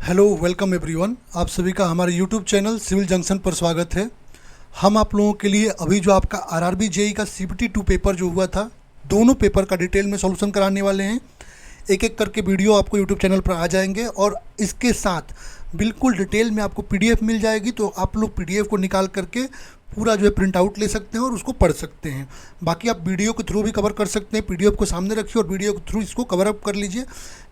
Hello welcome everyone. आप सभी का हमारे यूट्यूब चैनल सिविल जंक्शन पर स्वागत है। हम आप लोगों के लिए अभी जो आपका आरआरबी जेई का सीबीटी 2 पेपर जो हुआ था, दोनों पेपर का डिटेल में सॉल्यूशन कराने वाले हैं। एक एक करके वीडियो आपको यूट्यूब चैनल पर आ जाएंगे और इसके साथ बिल्कुल डिटेल में आपको पीडीएफ मिल जाएगी। तो आप लोग पीडीएफ को निकाल करके पूरा जो है प्रिंट आउट ले सकते हैं और उसको पढ़ सकते हैं। बाकी आप वीडियो के थ्रू भी कवर कर सकते हैं। पीडीएफ को सामने रखिए और वीडियो के थ्रू इसको कवर अप कर लीजिए।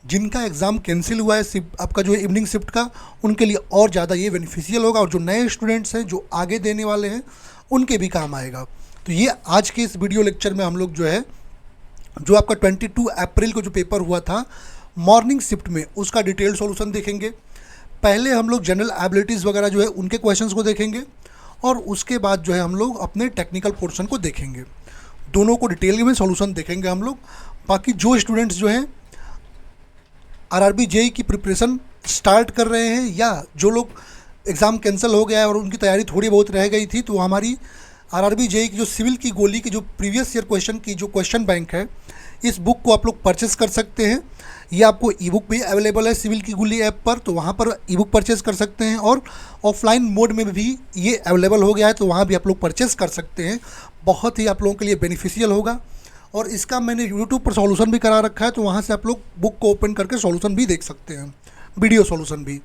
जिनका एग्ज़ाम कैंसिल हुआ है आपका जो है इवनिंग शिफ्ट का, उनके लिए और ज़्यादा ये बेनिफिशियल होगा और जो नए स्टूडेंट्स हैं जो आगे देने वाले हैं उनके भी काम आएगा। तो ये आज के इस वीडियो लेक्चर में हम लोग जो है जो आपका 22 अप्रैल को जो पेपर हुआ था मॉर्निंग शिफ्ट में, उसका डिटेल सॉल्यूशन देखेंगे। पहले हम लोग जनरल एबिलिटीज़ वगैरह जो है उनके क्वेश्चंस को देखेंगे और उसके बाद जो है हम लोग अपने टेक्निकल पोर्शन को देखेंगे। दोनों को डिटेल में सॉल्यूशन देखेंगे हम लोग। बाकी जो स्टूडेंट्स जो हैं आरआरबी जेई की प्रिपरेशन स्टार्ट कर रहे हैं या जो लोग एग्ज़ाम कैंसिल हो गया है और उनकी तैयारी थोड़ी बहुत रह गई थी, तो हमारी आरआरबी जेई की जो सिविल की गोली की जो प्रीवियस ईयर क्वेश्चन की जो क्वेश्चन बैंक है, इस बुक को आप लोग परचेस कर सकते हैं। ये आपको ई बुक भी अवेलेबल है सिविल की गोली ऐप पर, तो वहाँ पर ई बुक परचेस कर सकते हैं और ऑफलाइन मोड में भी ये अवेलेबल हो गया है, तो वहाँ भी आप लोग परचेस कर सकते हैं। बहुत ही आप लोगों के लिए बेनिफिशियल होगा और इसका मैंने यूट्यूब पर सॉल्यूशन भी करा रखा है, तो वहाँ से आप लोग बुक को ओपन करके सॉल्यूशन भी देख सकते हैं, वीडियो सॉल्यूशन भी।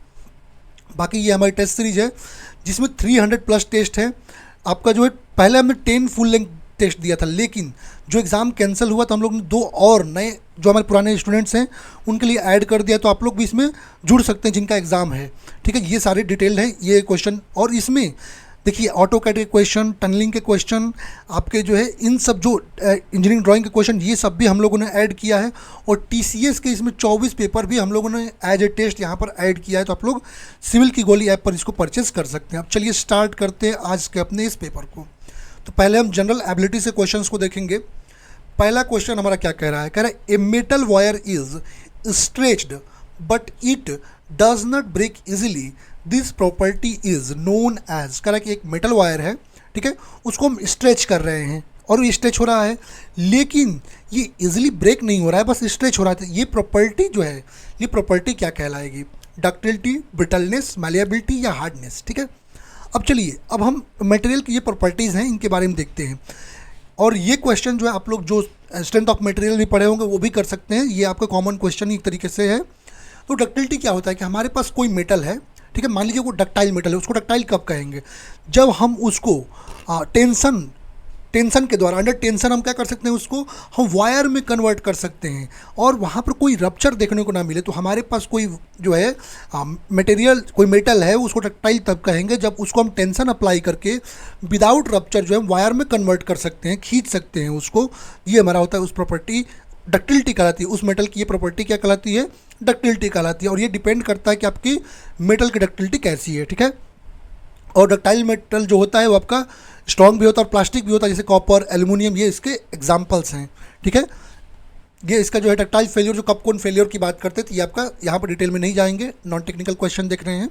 बाकी ये हमारी टेस्ट सीरीज है जिसमें 300 प्लस टेस्ट है। आपका जो है पहले हमने 10 फुल लेंथ टेस्ट दिया था, लेकिन जो एग्ज़ाम कैंसिल हुआ तो हम लोग ने 2 और नए जो हमारे पुराने स्टूडेंट्स हैं उनके लिए ऐड कर दिया, तो आप लोग भी इसमें जुड़ सकते हैं जिनका एग्ज़ाम है। ठीक है, ये सारे डिटेल है ये क्वेश्चन। और इसमें देखिए ऑटो कैड के क्वेश्चन, टनलिंग के क्वेश्चन, आपके जो है इन सब जो इंजीनियरिंग ड्राइंग के क्वेश्चन, ये सब भी हम लोगों ने ऐड किया है। और टीसीएस के इसमें 24 पेपर भी हम लोगों ने एज ए टेस्ट यहाँ पर ऐड किया है, तो आप लोग सिविल की गोली ऐप पर इसको परचेस कर सकते हैं। अब चलिए स्टार्ट करते हैं आज के अपने इस पेपर को। तो पहले हम जनरल एबिलिटी से क्वेश्चंस को देखेंगे। पहला क्वेश्चन हमारा क्या कह रहा है, कह रहा है a metal wire is stretched but it does not break easily, this property is known as. कह रहा है कि एक मेटल वायर है, ठीक है, उसको हम स्ट्रेच कर रहे हैं और ये स्ट्रेच हो रहा है लेकिन ये इजीली ब्रेक नहीं हो रहा है, बस स्ट्रेच हो रहा है। ये प्रॉपर्टी जो है, ये प्रॉपर्टी क्या कहलाएगी? डक्टिलिटी, ब्रिटलनेस, मैलिएबिलिटी या हार्डनेस। ठीक है, अब चलिए अब हम मटेरियल की ये प्रॉपर्टीज़ हैं इनके बारे में देखते हैं। और ये क्वेश्चन जो है आप लोग जो स्ट्रेंथ ऑफ मटेरियल भी पढ़े होंगे वो भी कर सकते हैं, ये आपका कॉमन क्वेश्चन एक तरीके से है। तो डक्टिलिटी क्या होता है कि हमारे पास कोई मेटल है, ठीक है, मान लीजिए वो डक्टाइल मेटल है, उसको डक्टाइल कब कहेंगे? जब हम उसको टेंशन के द्वारा, अंडर टेंशन हम क्या कर सकते हैं, उसको हम वायर में कन्वर्ट कर सकते हैं और वहाँ पर कोई रप्चर देखने को ना मिले। तो हमारे पास कोई जो है मटेरियल, कोई मेटल है, उसको डक्टाइल तब कहेंगे जब उसको हम टेंशन अप्लाई करके विदाउट रप्चर जो है वायर में कन्वर्ट कर सकते हैं, खींच सकते हैं उसको। ये हमारा होता है उस प्रॉपर्टी, डक्टिलिटी कहलाती है। उस मेटल की ये प्रॉपर्टी क्या कहलाती है? डक्टिलिटी कहलाती है। और ये डिपेंड करता है कि आपकी मेटल की डक्टिलिटी कैसी है। ठीक है, और डक्टाइल मेटल जो होता है वो आपका स्ट्रॉन्ग भी होता है और प्लास्टिक भी होता है, जैसे कॉपर, एल्युमिनियम, ये इसके एग्जांपल्स हैं। ठीक है, ये इसका जो है डक्टाइल फेलियर, जो कपकोन फेलियर की बात करते हैं, तो ये आपका यहाँ पर डिटेल में नहीं जाएंगे, नॉन टेक्निकल क्वेश्चन देख रहे हैं।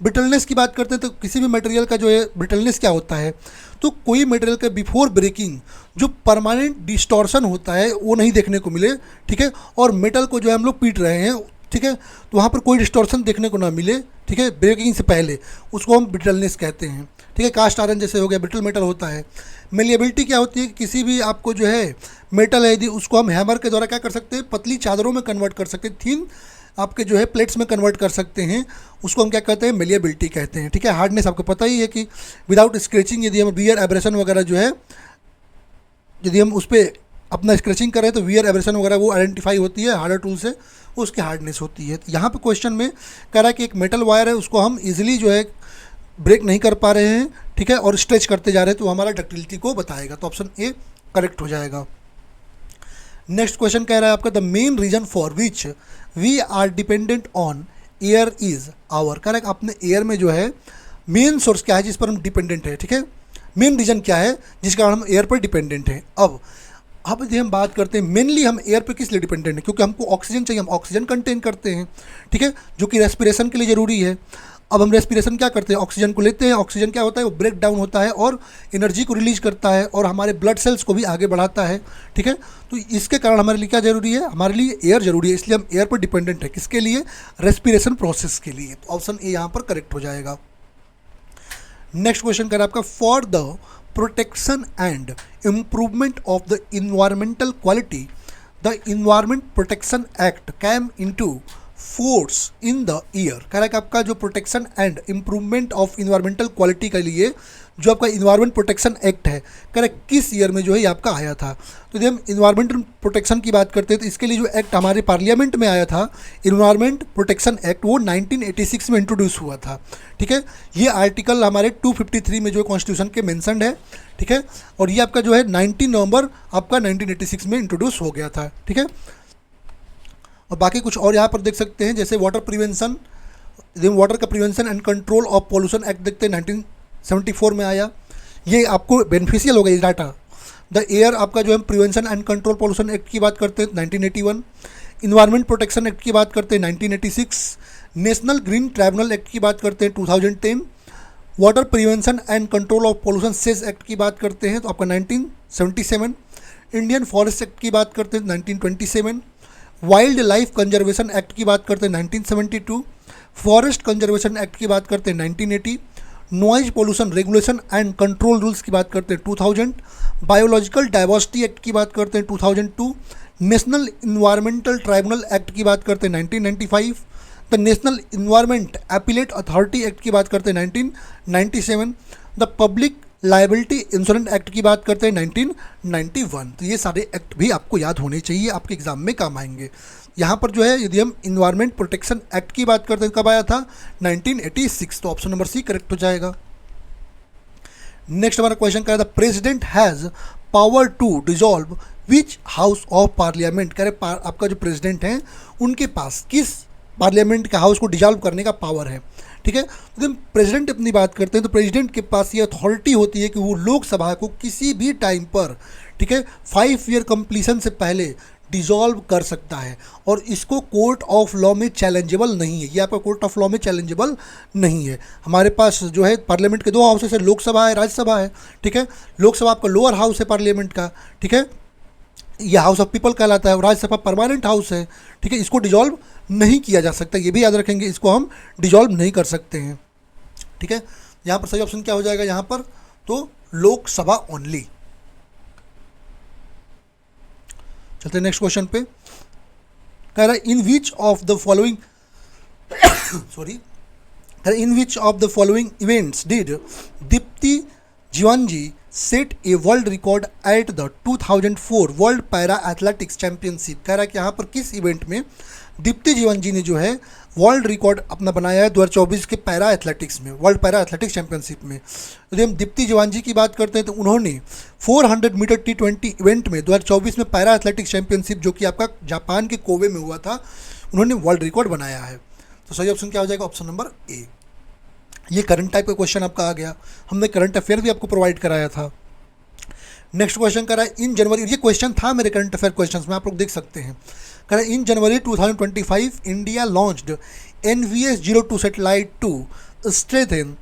ब्रिटलनेस की बात करते हैं तो किसी भी मटेरियल का जो है ब्रिटलनेस क्या होता है, तो कोई मटेरियल का बिफोर ब्रेकिंग जो परमानेंट डिस्टॉर्शन होता है वो नहीं देखने को मिले। ठीक है, और मेटल को जो है हम लोग पीट रहे हैं, ठीक है, तो वहाँ पर कोई डिस्टॉर्शन देखने को ना मिले, ठीक है, ब्रेकिंग से पहले, उसको हम ब्रिटलनेस कहते हैं। ठीक है, कास्ट आयरन जैसे हो गया ब्रिटल मेटल होता है। मेलिएबिलिटी क्या होती है कि किसी भी आपको जो है मेटल है, यदि उसको हम हैमर के द्वारा क्या कर सकते हैं, पतली चादरों में कन्वर्ट कर सकते हैं, थिन आपके जो है प्लेट्स में कन्वर्ट कर सकते हैं, उसको हम क्या कहते हैं? मेलिएबिलिटी कहते हैं। ठीक है, हार्डनेस आपको पता ही है कि विदाउट स्क्रैचिंग यदि हम वियर एब्रेशन वगैरह जो है, यदि हम उस पर अपना स्क्रैचिंग करें तो वियर एब्रेशन वगैरह वो आइडेंटिफाई होती है हार्डर टूल से, उसकी हार्डनेस होती है। तो यहाँ पे क्वेश्चन में कह रहा है कि एक मेटल वायर है, उसको हम इजीली जो है ब्रेक नहीं कर पा रहे हैं, ठीक है, और स्ट्रेच करते जा रहे हैं, तो हमारा डक्टिलिटी को बताएगा। तो ऑप्शन ए करेक्ट हो जाएगा। नेक्स्ट क्वेश्चन कह रहा है आपका the main reason for which we are dependent on air is our. कह रहा है कि अपने एयर में जो है मेन सोर्स क्या है जिस पर हम डिपेंडेंट है। ठीक है, मेन रीजन क्या है जिसके कारण हम एयर पर डिपेंडेंट हैं। अब यदि हम बात करते हैं मेनली हम एयर पे किस लिए डिपेंडेंट हैं, क्योंकि हमको ऑक्सीजन चाहिए, हम ऑक्सीजन कंटेन करते हैं, ठीक है, जो कि रेस्पिरेशन के लिए ज़रूरी है। अब हम रेस्पिरेशन क्या करते हैं, ऑक्सीजन को लेते हैं, ऑक्सीजन क्या होता है, वो ब्रेक डाउन होता है और एनर्जी को रिलीज करता है और हमारे ब्लड सेल्स को भी आगे बढ़ाता है, ठीक है। तो इसके कारण हमारे लिए क्या जरूरी है, हमारे लिए एयर जरूरी है, इसलिए हम एयर पर डिपेंडेंट है, किसके लिए, रेस्पिरेशन प्रोसेस के लिए। तो ऑप्शन ए यहाँ पर करेक्ट हो जाएगा। नेक्स्ट क्वेश्चन कर आपका, for the protection and improvement of the environmental quality the environment protection act came into force in the year. कह रहा है कि आपका जो protection and improvement of environmental quality के लिए जो आपका इन्वायरमेंट प्रोटेक्शन एक्ट है, कह रहा है किस ईयर में जो है ये आपका आया था। तो यदि हम इन्वायरमेंटल प्रोटेक्शन की बात करते हैं तो इसके लिए जो एक्ट हमारे पार्लियामेंट में आया था, इन्वायरमेंट प्रोटेक्शन एक्ट, वो 1986 में इंट्रोड्यूस हुआ था, ठीक है। ये आर्टिकल हमारे 253 में जो है कॉन्स्टिट्यूशन के मेंशन्ड है, ठीक है। और ये आपका जो है 19 नवंबर आपका 1986 में इंट्रोड्यूस हो गया था, ठीक है। और बाकी कुछ और यहाँ पर देख सकते हैं, जैसे वाटर प्रिवेंशन, वाटर का prevention and control of pollution act देखते हैं 1974 में आया, ये आपको बेनिफिशियल हो गया ये डाटा। द एयर आपका जो है prevention and control pollution act की बात करते हैं 1981, इन्वायरमेंट प्रोटेक्शन एक्ट की बात करते हैं 1986, नेशनल ग्रीन ट्राइब्यूनल एक्ट की बात करते हैं 2010, water prevention and control of pollution cess act की बात करते हैं तो आपका 1977, इंडियन फॉरेस्ट एक्ट की बात करते हैं 1927, वाइल्ड लाइफ कंजर्वेशन एक्ट की बात करते हैं 1972, फॉरेस्ट कंजर्वेशन एक्ट की बात करते हैं 1980, noise pollution regulation and control rules की बात करते हैं 2000, बायोलॉजिकल डाइवर्सिटी एक्ट की बात करते हैं 2002, नेशनल इन्वायरमेंटल ट्राइब्यूनल एक्ट की बात करते हैं 1995, the national environment appellate authority act की बात करते हैं 1997, the public liability insurance act की बात करते हैं 1991। तो ये सारे एक्ट भी आपको याद होने चाहिए, आपके एग्जाम में काम आएंगे। यहाँ पर जो है यदि हम इन्वायरमेंट प्रोटेक्शन एक्ट की बात करते हैं कब आया था, 1986, तो ऑप्शन नंबर सी करेक्ट हो जाएगा। नेक्स्ट हमारा क्वेश्चन कह रहा था, president has power to dissolve which house of parliament. कह रहे आपका जो प्रेसिडेंट हैं उनके पास किस पार्लियामेंट के हाउस को डिसॉल्व करने का पावर है, ठीक है। तो जब प्रेसिडेंट अपनी बात करते हैं तो प्रेसिडेंट के पास ये अथॉरिटी होती है कि वो लोकसभा को किसी भी टाइम पर, ठीक है, 5 ईयर कंप्लीशन से पहले डिसॉल्व कर सकता है और इसको कोर्ट ऑफ लॉ में चैलेंजेबल नहीं है। ये आपका कोर्ट ऑफ लॉ में चैलेंजेबल नहीं है। हमारे पास जो है पार्लियामेंट के 2 हाउसेस है, लोकसभा है, राज्यसभा है, ठीक है। लोकसभा आपका लोअर हाउस है पार्लियामेंट का, ठीक है, यह हाउस ऑफ पीपल कहलाता है, और राज्यसभा परमानेंट हाउस है, ठीक है। इसको डिसॉल्व नहीं किया जा सकता, ये भी याद रखेंगे, इसको हम डिसॉल्व नहीं कर सकते हैं, ठीक है। यहाँ पर सही ऑप्शन क्या हो जाएगा यहाँ पर, तो लोकसभा ओनली। चलते नेक्स्ट क्वेश्चन पे, कह रहा है in which of the following sorry in which of the following events did Deepthi Jeevanji set a world record at the 2004 world para athletics championship. कह रहा है कि यहाँ पर किस इवेंट में दीप्ति जीवन जी ने जो है वर्ल्ड रिकॉर्ड अपना बनाया है 2024 के पैरा एथलेटिक्स में, वर्ल्ड पैरा एथलेटिक्स चैंपियनशिप में। यदि हम दीप्ति जीवन जी की बात करते हैं तो उन्होंने 400 मीटर T20 इवेंट में 2024 में पैरा एथलेटिक्स चैंपियनशिप जो कि आपका जापान के कोबे में हुआ था, उन्होंने वर्ल्ड रिकॉर्ड बनाया है। तो सही ऑप्शन क्या हो जाएगा, ऑप्शन नंबर ए। ये करंट टाइप का क्वेश्चन आपका आ गया, हमने करंट अफेयर भी आपको प्रोवाइड कराया था। नेक्स्ट क्वेश्चन करा है इन जनवरी, ये क्वेश्चन था मेरे करंट अफेयर क्वेश्चंस में, आप लोग देख सकते हैं। करा in January 2025 India launched NVS-02 satellite to strengthen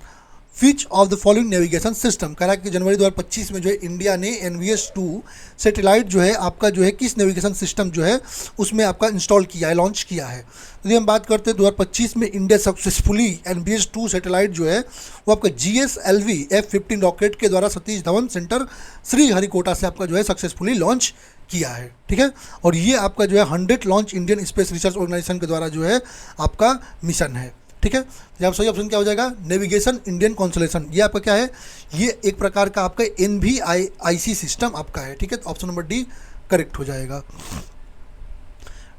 which of the following navigation system. कह रहा है कि जनवरी 2025 में जो है इंडिया ने NVS-2 सैटेलाइट जो है आपका जो है किस नेविगेशन सिस्टम जो है उसमें आपका इंस्टॉल किया है, लॉन्च किया है। यदि हम बात करते हैं 2025 में इंडिया सक्सेसफुली NVS-2 सैटेलाइट जो है वो आपका GSLV F-15 रॉकेट के द्वारा सतीश धवन सेंटर श्रीहरिकोटा से आपका जो है सक्सेसफुली लॉन्च किया है, ठीक है। और ये आपका जो है 100 launch Indian space research organisation के द्वारा जो है आपका मिशन है, ठीक है। यहाँ सही ऑप्शन क्या हो जाएगा, नेविगेशन इंडियन कॉन्स्टलेशन। ये आपका क्या है, ये एक प्रकार का आपका NVIC सिस्टम आपका है, ठीक है। तो ऑप्शन नंबर डी करेक्ट हो जाएगा।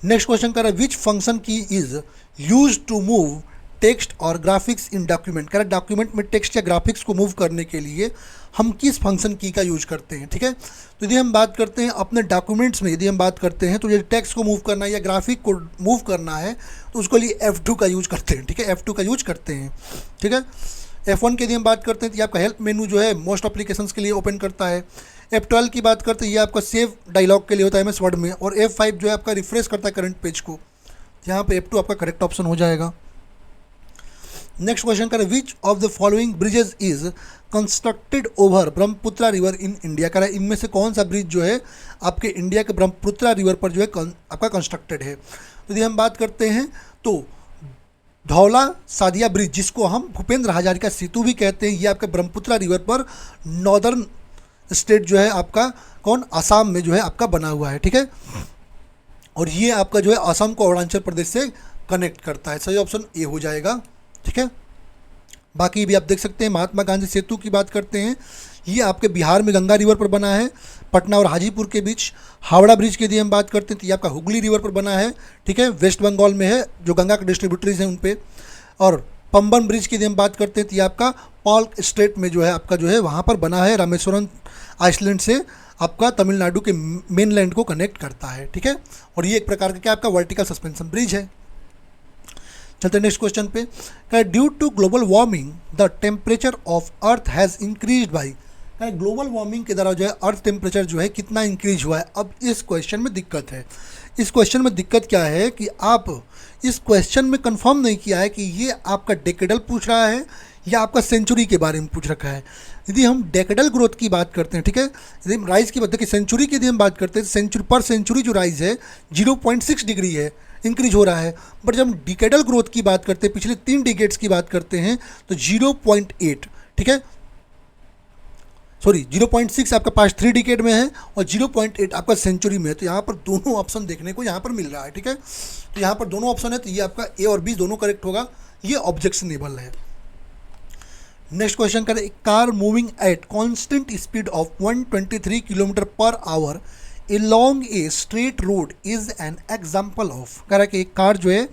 नेक्स्ट क्वेश्चन कर रहा है which function key is use to move text और ग्राफिक्स इन डॉक्यूमेंट। कह रहा है डॉक्यूमेंट में टेक्स्ट या ग्राफिक्स को मूव करने के लिए हम किस फंक्शन की का यूज करते हैं, ठीक है। तो यदि हम बात करते हैं अपने डॉक्यूमेंट्स में, यदि हम बात करते हैं तो यदि टेक्स्ट को मूव करना है या ग्राफिक को मूव करना है तो उसके लिए F2 का यूज करते हैं, ठीक है, F2 का यूज करते हैं, ठीक है। F1 की यदि हम बात करते हैं तो ये आपका हेल्प मेनू जो है मोस्ट एप्लीकेशंस के लिए ओपन करता है। F12 की बात करते हैं ये आपका सेव डायलॉग के लिए होता है MS वर्ड में, और F5 जो है आपका रिफ्रेश करता है करंट पेज को। यहाँ पे F2 आपका करेक्ट ऑप्शन हो जाएगा। नेक्स्ट क्वेश्चन करें, which of the following bridges is constructed over Brahmaputra river in India. करें इनमें से कौन सा ब्रिज जो है आपके इंडिया के ब्रह्मपुत्रा रिवर पर जो है आपका कंस्ट्रक्टेड है। तो यदि हम बात करते हैं तो धौला सादिया ब्रिज, जिसको हम भूपेंद्र हजारिका सेतु भी कहते हैं, ये आपके ब्रह्मपुत्रा रिवर पर नॉर्दर्न स्टेट जो है आपका कौन, आसाम में जो है आपका बना हुआ है, ठीक है। और ये आपका जो है असम को अरुणाचल प्रदेश से कनेक्ट करता है। सही ऑप्शन ए हो जाएगा, ठीक है। बाकी भी आप देख सकते हैं, महात्मा गांधी सेतु की बात करते हैं, ये आपके बिहार में गंगा रिवर पर बना है, पटना और हाजीपुर के बीच। हावड़ा ब्रिज की यदि हम बात करते हैं तो ये आपका हुगली रिवर पर बना है, ठीक है, वेस्ट बंगाल में है, जो गंगा के डिस्ट्रीब्यूटरीज हैं उन पे। और पंबन ब्रिज की यदि हम बात करते हैं तो ये आपका पॉल्क स्ट्रेट में जो है आपका जो है वहाँ पर बना है, रामेश्वरम आइसलैंड से आपका तमिलनाडु के मेनलैंड को कनेक्ट करता है, ठीक है। और ये एक प्रकार का क्या आपका वर्टिकल सस्पेंशन ब्रिज है। चलते नेक्स्ट क्वेश्चन पे, due to global warming the temperature of earth has increase by. Global warming के द्वारा जो है अर्थ टेम्परेचर जो है कितना इंक्रीज हुआ है। अब इस क्वेश्चन में दिक्कत है। इस क्वेश्चन में दिक्कत क्या है कि आप इस क्वेश्चन में कंफर्म नहीं किया है कि ये आपका डेकेडल पूछ रहा है या आपका सेंचुरी के बारे में पूछ रखा है। यदि हम डेकेडल ग्रोथ की बात करते हैं, ठीक है, यदि हम राइज की बात देखिए, सेंचुरी की यदि हम बात करते हैं, सेंचुरी पर सेंचुरी जो राइज है 0.6 डिग्री है, इंक्रीज हो रहा है। बट जब हम डिकेडल ग्रोथ की बात करते हैं, पिछले 3 डिकेड्स की बात करते हैं तो 0.8, ठीक है, सॉरी 0.6 आपका पास्ट 3 डिकेड में है और 0.8 आपका सेंचुरी में है। तो यहाँ पर दोनों ऑप्शन देखने को यहाँ पर मिल रहा है, ठीक है। तो यहाँ पर दोनों ऑप्शन है, तो ये आपका ए और बी दोनों करेक्ट होगा, ये ऑब्जेक्शनेबल है। नेक्स्ट क्वेश्चन करें, car moving at constant speed of 123 kilometre per hour along a straight road is an example of। कह रहा है कि एक कार जो है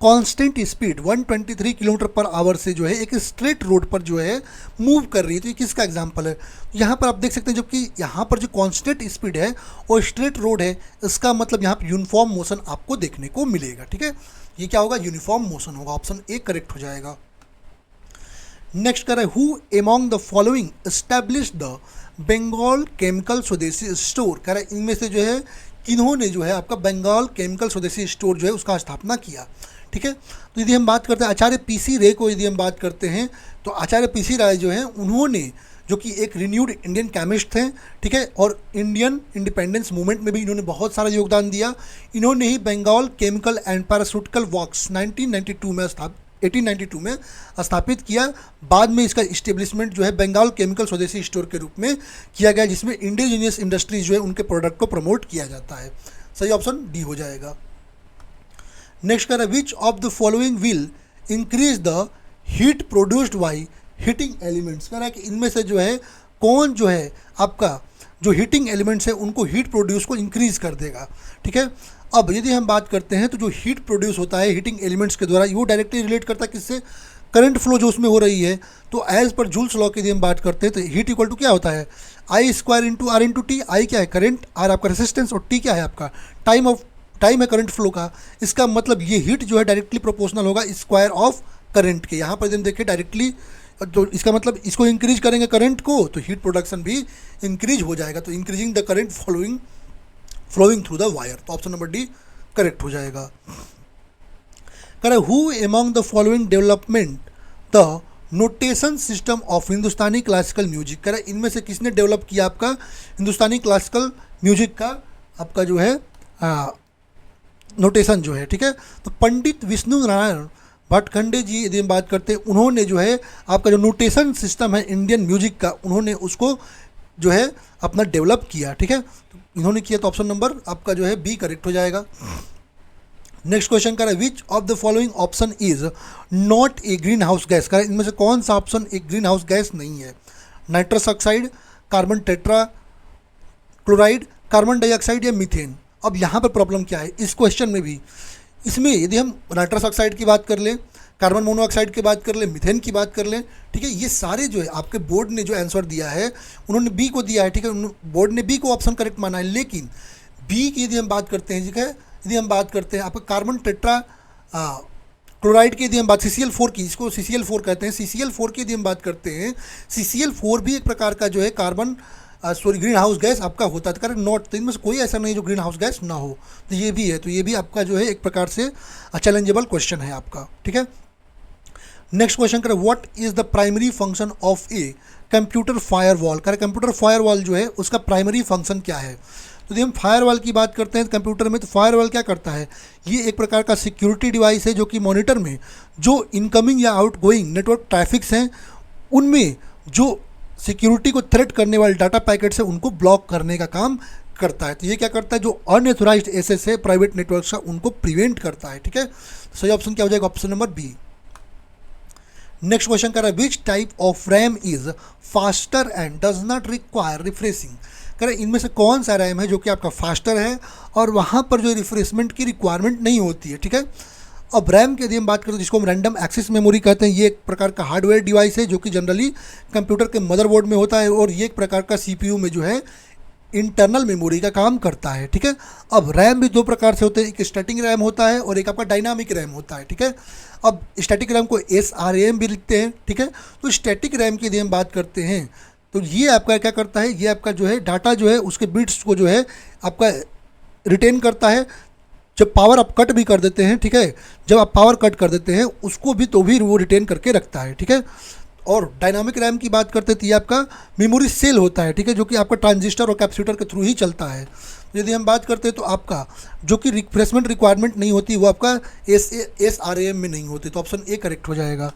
constant speed 123 kilometre per hour से जो है एक स्ट्रेट रोड पर जो है मूव कर रही है, तो ये किसका एग्जांपल है। यहाँ पर आप देख सकते हैं, जबकि यहाँ पर जो कांस्टेंट स्पीड है और स्ट्रेट रोड है, इसका मतलब यहाँ पर यूनिफॉर्म मोशन आपको देखने को मिलेगा, ठीक है। ये क्या होगा, यूनिफॉर्म मोशन होगा, ऑप्शन ए करेक्ट हो जाएगा। नेक्स्ट करें, who among the following established the Bengal chemical swadeshi store. कह रहा है इनमें से जो है किन्होंने जो है आपका बंगाल केमिकल स्वदेशी स्टोर जो है उसका स्थापना किया, ठीक है। तो यदि हम बात करते हैं आचार्य पीसी रे को यदि हम बात करते हैं तो आचार्य पीसी राय जो है उन्होंने, जो कि एक रिन्यूड इंडियन केमिस्ट थे, ठीक है, और इंडियन इंडिपेंडेंस मूवमेंट में भी इन्होंने बहुत सारा योगदान दिया। इन्होंने ही बंगाल केमिकल एंड पैरासूटिकल वर्क्स 1892 में स्थापित किया। बाद में इसका इस्टेब्लिशमेंट जो है बंगाल केमिकल स्वदेशी स्टोर के रूप में किया गया, जिसमें इंडिजीनियस इंडस्ट्रीज जो है उनके प्रोडक्ट को प्रमोट किया जाता है। सही ऑप्शन डी हो जाएगा। नेक्स्ट करें, which of the following will increase the heat produced by heating elements. कह रहा है कि इनमें से जो है कौन जो है आपका जो हीटिंग एलिमेंट्स है उनको हीट प्रोड्यूस को इंक्रीज कर देगा, ठीक है। अब यदि हम बात करते हैं तो जो हीट प्रोड्यूस होता है हीटिंग एलिमेंट्स के द्वारा, वो डायरेक्टली रिलेट करता है किससे, करंट फ्लो जो उसमें हो रही है। तो एज पर जूल्स लॉ की यदि हम बात करते हैं तो हीट इक्वल टू क्या होता है, I square into R into T. I क्या है, करंट, आर आपका रेसिस्टेंस, और टी क्या है आपका टाइम है करंट फ्लो का। इसका मतलब ये हीट जो है डायरेक्टली प्रोपोर्शनल होगा स्क्वायर ऑफ करंट के। यहाँ पर यदि हम देखें डायरेक्टली, तो इसका मतलब इसको इंक्रीज करेंगे करंट को तो हीट प्रोडक्शन भी इंक्रीज हो जाएगा। तो increasing the current flowing through the wire, तो ऑप्शन नंबर डी करेक्ट हो जाएगा। करें, who among the following development the notation system of Hindustani classical music. करें इनमें से किसने डेवलप किया आपका हिंदुस्तानी क्लासिकल म्यूजिक का आपका जो है नोटेशन जो है, ठीक है। तो पंडित विष्णु नारायण भटखंडे जी यदि हम बात करते हैं, उन्होंने जो है आपका जो नोटेशन सिस्टम है इंडियन म्यूजिक का, उन्होंने उसको जो है अपना डेवलप किया, ठीक है। तो इन्होंने किया, तो ऑप्शन नंबर आपका जो है बी करेक्ट हो जाएगा। नेक्स्ट क्वेश्चन करें, which of the following option is not A green house gas. करें इनमें से कौन सा ऑप्शन एक ग्रीन हाउस गैस नहीं है। Nitrous oxide, carbon tetra chloride, carbon dioxide या मीथेन। अब यहाँ पर प्रॉब्लम क्या है इस क्वेश्चन में भी, इसमें यदि हम नाइट्रस ऑक्साइड की बात कर लें, कार्बन मोनोऑक्साइड की बात कर लें, मीथेन की बात कर लें, ठीक है, ये सारे जो है आपके बोर्ड ने जो आंसर दिया है उन्होंने बी को दिया है, ठीक है, बोर्ड ने बी को ऑप्शन करेक्ट माना है। लेकिन बी की यदि हम बात करते हैं, ठीक है, यदि हम बात करते हैं आपका कार्बन टेट्रा क्लोराइड की यदि हम बात CCl4 की, इसको CCl4 कहते हैं, CCl4 की यदि हम बात करते हैं, CCl4 भी एक प्रकार का जो है कार्बन ग्रीन हाउस गैस आपका होता है। करेक्ट नॉट, तो इनमें से कोई ऐसा नहीं जो ग्रीन हाउस गैस ना हो, तो ये भी है। तो ये भी आपका जो है एक प्रकार से चैलेंजेबल क्वेश्चन है आपका, ठीक है। नेक्स्ट क्वेश्चन करें, what is the primary function of a computer firewall. करें कंप्यूटर फायरवॉल जो है उसका प्राइमरी फंक्शन क्या है। तो यदि हम फायरवॉल की बात करते हैं कंप्यूटर में, तो फायरवॉल क्या करता है, ये एक प्रकार का सिक्योरिटी डिवाइस है जो कि मॉनिटर में जो इनकमिंग या आउटगोइंग नेटवर्क ट्रैफिक्स हैं उनमें जो सिक्योरिटी को थ्रेट करने वाले डाटा पैकेट्स है उनको ब्लॉक करने का काम करता है। तो ये क्या करता है, जो अनऑथराइज्ड एक्सेस है प्राइवेट नेटवर्क का उनको प्रिवेंट करता है। ठीक है, सही ऑप्शन क्या हो जाएगा, option number B. Next question कर रहा है, which type of RAM is faster and does not require refreshing. कह रहे इनमें से कौन सा रैम है जो कि आपका फास्टर है और वहाँ पर जो रिफ्रेशमेंट की रिक्वायरमेंट नहीं होती है। ठीक है, अब रैम की यदि हम बात करें जिसको हम रैंडम एक्सेस मेमोरी कहते हैं, ये एक प्रकार का हार्डवेयर डिवाइस है जो कि जनरली कंप्यूटर के मदरबोर्ड में होता है और ये एक प्रकार का सीपीयू में जो है इंटरनल मेमोरी का काम करता है। ठीक है, अब रैम भी दो प्रकार से होते हैं, एक स्टैटिक रैम होता है और एक आपका डायनामिक रैम होता है। ठीक है, अब स्टैटिक रैम को SRAM भी लिखते हैं। ठीक है, तो स्टैटिक रैम की यदि हम बात करते हैं तो ये आपका क्या करता है, ये आपका जो है डाटा जो है उसके बिट्स को जो है आपका रिटेन करता है। जब पावर आप कट भी कर देते हैं, ठीक है, जब आप पावर कट कर देते हैं उसको भी तो भी वो रिटेन करके रखता है। ठीक है, और डायनामिक रैम की बात करते हैं तो ये आपका मेमोरी सेल होता है। ठीक है, जो कि आपका ट्रांजिस्टर और कैपेसिटर के थ्रू ही चलता है। यदि हम बात करते हैं तो आपका जो कि रिफ्रेशमेंट रिक्वायरमेंट नहीं होती वो आपका SRAM में नहीं होती, तो ऑप्शन ए करेक्ट हो जाएगा।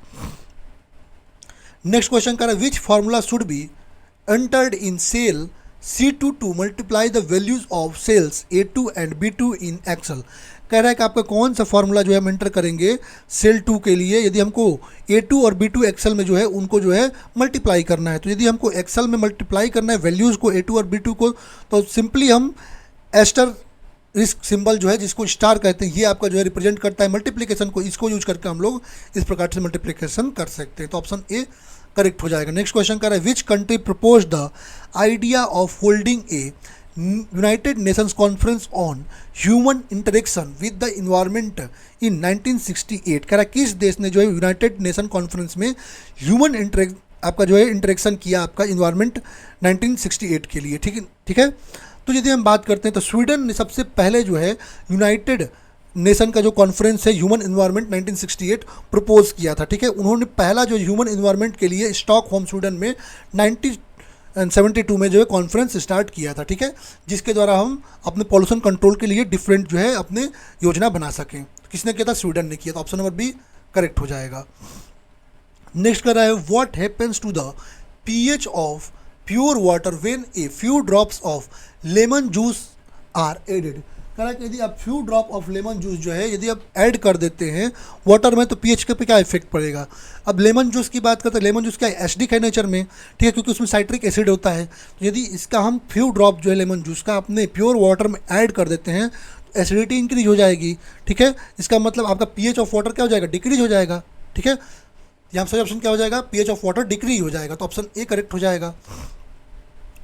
नेक्स्ट क्वेश्चन कर रहा है, which formula should be entered in cell C2 to multiply the values of cells A2 and B2 in Excel। कह रहा है कि आपका कौन सा फार्मूला जो है हम एंटर करेंगे सेल 2 के लिए यदि हमको A2 और B2 एक्सेल में जो है उनको जो है मल्टीप्लाई करना है। तो यदि हमको एक्सेल में मल्टीप्लाई करना है वैल्यूज़ को A2 और B2 को, तो सिंपली हम एस्टर रिस्क सिंबल जो है जिसको स्टार कहते हैं ये आपका जो है रिप्रेजेंट करता है मल्टीप्लिकेशन को, इसको यूज करके हम लोग इस प्रकार से मल्टीप्लिकेशन कर सकते हैं। तो ऑप्शन ए करेक्ट हो जाएगा। नेक्स्ट क्वेश्चन कर रहा है, which country propose the idea of holding A United Nations conference on human interaction with the environment इन 1968। कह रहा है किस देश ने जो है यूनाइटेड नेशन कॉन्फ्रेंस में ह्यूमन आपका जो है इंटरेक्शन किया आपका इन्वायरमेंट 1968 के लिए। ठीक है, तो यदि हम बात करते हैं तो स्वीडन ने सबसे पहले जो है यूनाइटेड नेशन का जो कॉन्फ्रेंस है ह्यूमन इन्वायरमेंट 1968 प्रपोज किया था। ठीक है, उन्होंने पहला जो ह्यूमन इन्वायरमेंट के लिए स्टॉकहोम स्वीडन में 1972 में जो है कॉन्फ्रेंस स्टार्ट किया था। ठीक है, जिसके द्वारा हम अपने पॉल्यूशन कंट्रोल के लिए डिफरेंट जो है अपने योजना बना सकें। किसने किया था, स्वीडन ने किया। तो ऑप्शन नंबर बी करेक्ट हो जाएगा। नेक्स्ट कर रहा है, what happens to the pH of pure water when a few drops of lemon juice are added. कह रहा है कि यदि आप few drop of lemon juice जो है यदि आप ऐड कर देते हैं वाटर में तो पीएच के पे क्या इफेक्ट पड़ेगा। अब लेमन जूस की बात करते हैं, लेमन जूस क्या है, एसिडिक है नेचर में। ठीक है, क्योंकि उसमें साइट्रिक एसिड होता है। तो यदि इसका हम फ्यू ड्रॉप जो है लेमन जूस का अपने प्योर वाटर में ऐड कर देते हैं तो एसिडिटी इंक्रीज हो जाएगी। ठीक है, इसका मतलब आपका पीएच ऑफ वाटर क्या हो जाएगा, डिक्रीज हो जाएगा। ठीक है, यहाँ सही ऑप्शन क्या हो जाएगा, पीएच ऑफ वाटर डिक्रीज हो जाएगा। तो ऑप्शन ए करेक्ट हो जाएगा।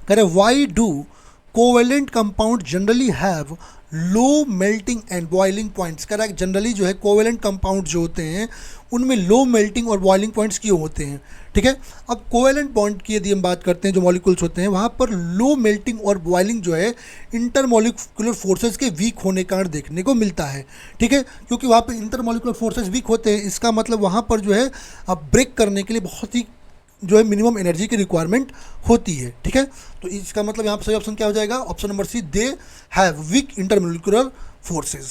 कह रहे why do covalent compound generally have low melting and boiling points. कह रहा है जनरली जो है कोवेलेंट कंपाउंड जो होते हैं उनमें लो मेल्टिंग और बॉइलिंग पॉइंट्स क्यों होते हैं। ठीक है, अब कोवेलेंट बॉन्ड की यदि हम बात करते हैं जो मॉलिक्यूल्स होते हैं वहाँ पर लो मेल्टिंग और बॉइलिंग जो है इंटरमॉलिक्यूलर फोर्सेज के वीक होने का देखने को मिलता है। ठीक है, क्योंकि वहाँ पर इंटरमॉलिक्यूलर फोर्सेज वीक होते हैं, इसका मतलब वहाँ पर जो है अब ब्रेक करने के लिए बहुत ही जो है मिनिमम एनर्जी की रिक्वायरमेंट होती है। ठीक है, तो इसका मतलब यहाँ पर सही ऑप्शन क्या हो जाएगा, option number C, they have weak intermolecular forces.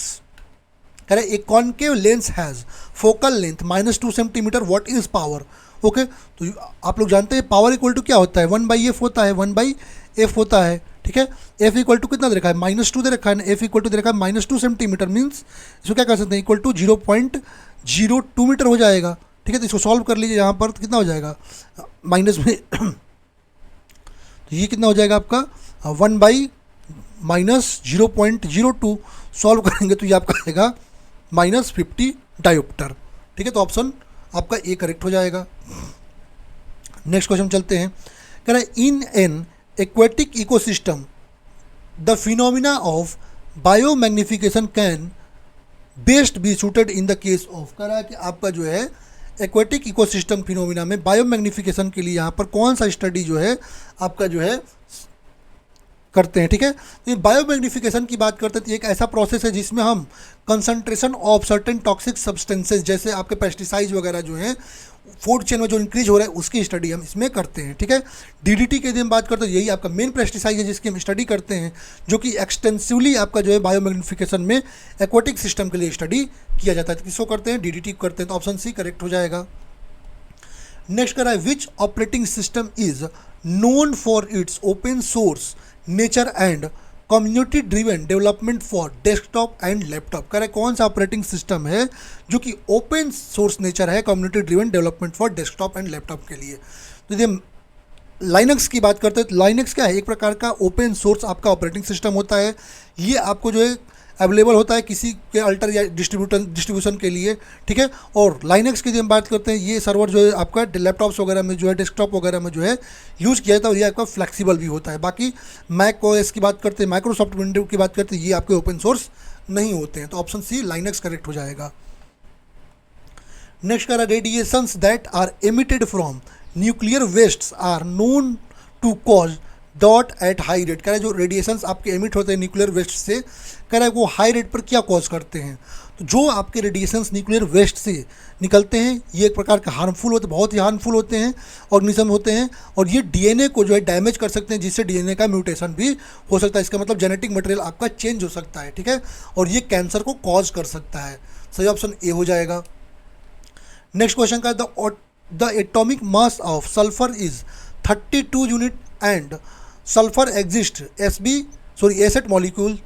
कह रहे a concave lens has focal length -2 centimetre, what is power. Okay, तो आप लोग जानते हैं पावर इक्वल टू क्या होता है, 1/f होता है, 1/f होता है। ठीक है, f इक्वल टू कितना दे रखा है, -2 दे रखा है ना, f इक्वल टू दे रखा है -2 सेंटीमीटर, मीन्स इसको क्या कर सकते हैं, इक्वल टू 0.02 मीटर हो जाएगा। ठीक है, तो इसको सॉल्व कर लीजिए यहाँ पर, तो कितना हो जाएगा माइनस में तो ये कितना हो जाएगा आपका 1/-0.02 सॉल्व करेंगे तो ये आपका आएगा -50 डायोप्टर। ठीक है, तो ऑप्शन आपका ए करेक्ट हो जाएगा। नेक्स्ट क्वेश्चन चलते हैं। कह रहा है in an aquatic ecosystem the phenomena of biomagnification can best be suited in the case of. कह रहा है कि आपका जो है एक्वेटिक इकोसिस्टम फिनोमिना में बायोमैग्निफिकेशन के लिए यहाँ पर कौन सा स्टडी जो है आपका जो है करते हैं। ठीक है, तो बायोमैग्निफिकेशन की बात करते हैं तो एक ऐसा प्रोसेस है जिसमें हम concentration of certain toxic substances जैसे आपके पेस्टिसाइड्स वगैरह जो हैं फूड चेन में जो इंक्रीज हो रहा है उसकी स्टडी हम इसमें करते हैं, ठीक है। डीडीटी की यदि हम बात करते हैं, यही आपका मेन पेस्टिसाइड है जिसकी हम स्टडी करते हैं, जो कि एक्सटेंसिवली आपका जो है बायोमैग्निफिकेशन में एक्वाटिक सिस्टम के लिए स्टडी किया जाता है। तो किसको करते हैं? डीडीटी को करते हैं। तो ऑप्शन सी करेक्ट हो जाएगा। नेक्स्ट करा है which operating system is known for its open source nature and community driven development for desktop and laptop. कह रहे कौन सा ऑपरेटिंग सिस्टम है जो कि ओपन सोर्स नेचर है, community driven development for desktop and laptop के लिए। तो यदि हम लाइनक्स की बात करते हैं तो लाइनक्स क्या है? एक प्रकार का ओपन सोर्स आपका ऑपरेटिंग सिस्टम होता है। ये आपको जो है अवेलेबल होता है किसी के अल्टर या डिस्ट्रीब्यूशन के लिए, ठीक है। और लाइनक्स की जब हम बात करते हैं, ये सर्वर जो है आपका लैपटॉप्स वगैरह में जो है, डेस्कटॉप वगैरह में जो है यूज़ किया जाता है और ये आपका फ्लेक्सिबल भी होता है। बाकी मैक ओएस की बात करते हैं, माइक्रोसॉफ्ट विंडो की बात करते हैं, ये आपके ओपन सोर्स नहीं होते हैं। तो ऑप्शन सी लाइनक्स करेक्ट हो जाएगा। नेक्स्ट करा radiations that are emitted from nuclear wastes are known to cause dot at high rate. कह रहे जो रेडिएशंस आपके एमिट होते हैं न्यूक्लियर वेस्ट से, कह रहा है वो हाई रेट पर क्या कॉज करते हैं? तो जो आपके रेडिएशंस न्यूक्लियर वेस्ट से निकलते हैं ये एक प्रकार के हार्मफुल होते हैं, बहुत ही हार्मफुल होते हैं, ऑर्गेनिज्म होते हैं, और ये डीएनए को जो है डैमेज कर सकते हैं, जिससे डीएनए का म्यूटेशन भी हो सकता है। इसका मतलब जेनेटिक मटेरियल आपका चेंज हो सकता है, ठीक है, और ये कैंसर को कॉज कर सकता है। सही ऑप्शन ए हो जाएगा। नेक्स्ट क्वेश्चन का the atomic mass of sulphur is 32 unit and sulphur exist asset molecule.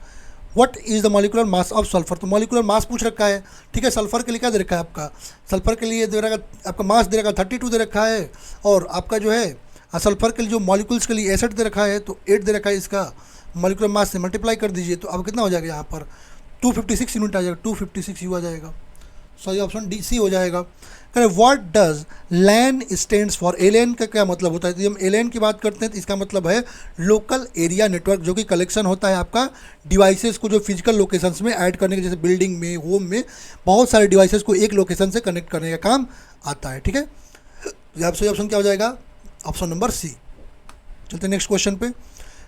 What is the molecular mass of sulphur? तो मॉलिकुलर मास पूछ रखा है, ठीक है। सल्फर के लिए क्या दे रखा है? आपका सल्फर के लिए दे रखा, आपका मास दे रखा 32 दे रखा है, और आपका जो है सल्फर के लिए जो मॉलिक्यूल्स के लिए एसेट दे रखा है तो 8 दे रखा है। इसका मॉलिकुलर मास से मल्टीप्लाई कर दीजिए तो अब कितना हो जाएगा? यहाँ पर 256 यूनिट आ जाएगा, 256 यू आ जाएगा। सही ऑप्शन डी सी हो जाएगा। What does LAN stands for? L N क्या मतलब होता है? तो हम एलएन की बात करते हैं तो इसका मतलब है लोकल एरिया नेटवर्क, जो कि कलेक्शन होता है आपका डिवाइसेस को जो फिजिकल लोकेशंस में ऐड करने के, जैसे बिल्डिंग में, होम में बहुत सारे डिवाइसेस को एक लोकेशन से कनेक्ट करने का काम आता है, ठीक है। यहाँ सही ऑप्शन क्या हो जाएगा? Option number C. चलते नेक्स्ट क्वेश्चन पे।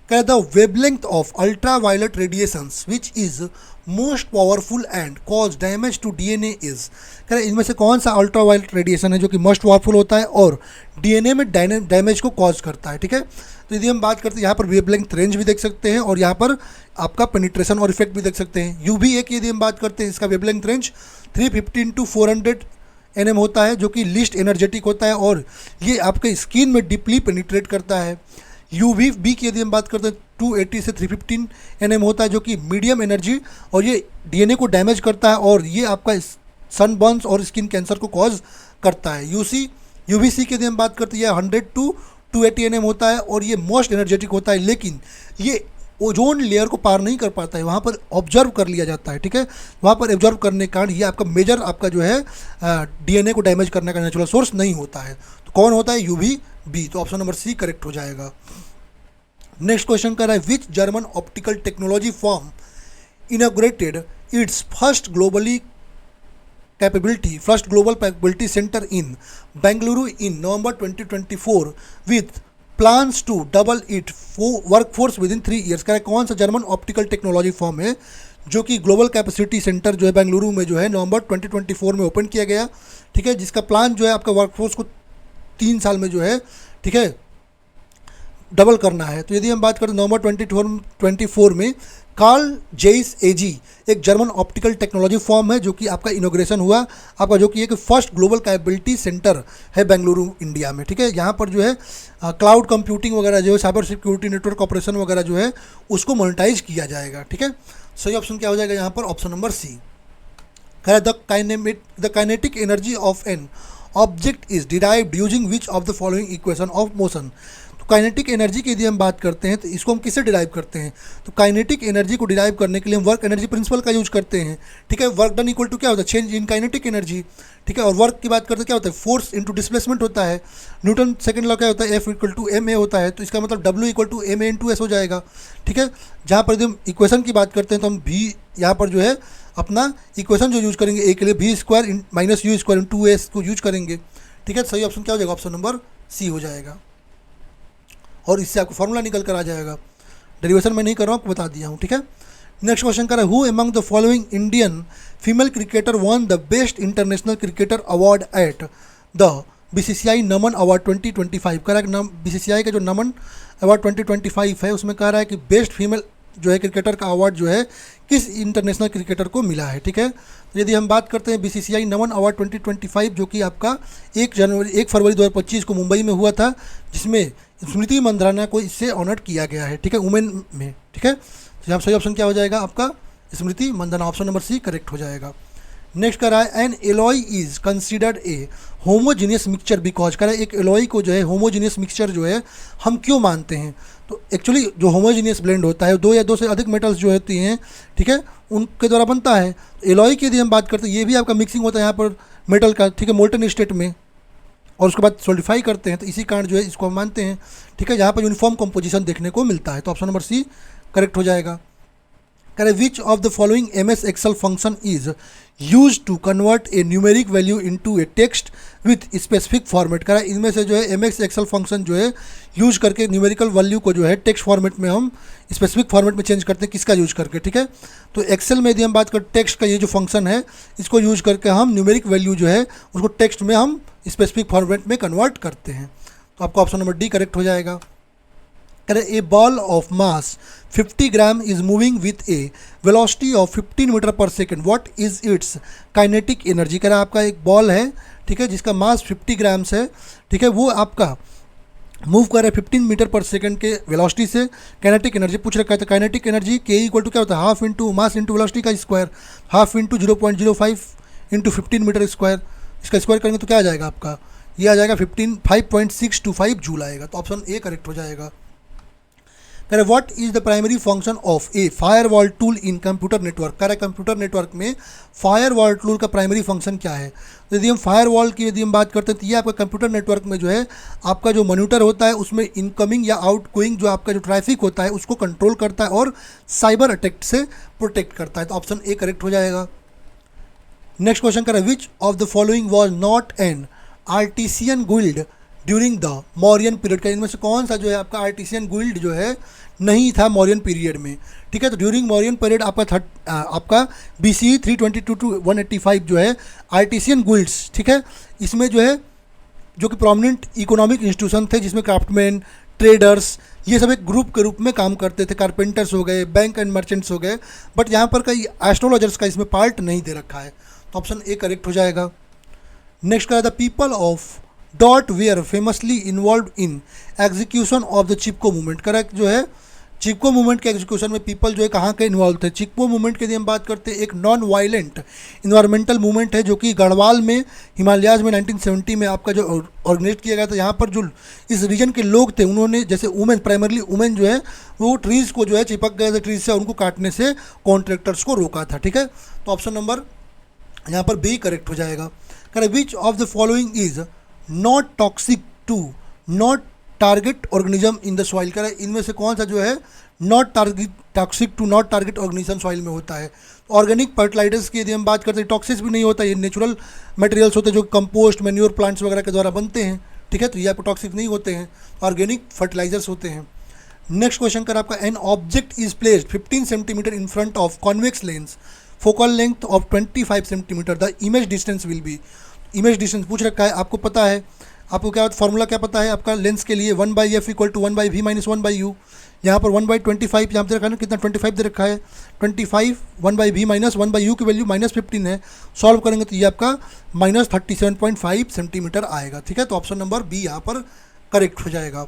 कह the wavelength of ultraviolet radiations which is most powerful and cause damage to DNA is. कह रहे इनमें से कौन सा अल्ट्रावायलेट रेडिएशन है जो कि मोस्ट पावरफुल होता है और डीएनए में डैमेज को कॉज करता है, ठीक है। तो यदि हम बात करते हैं यहाँ पर वेवलेंथ रेंज भी देख सकते हैं और यहाँ पर आपका पेनिट्रेशन और इफेक्ट भी देख सकते हैं। यूवी एक यदि हम बात करते हैं, इसका वेवलेंथ रेंज 350 to 400 nm होता है, जो कि लीस्ट एनर्जेटिक होता है और ये आपके स्किन में डीपली पेनिट्रेट करता है। यूवी बी की यदि हम बात करते हैं 280 से 315 nm होता है, जो कि मीडियम एनर्जी, और ये डीएनए को डैमेज करता है और ये आपका सनबर्न्स और स्किन कैंसर को कॉज करता है। यूवीसी की यदि हम बात करते हैं 100 to 280 nm होता है और ये मोस्ट एनर्जेटिक होता है, लेकिन ये ओजोन लेयर को पार नहीं कर पाता है, वहाँ पर ऑब्जर्व कर लिया जाता है, ठीक है। वहाँ पर ऑब्जर्व करने के कारण ये आपका मेजर आपका जो है डीएनए को डैमेज करने का नेचुरल सोर्स नहीं होता है। तो कौन होता है? UV B. तो ऑप्शन नंबर सी करेक्ट हो जाएगा। नेक्स्ट क्वेश्चन कर रहा है which German optical technology firm inaugurated its first global capability centre in Bengaluru in November 2024 with plans to double it workforce within 3 years। कह रहा है कौन सा जर्मन ऑप्टिकल टेक्नोलॉजी फर्म है जो कि ग्लोबल कैपेसिटी सेंटर जो है बेंगलुरु में जो है नवंबर 2024 में ओपन किया गया, ठीक है, जिसका प्लान जो है आपका वर्कफोर्स को 3 साल में जो है, ठीक है, डबल करना है। तो यदि हम बात करें नवंबर 2024 में कार्ल जेइस एजी एक जर्मन ऑप्टिकल टेक्नोलॉजी फर्म है जो कि आपका इनोग्रेशन हुआ आपका, जो कि एक फर्स्ट ग्लोबल कैपेबिलिटी सेंटर है बेंगलुरु इंडिया में, ठीक है। यहाँ पर जो है क्लाउड कंप्यूटिंग वगैरह जो है, साइबर सिक्योरिटी, नेटवर्क ऑपरेशन वगैरह जो है उसको मोनेटाइज किया जाएगा, ठीक है। सही ऑप्शन क्या हो जाएगा यहाँ पर? Option number C. कह the kinetic energy of an object is derived using which of the following equation of motion. Kinetic energy की यदि हम बात करते हैं तो इसको हम किससे डिराइव करते हैं? तो काइनेटिक एनर्जी को डिराइव करने के लिए हम वर्क एनर्जी प्रिंसिपल का यूज करते हैं, ठीक है। वर्क डन इक्वल टू क्या होता है? चेंज इन काइनेटिक एनर्जी, ठीक है। और वर्क की बात करते हैं क्या होता है? फोर्स इनटू डिस्प्लेसमेंट होता है। न्यूटन सेकंड लॉ क्या होता है? F इक्वल टू ma होता है, तो इसका मतलब W equal to ma into S हो जाएगा, ठीक है। जहाँ पर यदि हम इक्वेशन की बात करते हैं तो हम भी यहाँ पर जो है अपना इक्वेशन जो यूज करेंगे ए के लिए v square minus you square into S को यूज करेंगे, ठीक है। सही ऑप्शन क्या हो जाएगा? ऑप्शन नंबर सी हो जाएगा और इससे आपको फॉर्मूला निकल कर आ जाएगा। डेरिवेशन मैं नहीं कर रहा हूँ, आपको बता दिया हूँ, ठीक है। नेक्स्ट क्वेश्चन कर रहा है who among the following Indian female cricketer one the best international cricketer award at the BCCI Naman award 2025 कह रहा है कि बीसीसीआई का जो नमन अवार्ड 2025 है उसमें कह रहा है कि बेस्ट फीमेल जो है क्रिकेटर का अवार्ड जो है किस इंटरनेशनल क्रिकेटर को मिला है। ठीक है, तो यदि हम बात करते हैं बीसीसीआई नमन अवार्ड 2025 जो कि आपका 1 फरवरी 2025 को मुंबई में हुआ था, जिसमें स्मृति मंदाना को इससे ऑनर्ड किया गया है। ठीक है, वुमेन में। ठीक है, तो यहाँ सही ऑप्शन क्या हो जाएगा आपका Smriti Mandhana, option number C correct हो जाएगा। नेक्स्ट कर रहा है an alloy is considered a homogeneous mixture because, कह रहा है एक एलॉय को जो है होमोजीनियस मिक्सचर जो है हम क्यों मानते हैं। तो एक्चुअली जो होमोजीनियस ब्लेंड होता है दो या दो से अधिक मेटल्स जो होती हैं, ठीक है, उनके द्वारा बनता है। एलॉय की यदि हम बात करते हैं ये भी आपका मिक्सिंग होता है यहाँ पर मेटल का, ठीक है, मोल्टन स्टेट में, और उसके बाद सोलिडिफाई करते हैं, तो इसी कारण जो है इसको हम मानते हैं। ठीक है, जहाँ पर यूनिफॉर्म कंपोजिशन देखने को मिलता है, तो ऑप्शन नंबर सी करेक्ट हो जाएगा। कह रहे which of the following MS Excel function is use to convert a numeric value into a text with specific format. कह रहा है इनमें से जो है MS एक्सेल फंक्शन जो है यूज करके न्यूमेरिकल वैल्यू को जो है टेक्स्ट फॉर्मेट में हम स्पेसिफिक फॉर्मेट में चेंज करते हैं, किसका यूज करके। ठीक है, तो एक्सेल में यदि हम बात करें टेक्स्ट का ये जो फंक्शन है इसको यूज करके हम न्यूमेरिक वैल्यू जो है उसको टेक्स्ट में हम स्पेसिफिक फॉर्मेट में कन्वर्ट करते हैं। तो आपका ऑप्शन नंबर डी करेक्ट हो जाएगा। A ball of mass 50 gram is moving with a velocity of 15 metre per second, what is its kinetic energy. कह रहा है आपका एक बॉल है, ठीक है, जिसका मास 50 ग्राम्स है, ठीक है, वो आपका मूव कर रहा है 15 मीटर पर सेकंड के वेलोसिटी से। काइनेटिक एनर्जी पूछ रखा है, तो काइनेटिक एनर्जी के इक्वल टू क्या होता है, half into mass into velocity का square, half into 0.05 into 15 metre square, इसका स्क्वायर करेंगे तो क्या आ जाएगा आपका, ये आ जाएगा 5.625 जूल आएगा। तो ऑप्शन ए करेक्ट हो जाएगा। कह रहे what is the primary function of A firewall tool in computer network. कह रहे कंप्यूटर नेटवर्क में फायरवॉल टूल का प्राइमरी फंक्शन क्या है। तो यदि हम फायरवॉल की यदि हम बात करते हैं तो ये आपका कंप्यूटर नेटवर्क में जो है आपका जो मॉनिटर होता है उसमें इनकमिंग या आउटगोइंग जो आपका जो ट्रैफिक होता है उसको कंट्रोल करता है और साइबर अटैक से प्रोटेक्ट करता है। तो ऑप्शन ए करेक्ट हो जाएगा। नेक्स्ट क्वेश्चन कर रहा है which of the following was not an artisan guild during the Mauryan period. का इनमें से कौन सा जो है आपका आर्टिसियन गिल्ड जो है नहीं था मौर्यन पीरियड में। ठीक है, तो ड्यूरिंग मौर्यन पीरियड आपका BCE 322 टू 185 जो है आर्टिसियन गिल्ड्स, ठीक है, इसमें जो है जो कि प्रोमिनेंट इकोनॉमिक इंस्टीट्यूशन थे जिसमें क्राफ्टमैन, ट्रेडर्स, ये सब एक ग्रुप के रूप में काम करते थे। कारपेंटर्स हो गए, बैंक एंड मर्चेंट्स हो गए, बट यहाँ पर कई एस्ट्रोलॉजर्स का इसमें पार्ट नहीं दे रखा है। तो ऑप्शन ए करेक्ट हो जाएगा। नेक्स्ट का the people of that were famously involve in execution of the Chipko movement. Correct जो है चिपको मूवमेंट के एग्जीक्यूशन में पीपल जो है कहाँ के इन्वॉल्व थे। चिपको मूवमेंट की यदि हम बात करते हैं एक नॉन वायलेंट इन्वायरमेंटल मूवमेंट है जो कि गढ़वाल में हिमालयाज में 1970 में आपका जो ऑर्गेनाइज किया गया था। यहाँ पर जो इस रीजन के लोग थे उन्होंने जैसे वुमेन, प्राइमरली वुमेन जो है वो ट्रीज़ को जो है चिपक गए थे ट्रीज से, उनको काटने से कॉन्ट्रैक्टर्स को रोका था। ठीक है, तो ऑप्शन नंबर यहाँ पर बी करेक्ट हो जाएगा। Correct which of the following is not toxic to not target organism in the soil. करें इनमें से कौन सा जो है not toxic to not target organism soil में होता है। ऑर्गेनिक फर्टिलाइजर्स की यदि हम बात करते हैं टॉक्सिस भी नहीं होता, ये नेचुरल मटेरियल्स होते हैं जो कंपोस्ट, मैन्योर प्लांट्स वगैरह के द्वारा बनते हैं। ठीक है, तो ये आपको टॉक्सिक नहीं होते हैं, ऑर्गेनिक फर्टिलाइजर्स होते हैं। नेक्स्ट क्वेश्चन कर आपका N object is placed 15 centimetre in front of convex lens, focal length of 25 centimetre, the image distance will be. Image distance पूछ रखा है, आपको पता है, आपको क्या फॉर्मूला क्या पता है आपका लेंस के लिए 1/f = 1/v - 1/u। यहाँ पर 1/25 यहाँ पर रखा है ना, कितना 25 दे रखा है, 25 1/v - 1/u की वैल्यू -15 है। सॉल्व करेंगे तो ये आपका -37.5 सेंटीमीटर आएगा। ठीक है, तो ऑप्शन नंबर बी यहाँ पर करेक्ट हो जाएगा।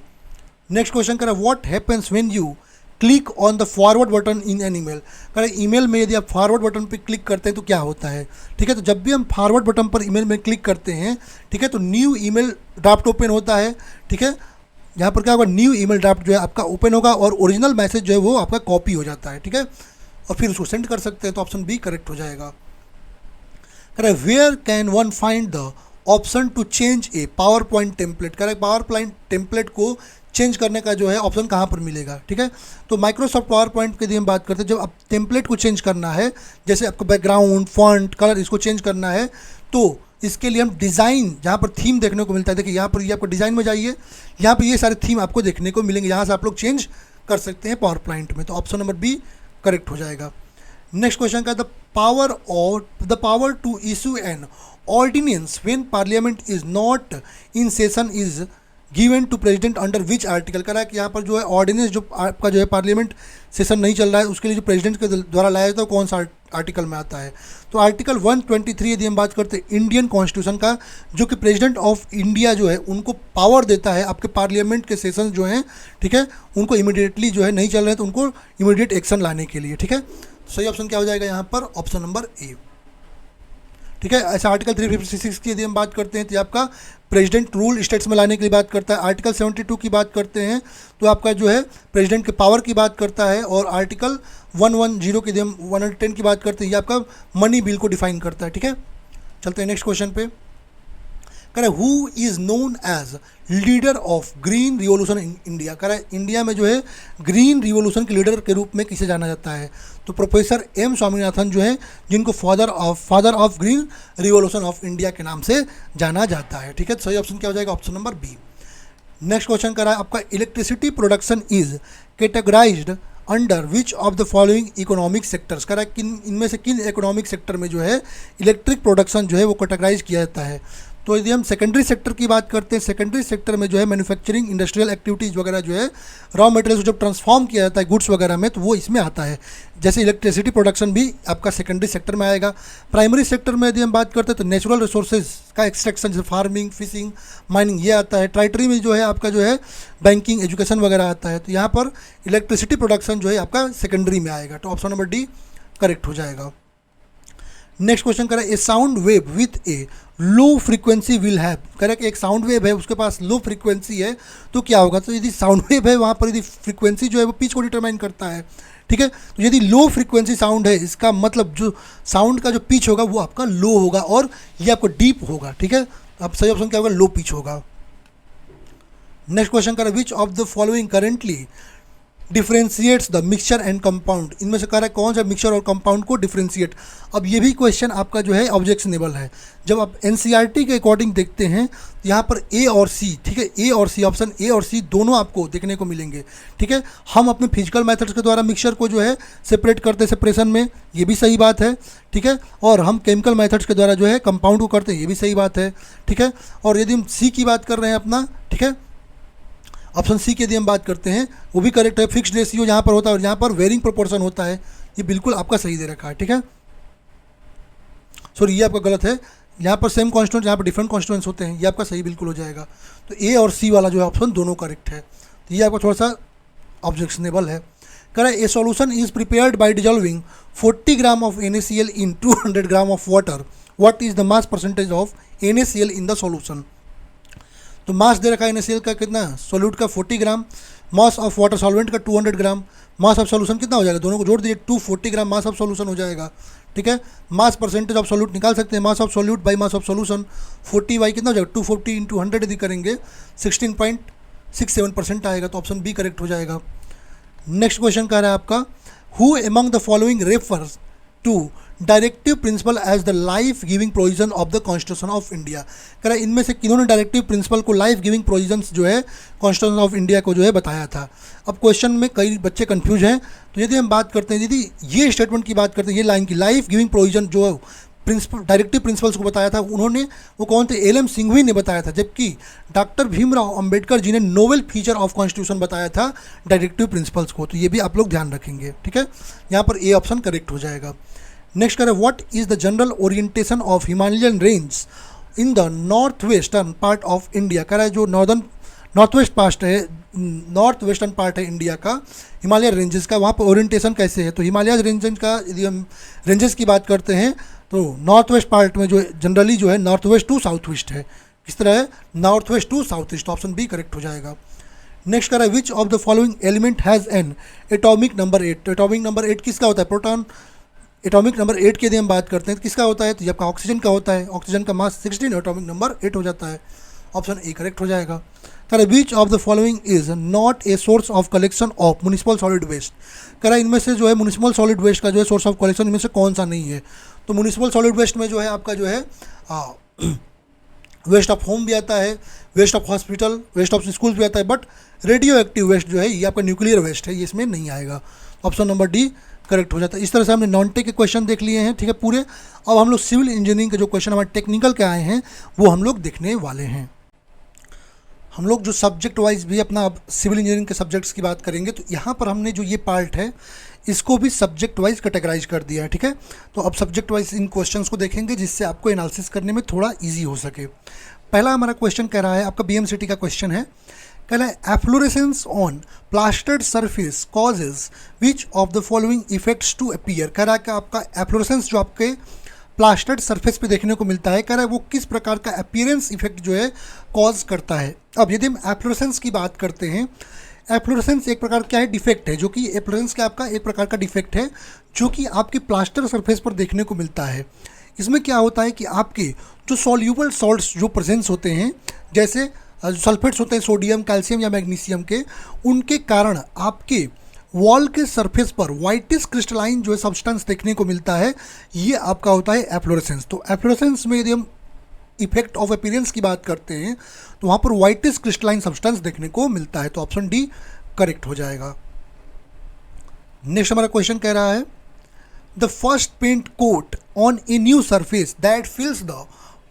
नेक्स्ट क्वेश्चन करा what happens when you click on the forward button in an email. करें ईमेल में यदि आप फॉरवर्ड बटन पर क्लिक करते हैं तो क्या होता है। ठीक है, तो जब भी हम फॉरवर्ड बटन पर ईमेल में क्लिक करते हैं, ठीक है, तो न्यू ईमेल ड्राफ्ट ओपन होता है। ठीक है, यहाँ पर क्या होगा, न्यू ईमेल ड्राफ्ट जो है आपका ओपन होगा और ओरिजिनल मैसेज जो है वो आपका कॉपी हो जाता है। ठीक है, और फिर उसको सेंड कर सकते हैं। तो ऑप्शन बी करेक्ट हो जाएगा। करें where can one find the option to change a PowerPoint template. करें पावर पॉइंट टेम्पलेट को चेंज करने का जो है ऑप्शन कहाँ पर मिलेगा। ठीक है, तो माइक्रोसॉफ्ट पावर पॉइंट के लिए हम बात करते हैं, जब आप टेम्पलेट को चेंज करना है, जैसे आपको बैकग्राउंड, फॉन्ट, कलर इसको चेंज करना है, तो इसके लिए हम डिज़ाइन, जहाँ पर थीम देखने को मिलता है, देखिए यहाँ पर ये आपको डिज़ाइन में जाइए, यहाँ पर ये सारे थीम आपको देखने को मिलेंगे, यहाँ से आप लोग चेंज कर सकते हैं पावर पॉइंट में। तो ऑप्शन नंबर बी करेक्ट हो जाएगा। नेक्स्ट क्वेश्चन का the power to issue an ordinance when parliament is not in session is given to president under which article. कह रहा है कि यहाँ पर जो है ऑर्डिनेंस जो आपका जो है पार्लियामेंट सेशन नहीं चल रहा है उसके लिए जो प्रेसिडेंट के द्वारा लाया जाता है कौन सा आर्टिकल में आता है। तो आर्टिकल 123 यदि हम बात करते हैं इंडियन कॉन्स्टिट्यूशन का, जो कि प्रेसिडेंट ऑफ इंडिया जो है उनको पावर देता है आपके पार्लियामेंट के सेशन जो हैं, ठीक है, उनको इमीडिएटली जो है नहीं चल रहे हैं तो उनको इमीडिएट एक्शन लाने के लिए, ठीक है। तो सही ऑप्शन क्या हो जाएगा यहाँ पर, ऑप्शन नंबर ए, ठीक है। ऐसा आर्टिकल 356 की यदि हम बात करते हैं तो आपका प्रेसिडेंट रूल स्टेट्स में लाने के लिए बात करता है। आर्टिकल 72 की बात करते हैं तो आपका जो है प्रेसिडेंट के पावर की बात करता है। और आर्टिकल 110 की यदि हम 110 की बात करते हैं ये आपका मनी बिल को डिफाइन करता है, ठीक है। चलते हैं नेक्स्ट क्वेश्चन पे। कह रहा है who is known as leader of green revolution in India. कह रहा है इंडिया में जो है ग्रीन रिवॉल्यूशन के लीडर के रूप में किसे जाना जाता है। तो प्रोफेसर एम स्वामीनाथन जो है जिनको father of green revolution of India के नाम से जाना जाता है, ठीक है। सही ऑप्शन क्या हो जाएगा, option number B. Next question कर रहा है आपका electricity production is categorised under which of the following economic sectors. कह रहा है किन इनमें से किन इकोनॉमिक सेक्टर में जो है इलेक्ट्रिक प्रोडक्शन जो है वो कैटेगराइज किया जाता है। तो यदि हम सेकेंडरी सेक्टर की बात करते हैं, सेकेंडरी सेक्टर में जो है मैन्युफैक्चरिंग इंडस्ट्रियल एक्टिविटीज़ वगैरह जो है रॉ मटेरियल्स जब ट्रांसफॉर्म किया जाता है गुड्स वगैरह में तो वो इसमें आता है। जैसे इलेक्ट्रिसिटी प्रोडक्शन भी आपका सेकेंडरी सेक्टर में आएगा। प्राइमरी सेक्टर में यदि हम बात करते हैं तो नेचुरल रिसोर्सेज का एक्सट्रैक्शन जैसे फार्मिंग, फिशिंग, माइनिंग ये आता है। टर्टियरी में जो है आपका जो है बैंकिंग, एजुकेशन वगैरह आता है। तो यहाँ पर इलेक्ट्रिसिटी प्रोडक्शन जो है आपका सेकेंडरी में आएगा। तो ऑप्शन नंबर डी करेक्ट हो जाएगा। नेक्स्ट क्वेश्चन करें a sound wave with a low frequency will have. करें कि एक साउंड वेव है उसके पास लो फ्रीक्वेंसी है तो क्या होगा। तो यदि साउंड वेव है वहाँ पर यदि फ्रीक्वेंसी जो है वो पिच को डिटरमाइन करता है, ठीक है। तो यदि लो फ्रीक्वेंसी साउंड है इसका मतलब जो साउंड का जो पिच होगा वो आपका लो होगा और ये आपको डीप होगा, ठीक है। अब सही ऑप्शन क्या होगा, लो पिच होगा। नेक्स्ट क्वेश्चन करें which of the following currently differentiates the mixture and compound. इनमें से कह रहा है कौन सा मिक्सचर और कंपाउंड को डिफ्रेंशिएट। अब ये भी क्वेश्चन आपका जो है ऑब्जेक्शनेबल है। जब आप एनसीईआरटी के अकॉर्डिंग देखते हैं तो यहाँ पर ए और सी, ठीक है, ए और सी, ऑप्शन ए और सी दोनों आपको देखने को मिलेंगे, ठीक है। हम अपने फिजिकल मेथड्स के द्वारा मिक्सचर को जो है सेपरेट करते हैं सेपरेशन में, ये भी सही बात है, ठीक है। और हम केमिकल मेथड्स के द्वारा जो है कंपाउंड को करते हैं, ये भी सही बात है, ठीक है। और यदि हम सी की बात कर रहे हैं अपना, ठीक है, ऑप्शन सी की यदि हम बात करते हैं वो भी करेक्ट है। फिक्स्ड रेशियो यहाँ पर होता है और यहाँ पर वेरिंग प्रोपोर्शन होता है, ये बिल्कुल आपका सही दे रखा है, ठीक है। सॉरी ये आपका गलत है, यहाँ पर सेम कॉन्स्टिट्यूएंट यहाँ पर डिफरेंट कॉन्स्टिट्यूएंट्स होते हैं, ये आपका सही बिल्कुल हो जाएगा। तो ए और सी वाला जो है ऑप्शन दोनों करेक्ट है, तो ये आपका थोड़ा सा ऑब्जेक्शनेबल है। कह रहा है ए solution is prepared by dissolving 40 gram of NaCl in 200 gram of water, what is the mass percentage of NaCl in the solution. तो मास दे रखा है NaCl का कितना, सोल्यूट का 40 ग्राम, मास ऑफ वाटर सॉल्वेंट का 200 ग्राम, मास ऑफ सॉल्यूशन कितना हो जाएगा, दोनों को जोड़ दीजिए 240 ग्राम मास ऑफ सॉल्यूशन हो जाएगा, ठीक है। मास परसेंटेज ऑफ सोल्यूट निकाल सकते हैं, mass of solute by mass of solution, 40 by कितना हो जाएगा 240 इंटू 100 यदि करेंगे 16.67% आएगा। तो ऑप्शन बी करेक्ट हो जाएगा। नेक्स्ट क्वेश्चन कह रहा है आपका who among the following refers to directive principle as the life giving provision of the constitution of India. कह रहा है इनमें से किन्होंने डायरेक्टिव प्रिंसिपल को लाइफ गिविंग प्रोविजंस जो है कॉन्स्टिट्यूशन ऑफ इंडिया को जो है बताया था। अब क्वेश्चन में कई बच्चे कंफ्यूज हैं, तो यदि हम बात करते हैं, यदि ये स्टेटमेंट की बात करते हैं, ये लाइन की लाइफ गिविंग प्रोविजन जो प्रिंसिपल डायरेक्टिव प्रिंसिपल्स को बताया था उन्होंने, वो कौन थे, एल एम सिंघवी ने बताया था, जबकि डॉक्टर भीमराव अंबेडकर जी ने नोवेल फीचर ऑफ कॉन्स्टिट्यूशन बताया था डायरेक्टिव प्रिंसिपल्स को। तो ये भी आप लोग ध्यान रखेंगे, ठीक है। यहाँ पर ए ऑप्शन करेक्ट हो जाएगा। नेक्स्ट करें what is the general orientation of Himalayan range in the north western part of India. कह रहा है जो नॉर्थ वेस्टर्न पार्ट है इंडिया का, हिमालय रेंजेस का, वहाँ पर ओरिएंटेशन कैसे है। तो हिमालय रेंजेस का यदि हम रेंजेस की बात करते हैं तो नॉर्थ वेस्ट पार्ट में जो जनरली जो है north west to south west है, किस तरह है, north west to south east, option B correct हो जाएगा। नेक्स्ट करें which of the following element has an atomic number 8। तो एटॉमिक नंबर 8 किसका होता है, प्रोटॉन। एटॉमिक नंबर 8 की यदि हम बात करते हैं तो किसका होता है, तो ये आपका ऑक्सीजन का होता है, ऑक्सीजन का मास 16, एटॉमिक नंबर 8 हो जाता है, ऑप्शन ए करेक्ट हो जाएगा। कह which of the following is not a source of collection of municipal solid waste. कह रहा है इनमें से जो है म्यूनिसिपल सॉलिड वेस्ट का जो है सोर्स ऑफ कलेक्शन इनमें से कौन सा नहीं है। तो म्यूनिसिपल सॉलिड वेस्ट में जो है आपका जो है वेस्ट ऑफ होम भी आता है, waste of hospital, waste of school भी आता है, बट रेडियो एक्टिव वेस्ट जो है ये आपका न्यूक्लियर वेस्ट है, ये इसमें नहीं आएगा, ऑप्शन नंबर डी करेक्ट हो जाता है। इस तरह से हमने नॉन टेक के क्वेश्चन देख लिए हैं, ठीक है पूरे। अब हम लोग सिविल इंजीनियरिंग के जो क्वेश्चन हमारे टेक्निकल के आए हैं वो हम लोग देखने वाले हैं। हम लोग जो सब्जेक्ट वाइज भी अपना अब सिविल इंजीनियरिंग के सब्जेक्ट्स की बात करेंगे, तो यहाँ पर हमने जो ये पार्ट है इसको भी सब्जेक्ट वाइज कैटेगराइज कर दिया है, ठीक है। तो अब सब्जेक्ट वाइज इन क्वेश्चंस को देखेंगे जिससे आपको एनालिसिस करने में थोड़ा ईजी हो सके। पहला हमारा क्वेश्चन कह रहा है, आपका BMCT का क्वेश्चन है, कह रहा है efflorescence on plastered surface causes which of the following effects to appear. कह रहा है कि आपका एफ्लोरेसेंस जो आपके प्लास्टर्ड सरफेस पे देखने को मिलता है, कह रहा है वो किस प्रकार का अपीयरेंस इफेक्ट जो है कॉज करता है। अब यदि हम एफ्लोरेसेंस की बात करते हैं, एफ्लोरेसेंस एक प्रकार क्या है, डिफेक्ट है, जो कि एफ्लोरेसेंस का आपका एक प्रकार का डिफेक्ट है जो कि आपके प्लास्टर सरफेस पर देखने को मिलता है। इसमें क्या होता है कि आपके जो सॉल्यूबल सॉल्ट्स जो प्रेजेंस होते हैं, जैसे सल्फेट्स होते हैं सोडियम, कैल्शियम या मैग्नीशियम के, उनके कारण आपके वॉल के सरफेस पर वाइटिस क्रिस्टलाइन जो है सब्सटेंस देखने को मिलता है, ये आपका होता है एफ्लोरेसेंस। तो एफ्लोरेसेंस में यदि हम इफेक्ट ऑफ अपीयरेंस की बात करते हैं तो वहाँ पर वाइटिस क्रिस्टलाइन सब्सटेंस देखने को मिलता है, तो ऑप्शन डी करेक्ट हो जाएगा। नेक्स्ट हमारा क्वेश्चन कह रहा है, the first paint coat on a new surface that fills the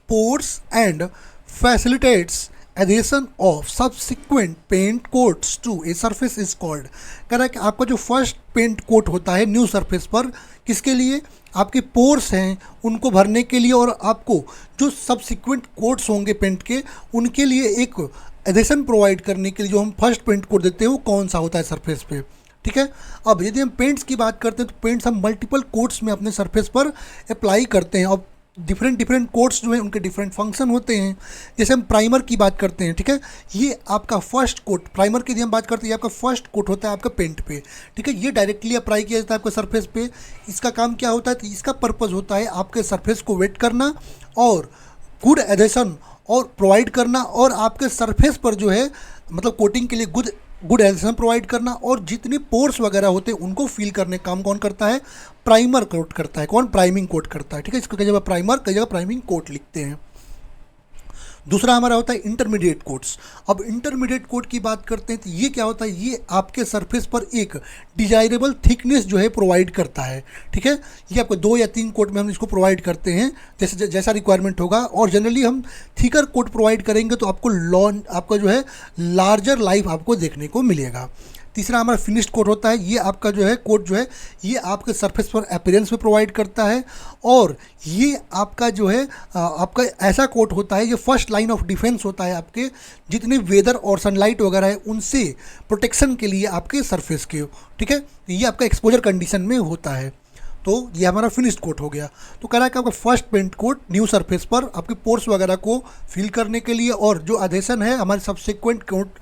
pores and facilitates addition of subsequent paint coats to a surface is called. कह रहा है कि आपका जो फर्स्ट पेंट कोट होता है न्यू सरफेस पर, किसके लिए, आपके पोर्स हैं उनको भरने के लिए, और आपको जो सब्सिक्वेंट कोट्स होंगे पेंट के उनके लिए एक एडिशन प्रोवाइड करने के लिए जो हम फर्स्ट पेंट कोट देते हैं वो कौन सा होता है सरफेस पे, ठीक है। अब यदि हम पेंट्स की बात करते हैं तो पेंट्स हम मल्टीपल कोट्स में अपने सरफेस पर अप्लाई करते हैं। अब डिफरेंट कोट्स जो हैं उनके डिफरेंट फंक्शन होते हैं। जैसे हम प्राइमर की बात करते हैं, ठीक है, ये आपका फर्स्ट कोट, प्राइमर की यदि हम बात करते हैं, ये आपका फर्स्ट कोट होता है आपका पेंट पे, ठीक है। ये डायरेक्टली अप्लाई किया जाता है आपके सरफेस पे। इसका काम क्या होता है, तो इसका पर्पज़ होता है आपके सरफेस को वेट करना और गुड एडेशन और प्रोवाइड करना, और आपके सरफेस पर जो है मतलब कोटिंग के लिए गुड एडिशन प्रोवाइड करना, और जितने पोर्स वगैरह होते हैं उनको फिल करने का काम कौन करता है, प्राइमर कोट करता है। कौन, प्राइमिंग कोट करता है, ठीक है। इसको कई जगह प्राइमर, कई जगह प्राइमिंग कोट लिखते हैं। दूसरा हमारा होता है इंटरमीडिएट कोट्स। अब इंटरमीडिएट कोट की बात करते हैं तो ये क्या होता है, ये आपके सरफेस पर एक डिजायरेबल थिकनेस जो है प्रोवाइड करता है, ठीक है। ये आपको 2 या 3 कोट में हम इसको प्रोवाइड करते हैं जैसा रिक्वायरमेंट होगा, और जनरली हम थिकर कोट प्रोवाइड करेंगे तो आपका जो है लार्जर लाइफ आपको देखने को मिलेगा। तीसरा हमारा फिनिश्ड कोट होता है, ये आपका जो है कोट जो है ये आपके सरफेस पर अपीयरेंस में प्रोवाइड करता है, और ये आपका जो है आपका ऐसा कोट होता है, ये फर्स्ट लाइन ऑफ डिफेंस होता है आपके जितने वेदर और सनलाइट वगैरह है उनसे प्रोटेक्शन के लिए आपके सरफेस के, ठीक है। ये आपका एक्सपोजर कंडीशन में होता है। तो ये हमारा फिनिश्ड कोट हो गया। तो कह रहा है कि आपका first paint coat new surface पर आपके पोर्स वगैरह को फिल करने के लिए, और जो एडिशन है हमारे सब्सिक्वेंट कोट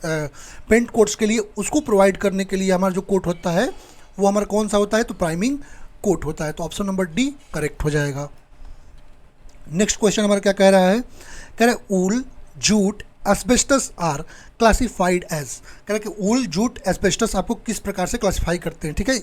पेंट कोट्स के लिए उसको प्रोवाइड करने के लिए हमारा जो कोट होता है वो हमारा कौन सा होता है, तो प्राइमिंग कोट होता है। तो ऑप्शन नंबर डी करेक्ट हो जाएगा। नेक्स्ट क्वेश्चन हमारा क्या कह रहा है, कह रहा है wool, jute, asbestos are classified as. कह रहा है कि ऊल, जूट, एस्बेस्टस आपको किस प्रकार से क्लासिफाई करते हैं, ठीक है।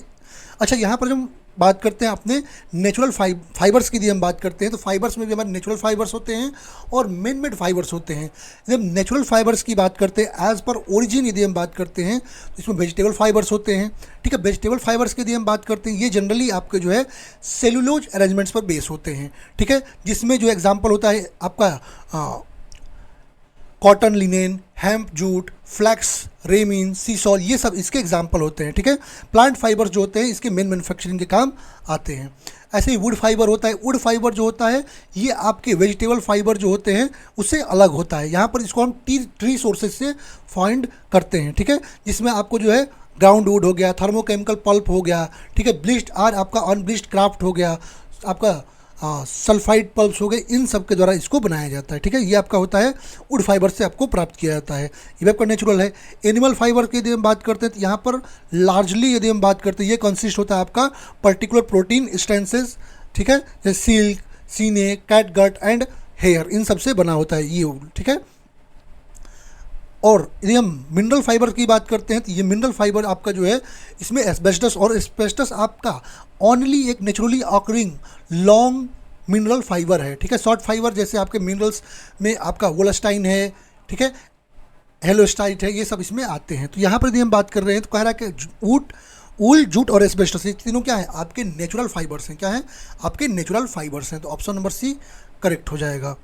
अच्छा, यहाँ पर जब बात करते हैं अपने नेचुरल फाइबर्स की यदि हम बात करते हैं तो फाइबर्स में भी हमारे नेचुरल फाइबर्स होते हैं और मैन मेड फाइबर्स होते हैं। यदि हम नेचुरल फाइबर्स की बात करते हैं एज पर ओरिजिन यदि हम बात करते हैं तो इसमें वेजिटेबल फाइबर्स होते हैं, ठीक है। वेजिटेबल फाइबर्स की यदि हम बात करते हैं ये जनरली आपके जो है सेलुलोज अरेंजमेंट्स पर बेस होते हैं, ठीक है, जिसमें जो एग्जाम्पल होता है आपका cotton, linen, hemp, jute, flax, ramie, sisal, ये सब इसके एग्जाम्पल होते हैं, ठीक है। प्लांट फाइबर जो होते हैं इसके मेन मैन्युफैक्चरिंग के काम आते हैं। ऐसे ही वुड फाइबर होता है। वुड फाइबर जो होता है ये आपके वेजिटेबल फाइबर जो होते हैं उससे अलग होता है। यहाँ पर इसको हम ट्री सोर्सेज से फाइंड करते हैं, ठीक है, जिसमें आपको जो है ग्राउंड वुड हो गया, थर्मोकेमिकल पल्प हो गया, ठीक है, ब्लीच्ड और आपका अनब्लीच्ड क्राफ्ट हो गया, आपका सल्फाइड पल्प्स हो गए, इन सब के द्वारा इसको बनाया जाता है, ठीक है। ये आपका होता है वुड फाइबर से आपको प्राप्त किया जाता है। ये आपका नेचुरल है। एनिमल फाइबर की यदि हम बात करते हैं तो यहाँ पर लार्जली यदि हम बात करते हैं ये कंसिस्ट होता है आपका पर्टिकुलर प्रोटीन स्टेंसेस, ठीक है, जैसे सिल्क, सीने, कैट गट एंड हेयर, इन सब से बना होता है ये, ठीक है। और यदि हम मिनरल फाइबर की बात करते हैं तो ये मिनरल फाइबर आपका जो है इसमें एस्बेस्टस, और एस्बेस्टस आपका ओनली एक naturally occurring long mineral fibre है, ठीक है। शॉर्ट फाइबर जैसे आपके मिनरल्स में आपका वोल्स्टाइन है, ठीक है, हेलोस्टाइट है, ये सब इसमें आते हैं। तो यहाँ पर यदि हम बात कर रहे हैं तो कह रहा है कि वुड वूल, जूट और एस्बेस्टस, ये तीनों क्या है? आपके नेचुरल फाइबर्स हैं। क्या है? आपके नेचुरल फाइबर्स हैं। तो ऑप्शन नंबर सी करेक्ट हो जाएगा।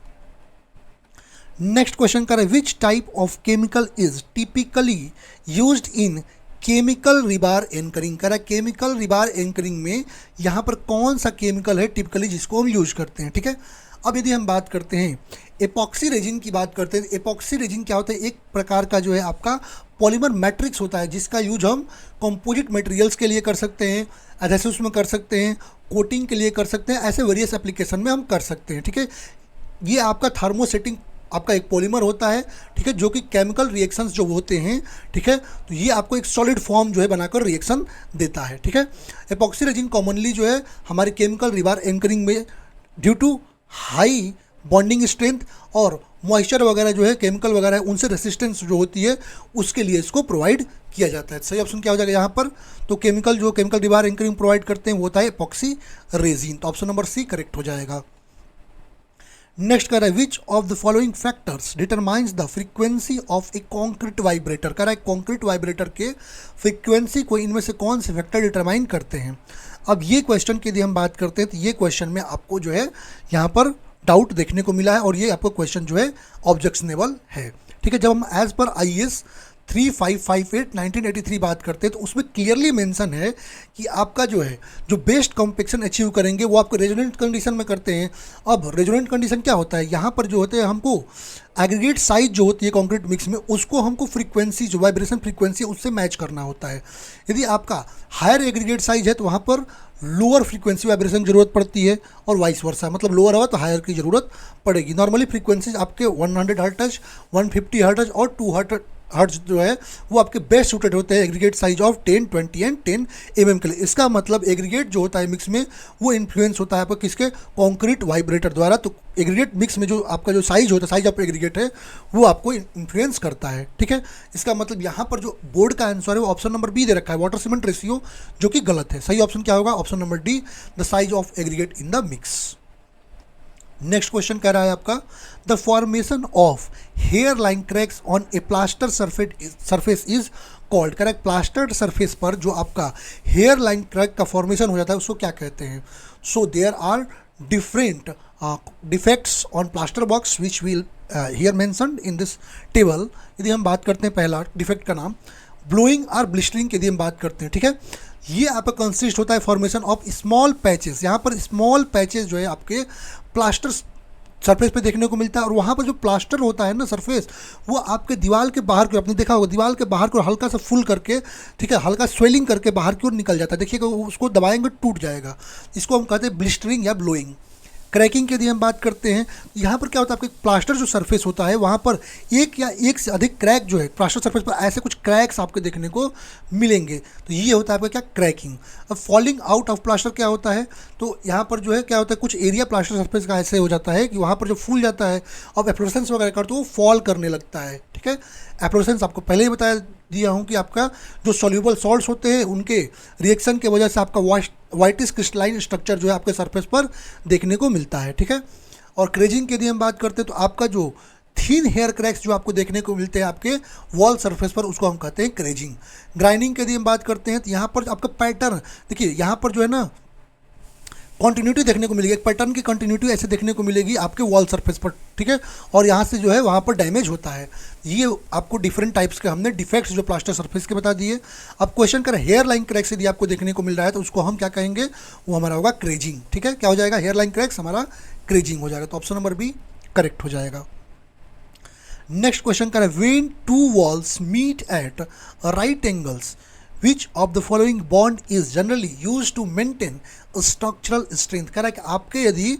नेक्स्ट क्वेश्चन कर रहे हैं, which type of chemical is typically used in chemical rebar anchoring. कह रहा है केमिकल रिबार एंकरिंग में यहाँ पर कौन सा केमिकल है टिपिकली जिसको हम यूज करते हैं। ठीक है, अब यदि हम बात करते हैं एपॉक्सी रेजिन की बात करते हैं, एपॉक्सी रेजिन क्या होता है? एक प्रकार का जो है आपका पॉलीमर मैट्रिक्स होता है जिसका यूज हम कंपोजिट मटेरियल्स के लिए कर सकते हैं, एडहेसिव्स में कर सकते हैं, कोटिंग के लिए कर सकते हैं, ऐसे वेरियस एप्लीकेशन में हम कर सकते हैं। ठीक है, ये आपका थर्मोसेटिंग आपका एक पॉलीमर होता है। ठीक है, जो कि केमिकल रिएक्शंस जो होते हैं, ठीक है, तो ये आपको एक सॉलिड फॉर्म जो है बनाकर रिएक्शन देता है। ठीक है, एपॉक्सी रेजिन कॉमनली जो है हमारे केमिकल रिबार एंकरिंग में due to high bonding strength और मॉइस्चर वगैरह जो है केमिकल वगैरह है उनसे रेसिस्टेंस जो होती है उसके लिए इसको प्रोवाइड किया जाता है। सही ऑप्शन क्या हो जाएगा यहाँ पर? तो केमिकल रिबार एंकरिंग प्रोवाइड करते हैं वो होता है एपॉक्सी रेजिन। तो ऑप्शन नंबर सी करेक्ट हो जाएगा। नेक्स्ट कर रहा है, which of the following factors determines the frequency of A concrete vibrator. कह रहा है कॉन्क्रीट वाइब्रेटर के फ्रीक्वेंसी को इनमें से कौन से फैक्टर डिटरमाइन करते हैं। अब ये क्वेश्चन की यदि हम बात करते हैं तो ये क्वेश्चन में आपको जो है यहाँ पर डाउट देखने को मिला है और ये आपको क्वेश्चन जो है ऑब्जेक्शनेबल है। ठीक है, जब हम एज पर IAS 3558/1983 बात करते हैं तो उसमें क्लियरली मेंशन है कि आपका जो है जो बेस्ट कॉम्पेक्शन अचीव करेंगे वो आपको रेजोनेंट कंडीशन में करते हैं। अब रेजोनेंट कंडीशन क्या होता है? यहाँ पर जो होते हैं हमको एग्रीगेट साइज जो होती है कंक्रीट मिक्स में उसको हमको फ्रीक्वेंसी जो वाइब्रेशन फ्रीक्वेंसी उससे मैच करना होता है। यदि आपका हायर एग्रीगेट साइज है तो वहाँ पर लोअर फ्रीक्वेंसी वाइब्रेशन ज़रूरत पड़ती है और वाइस वर्सा, मतलब लोअर हुआ तो हायर की ज़रूरत पड़ेगी। नॉर्मली फ्रीक्वेंसीज आपके 100 हर्ट्ज, 150 हर्ट्ज और 200 हर्ट्ज जो है वो आपके बेस्ट सूटेड होते हैं aggregate size of 10, 20 and 10 mm के लिए। इसका मतलब एग्रीगेट जो होता है मिक्स में वो इन्फ्लुएंस होता है आपका किसके? कॉन्क्रीट वाइब्रेटर द्वारा। तो एग्रीगेट मिक्स में जो आपका जो साइज होता है, साइज ऑफ एग्रीगेट है वो आपको इन्फ्लुएंस करता है। ठीक है, इसका मतलब यहाँ पर जो बोर्ड का आंसर है वो ऑप्शन नंबर बी दे रखा है, वाटर सीमेंट रेशियो, जो कि गलत है। सही ऑप्शन क्या होगा? Option number D, the size of aggregate in the mix. Next question कह रहा है आपका, the formation of hairline cracks on a plaster surface is called. Correct, plastered surface पर जो आपका हेयर लाइन क्रैक का फॉर्मेशन हो जाता है उसको क्या कहते हैं? So there are different defects on plaster works which will here mentioned in this table. यदि हम बात करते हैं पहला डिफेक्ट का नाम ब्लोइंग और ब्लिस्टरिंग की यदि हम बात करते हैं, ठीक है, ये आपका कंसिस्ट होता है फॉर्मेशन ऑफ स्मॉल पैचेस। यहाँ पर स्मॉल पैचेस जो है आपके प्लास्टर सरफेस पे देखने को मिलता है और वहाँ पर जो प्लास्टर होता है ना सरफेस वो आपके दीवार के बाहर की ओर, आपने देखा होगा दीवार के बाहर की ओर हल्का सा फुल करके, ठीक है, हल्का स्वेलिंग करके बाहर की ओर निकल जाता है। देखिएगा उसको दबाएंगे टूट जाएगा। इसको हम कहते हैं ब्लिस्टरिंग या ब्लोइंग। क्रैकिंग की यदि हम बात करते हैं, यहाँ पर क्या होता है, आपके प्लास्टर जो सरफेस होता है वहाँ पर एक या एक से अधिक क्रैक जो है प्लास्टर सरफेस पर ऐसे कुछ क्रैक्स आपको देखने को मिलेंगे, तो ये होता है आपका क्या, क्रैकिंग। अब फॉलिंग आउट ऑफ प्लास्टर क्या होता है, तो यहाँ पर जो है क्या होता है, कुछ एरिया प्लास्टर सरफेस का ऐसे हो जाता है कि वहाँ पर जो फूल जाता है और एफ्लोरेसेंस वगैरह करते वो फॉल करने लगता है। ठीक है, एफ्लोरेसेंस आपको पहले ही बताया दिया हूँ कि आपका जो सॉल्यूबल सॉल्ट्स होते हैं उनके रिएक्शन की वजह से आपका वाइटिस क्रिस्टलाइन स्ट्रक्चर जो है आपके सरफेस पर देखने को मिलता है। ठीक है, और क्रेजिंग की यदि हम बात करते हैं तो आपका जो थीन हेयर क्रैक्स जो आपको देखने को मिलते हैं आपके वॉल सरफेस पर उसको हम कहते हैं क्रेजिंग। ग्राइंडिंग की यदि हम बात करते हैं तो यहाँ पर आपका पैटर्न देखिए, यहाँ पर जो है ना कॉन्टिन्यूटी देखने को मिलेगी, एक पैटर्न की कंटिन्यूटी ऐसे देखने को मिलेगी आपके वॉल सरफेस पर। ठीक है, और यहाँ से जो है वहाँ पर डैमेज होता है। ये आपको डिफरेंट टाइप्स के हमने डिफेक्ट्स जो प्लास्टर सरफेस के बता दिए। अब क्वेश्चन कर हेयर लाइन क्रैक्स यदि आपको देखने को मिल रहा है तो उसको हम क्या कहेंगे, वो हमारा होगा क्रेजिंग। ठीक है, क्या हो जाएगा, हेयर लाइन क्रैक्स हमारा क्रेजिंग हो जाएगा। तो ऑप्शन नंबर बी करेक्ट हो जाएगा। नेक्स्ट क्वेश्चन कर when two walls meet at right angles which of the following bond is generally use to maintain structural strength. कह रहा है कि आपके यदि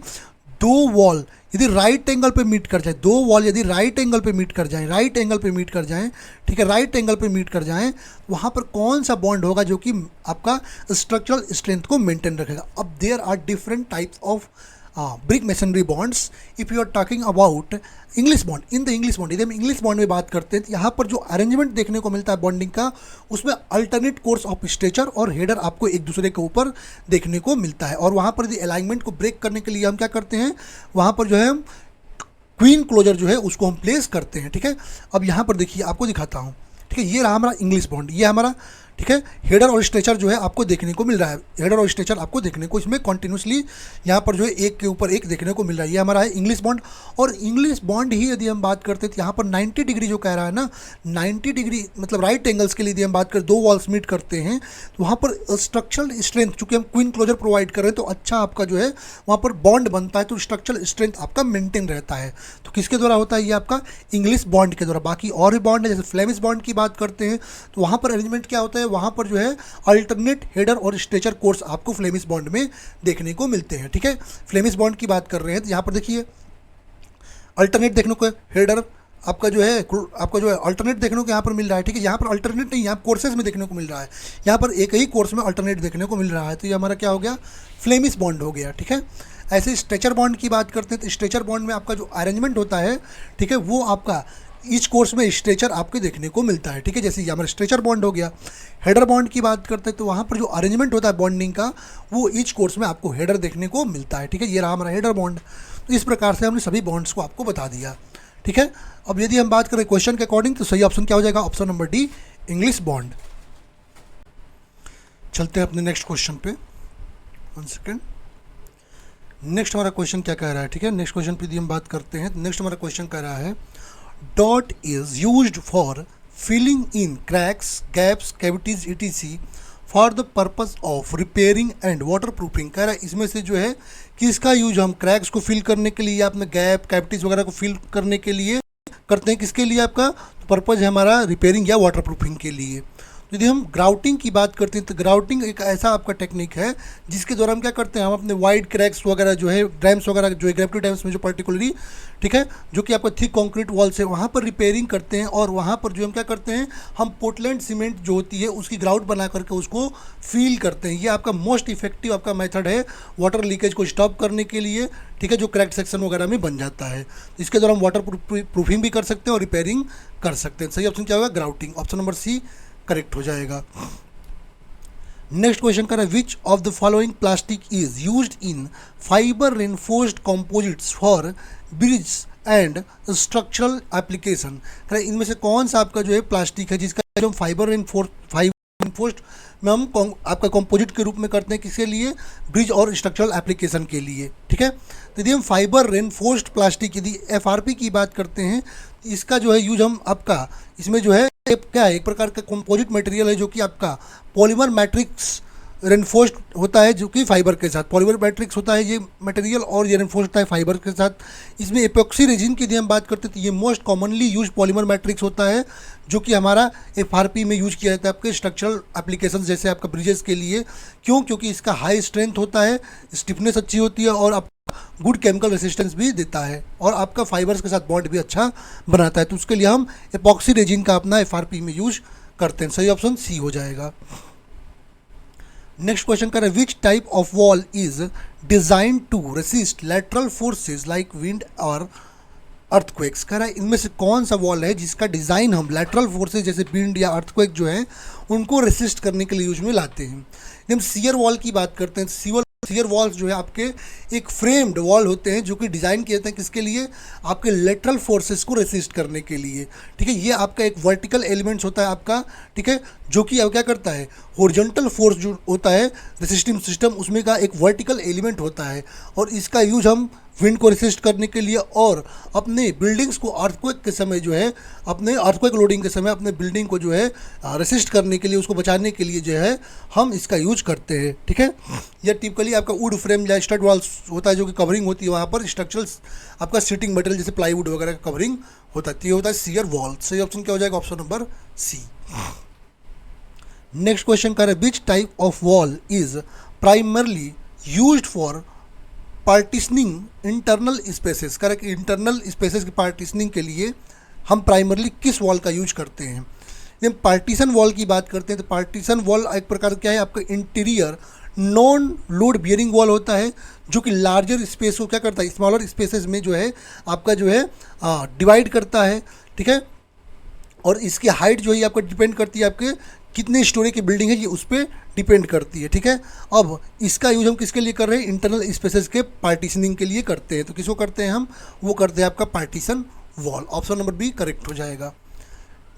दो वॉल यदि राइट एंगल पे मीट कर जाए, दो वॉल यदि राइट एंगल पे मीट कर जाएं, राइट एंगल पे मीट कर जाएं, ठीक है, राइट एंगल पे मीट कर जाएं, वहाँ पर कौन सा बॉन्ड होगा जो कि आपका स्ट्रक्चरल स्ट्रेंथ को मेंटेन रखेगा। अब there are different types of brick masonry bonds. If you are talking about English bond, in the English bond, यदि हम इंग्लिश बॉन्ड में बात करते हैं तो यहाँ पर जो अरेंजमेंट देखने को मिलता है बॉन्डिंग का, उसमें अल्टरनेट कोर्स ऑफ स्ट्रेचर और हेडर आपको एक दूसरे के ऊपर देखने को मिलता है। और वहाँ पर यदि अलाइनमेंट को ब्रेक करने के लिए हम क्या करते हैं, वहाँ पर जो है हम क्वीन क्लोजर जो है उसको हम प्लेस करते हैं। ठीक है, अब यहाँ पर देखिए आपको दिखाता हूँ। ठीक है, ये रहा हमारा इंग्लिश बॉन्ड, ये हमारा, ठीक है। हेडर और स्ट्रेचर जो है आपको देखने को मिल रहा है, हेडर और स्ट्रेचर आपको देखने को इसमें कॉन्टिन्यूसली यहाँ पर जो है एक के ऊपर एक देखने को मिल रहा है। ये हमारा है इंग्लिश बॉन्ड, और इंग्लिश बॉन्ड ही यदि हम बात करते हैं तो यहाँ पर 90 डिग्री जो कह रहा है ना, 90 डिग्री मतलब राइट एंगल्स के लिए यदि हम बात करें, दो वॉल्स मीट करते हैं तो वहाँ पर स्ट्रक्चरल स्ट्रेंथ, चूँकि हम क्वीन क्लोजर प्रोवाइड कर रहे हैं तो अच्छा आपका जो है वहाँ पर बॉन्ड बनता है, तो स्ट्रक्चरल स्ट्रेंथ आपका मेंटेन रहता है। तो किसके द्वारा होता है? ये आपका इंग्लिश बॉन्ड के द्वारा। बाकी और भी बॉन्ड है, जैसे फ्लेमिश बॉन्ड की बात करते हैं तो वहाँ पर अरेंजमेंट क्या होता है, वहाँ पर जो है अल्टरनेट हेडर और स्ट्रेचर कोर्स आपको फ्लेमिश बॉन्ड में देखने को मिलते हैं। ठीक है, फ्लेमिश बॉन्ड की बात कर रहे हैं तो यहाँ पर देखिए अल्टरनेट देखने को हेडर आपका जो है अल्टरनेट देखने को यहाँ पर मिल रहा है। ठीक है, यहाँ पर अल्टरनेट नहीं, यहाँ कोर्सेज में देखने को मिल रहा है, यहाँ पर एक ही कोर्स में अल्टरनेट देखने को मिल रहा है, तो ये हमारा क्या हो गया? फ्लेमिश बॉन्ड हो गया। ठीक है, ऐसे स्ट्रेचर बॉन्ड की बात करते हैं तो स्ट्रेचर बॉन्ड में आपका जो अरेंजमेंट होता है, ठीक है, वो आपका ईच कोर्स में स्ट्रेचर आपके देखने को मिलता है। ठीक है, जैसे ये हमारा स्ट्रेचर बॉन्ड हो गया। हेडर बॉन्ड की बात करते हैं तो वहाँ पर जो अरेंजमेंट होता है बॉन्डिंग का, वो ईच कोर्स में आपको हेडर देखने को मिलता है। ठीक है, ये रहा हमारा हेडर बॉन्ड। तो इस प्रकार से हमने सभी बॉन्ड्स को आपको बता दिया। ठीक है, अब यदि हम बात करें क्वेश्चन के अकॉर्डिंग तो सही ऑप्शन क्या हो जाएगा? Option number D, English bond. चलते हैं अपने नेक्स्ट क्वेश्चन पे, 1 सेकेंड। नेक्स्ट हमारा क्वेश्चन क्या कह रहा है? ठीक है, नेक्स्ट क्वेश्चन पे यदि हम बात करते हैं तो नेक्स्ट हमारा क्वेश्चन कह रहा है that is used for filling in cracks, gaps, cavities etc for the purpose of repairing and waterproofing. कह रहा है इसमें से जो है किसका यूज हम क्रैक्स को फिल करने के लिए या अपने गैप, कैविटीज वगैरह को फिल करने के लिए करते हैं। किसके लिए? आपका पर्पज है हमारा रिपेयरिंग या वाटर प्रूफिंग के लिए। यदि हम ग्राउटिंग की बात करते हैं तो ग्राउटिंग एक ऐसा आपका टेक्निक है जिसके द्वारा हम क्या करते हैं, हम अपने वाइड क्रैक्स वगैरह जो है, डैम्स वगैरह जो है, ग्रेविटी डैम्स में जो पर्टिकुलरली, ठीक है, जो कि आपका थिक कंक्रीट वॉल्स है, वहाँ पर रिपेयरिंग करते हैं, और वहाँ पर जो हम क्या करते हैं, हम पोर्टलैंड सीमेंट जो होती है उसकी ग्राउट बना करके उसको फील करते हैं। ये आपका मोस्ट इफेक्टिव आपका मेथड है वाटर लीकेज को स्टॉप करने के लिए। ठीक है, जो क्रैक्ड सेक्शन वगैरह में बन जाता है, इसके द्वारा हम वाटर प्रूफिंग भी कर सकते हैं और रिपेयरिंग कर सकते हैं। सही ऑप्शन क्या होगा? Grouting. Option number C correct हो जाएगा। नेक्स्ट क्वेश्चन कर रहा है which of the following plastic is used in fibre reinforced composites for bridge and structural application. कह रहा है इनमें से कौन सा आपका जो है प्लास्टिक है जिसका जो हम फाइबर रेनफोर्स्ड में हम आपका कंपोजिट के रूप में करते हैं, किसके लिए? ब्रिज और स्ट्रक्चरल एप्लीकेशन के लिए। ठीक है, तो यदि हम फाइबर रेनफोर्स्ड प्लास्टिक यदि FRP की बात करते हैं, इसका जो है यूज हम आपका इसमें जो है क्या है, एक प्रकार का कंपोजिट मटेरियल है जो कि आपका पॉलीमर मैट्रिक्स रेनफोर्स्ड होता है, जो कि फाइबर के साथ पॉलीमर मैट्रिक्स होता है ये मटेरियल, और ये रेनफोर्स्ड होता है फाइबर के साथ। इसमें एपॉक्सी रेजिन की यदि हम बात करते हैं तो ये most commonly use polymer matrix होता है, जो कि हमारा FRP में यूज किया जाता है आपके स्ट्रक्चरल एप्लीकेशन जैसे आपका ब्रिजेस के लिए। क्यों? क्योंकि इसका हाई स्ट्रेंथ होता है, स्टिफनेस अच्छी होती है, और आपका गुड केमिकल रेसिस्टेंस भी देता है, और आपका फाइबर्स के साथ बॉन्ड भी अच्छा बनाता है। तो उसके लिए हम एपॉक्सी रेजिन का अपना FRP में यूज करते हैं। सही ऑप्शन सी हो जाएगा। नेक्स्ट क्वेश्चन कर रहे हैं which type of wall is design to resist lateral forces like wind और अर्थक्वेक्स। कह रहा है इनमें से कौन सा वॉल है जिसका डिज़ाइन हम लेटरल फोर्सेज जैसे विंड या अर्थक्वेक जो है उनको रेसिस्ट करने के लिए यूज में लाते हैं। हम सीयर वॉल की बात करते हैं, सीयर वॉल्स जो है आपके एक फ्रेम्ड वॉल होते हैं जो कि डिज़ाइन किए जाते हैं किसके लिए? आपके लेटरल फोर्सेस को रेसिस्ट करने के लिए। ठीक है, ये आपका एक वर्टिकल एलिमेंट्स होता है आपका, ठीक है, जो कि अब क्या करता है, हॉरिजॉन्टल फोर्स जो होता है रेसिस्टिव सिस्टम उसमें का एक वर्टिकल एलिमेंट होता है, और इसका यूज हम विंड को रेसिस्ट करने के लिए और अपने बिल्डिंग्स को अर्थक्वेक के समय जो है, अपने अर्थक्वेक लोडिंग के समय अपने बिल्डिंग को जो है रेसिस्ट करने के लिए, उसको बचाने के लिए जो है हम इसका यूज करते हैं। ठीक है, यह टिपिकली आपका वुड फ्रेम या स्टड वॉल्स होता है जो कि कवरिंग होती है, वहाँ पर स्ट्रक्चरल आपका सीटिंग मटेरियल जैसे प्लाईवुड वगैरह का कवरिंग होता है, ये होता है सीयर वॉल। सही ऑप्शन क्या हो जाएगा? Option number C. Next question कर रहे हैं which type of wall is primarily used for partitioning internal spaces. कह रहे कि इंटरनल स्पेसेस की पार्टीशनिंग के लिए हम प्राइमरली किस वॉल का यूज करते हैं। जब पार्टीशन वॉल की बात करते हैं तो पार्टीशन वॉल एक प्रकार क्या है, आपका interior non load bearing wall होता है, जो कि लार्जर स्पेस को क्या करता है, स्मॉलर स्पेसेस में जो है आपका जो है डिवाइड करता है। ठीक है, और इसकी हाइट जो है आपको डिपेंड करती है आपके कितने स्टोरी की बिल्डिंग है, ये उस पर डिपेंड करती है। ठीक है, अब इसका यूज हम किसके लिए कर रहे हैं? इंटरनल स्पेसेस के पार्टीशनिंग के लिए करते हैं। तो किसको करते हैं हम? वो करते हैं आपका partition wall. Option number B correct हो जाएगा।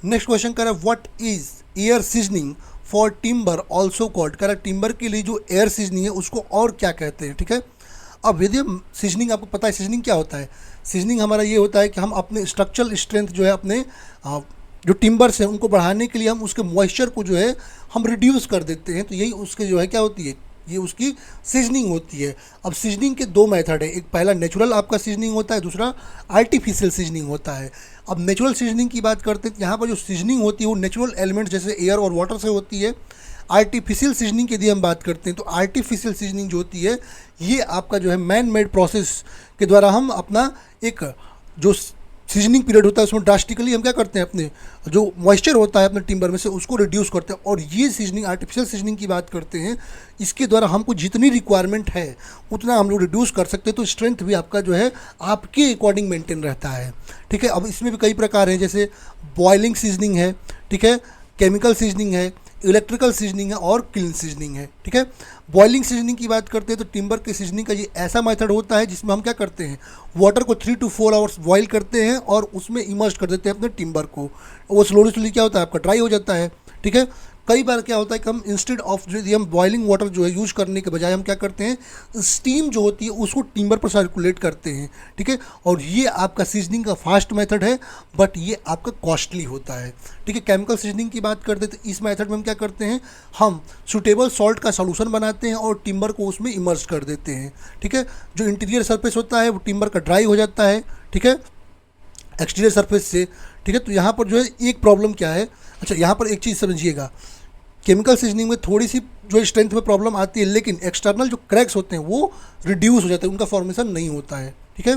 नेक्स्ट क्वेश्चन कर रहा है what is air seasoning for timber also called, कह रहा है टिम्बर के लिए जो एयर सीजनिंग है उसको और क्या कहते हैं, ठीक है। अब यदि हम सीजनिंग, आपको पता है सीजनिंग क्या होता है, सीजनिंग हमारा ये होता है कि हम अपने स्ट्रक्चरल स्ट्रेंथ जो है अपने जो टिम्बर्स हैं उनको बढ़ाने के लिए हम उसके मॉइस्चर को जो है हम रिड्यूस कर देते हैं, तो यही उसके जो है क्या होती है, ये उसकी सीजनिंग होती है। अब सीजनिंग के दो मेथड है, एक पहला नेचुरल आपका सीजनिंग होता है, दूसरा आर्टिफिशियल सीजनिंग होता है। अब नेचुरल सीजनिंग की बात करते हैं, यहाँ पर जो सीजनिंग होती है वो नेचुरल एलिमेंट्स जैसे एयर और वाटर से होती है। आर्टिफिशियल सीजनिंग की यदि हम बात करते हैं तो आर्टिफिशियल सीजनिंग जो होती है ये आपका जो है मैन मेड प्रोसेस के द्वारा हम अपना एक जो सीजनिंग पीरियड होता है उसमें ड्रास्टिकली हम क्या करते हैं, अपने जो मॉइस्चर होता है अपने टिम्बर में से उसको रिड्यूस करते हैं। और ये सीजनिंग आर्टिफिशियल सीजनिंग की बात करते हैं, इसके द्वारा हमको जितनी रिक्वायरमेंट है उतना हम लोग रिड्यूस कर सकते हैं, तो स्ट्रेंथ भी आपका जो है आपके अकॉर्डिंग मेंटेन रहता है, ठीक है। अब इसमें भी कई प्रकार हैं, जैसे बॉइलिंग सीजनिंग है, ठीक है, केमिकल सीजनिंग है, इलेक्ट्रिकल सीजनिंग है और क्लीन सीजनिंग है, ठीक है। बॉइलिंग सीजनिंग की बात करते हैं तो टिम्बर के सीजनिंग का ये ऐसा मेथड होता है जिसमें हम क्या करते हैं, वाटर को 3 to 4 आवर्स बॉईल करते हैं और उसमें इमर्ज कर देते हैं अपने टिम्बर को, वो स्लोली क्या होता है आपका ड्राई हो जाता है, ठीक है। कई बार क्या होता है कि हम इंस्टेड ऑफ जो हम बॉइलिंग वाटर जो है यूज़ करने के बजाय हम क्या करते हैं, स्टीम जो होती है उसको टिम्बर पर सर्कुलेट करते हैं, ठीक है। और ये आपका सीजनिंग का फास्ट मेथड है, बट ये आपका कॉस्टली होता है, ठीक है। केमिकल सीजनिंग की बात करते हैं तो इस मेथड में हम क्या करते हैं, हम सुटेबल सॉल्ट का सोल्यूशन बनाते हैं और टिम्बर को उसमें इमर्ज कर देते हैं, ठीक है। जो इंटीरियर सरफेस होता है वो टिम्बर का ड्राई हो जाता है, ठीक है, एक्सटीरियर सरफेस से, ठीक है। तो यहाँ पर जो है एक प्रॉब्लम क्या है, अच्छा यहाँ पर एक चीज़ समझिएगा, केमिकल सीजनिंग में थोड़ी सी जो स्ट्रेंथ में प्रॉब्लम आती है, लेकिन एक्सटर्नल जो क्रैक्स होते हैं वो रिड्यूस हो जाते हैं, उनका फॉर्मेशन नहीं होता है, ठीक है।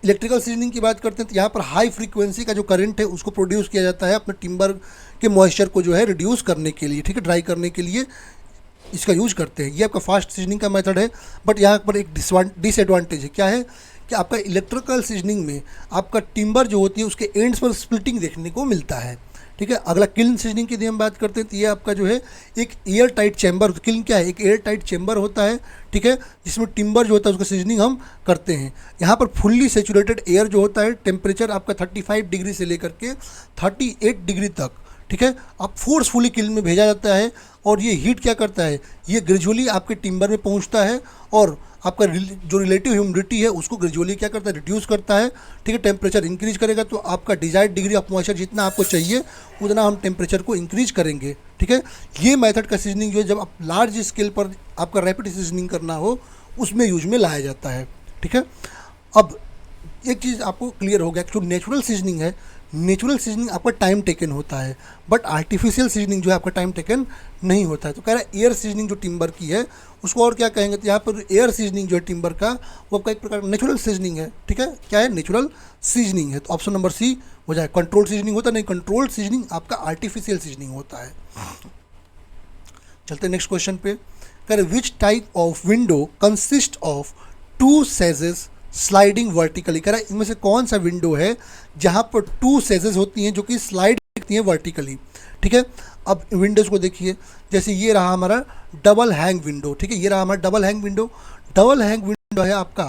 इलेक्ट्रिकल सीजनिंग की बात करते हैं तो यहाँ पर हाई फ्रीक्वेंसी का जो करंट है उसको प्रोड्यूस किया जाता है अपने टिम्बर के मॉइस्चर को जो है रिड्यूस करने के लिए, ठीक है, ड्राई करने के लिए इसका यूज करते हैं। ये आपका फास्ट सीजनिंग का मेथड है, बट यहाँ पर एक डिसएडवांटेज है, क्या है कि आपका इलेक्ट्रिकल सीजनिंग में आपका टिम्बर जो होती है उसके एंड्स पर स्प्लिटिंग देखने को मिलता है, ठीक है। अगला किल्न सीजनिंग की यदि हम बात करते हैं तो ये आपका जो है एक एयर टाइट चैम्बर, किल्न क्या है, एक एयर टाइट चैम्बर होता है, ठीक है, जिसमें टिम्बर जो होता है उसका सीजनिंग हम करते हैं। यहाँ पर फुल्ली सेचुरेटेड एयर जो होता है, टेम्परेचर आपका 35 डिग्री से लेकर के 38 डिग्री तक, ठीक है, अब फोर्सफुली किल्न में भेजा जाता है और ये हीट क्या करता है, ये ग्रेजुअली आपके टिम्बर में पहुँचता है और आपका जो रिलेटिव ह्यूमिडिटी है उसको ग्रेजुअली क्या करता है, रिड्यूस करता है, ठीक है। टेम्परेचर इंक्रीज करेगा तो आपका डिजायर्ड डिग्री ऑफ मॉइस्चर जितना आपको चाहिए उतना हम टेम्परेचर को इंक्रीज करेंगे, ठीक है। ये मेथड का सीजनिंग जो है जब आप लार्ज स्केल पर आपका रैपिड सीजनिंग करना हो उसमें यूज में लाया जाता है, ठीक है। अब एक चीज़ आपको क्लियर हो गया कि जो नेचुरल सीजनिंग है, नेचुरल सीजनिंग आपका टाइम टेकन होता है, बट आर्टिफिशियल सीजनिंग जो है आपका टाइम टेकन नहीं होता है। तो कह रहा है एयर सीजनिंग जो टिम्बर की है उसको और क्या कहेंगे, तो यहाँ पर एयर सीजनिंग जो है टिम्बर का वो आपका एक प्रकार नेचुरल सीजनिंग है, ठीक है, क्या है, नेचुरल सीजनिंग है। तो ऑप्शन नंबर सी हो जाए। कंट्रोल सीजनिंग होता नहीं, कंट्रोल सीजनिंग आपका आर्टिफिशियल सीजनिंग होता है। चलते नेक्स्ट क्वेश्चन पे, कह रहे which type of window consist of 2 sages sliding vertically, कह रहा है इनमें से कौन सा विंडो है जहाँ पर 2 सेजेस होती हैं जो कि स्लाइड दिखती हैं वर्टिकली, ठीक है। अब विंडोज़ को देखिए, जैसे ये रहा हमारा डबल हैंग विंडो, ठीक है, ये रहा हमारा double hang window. Double hang window है आपका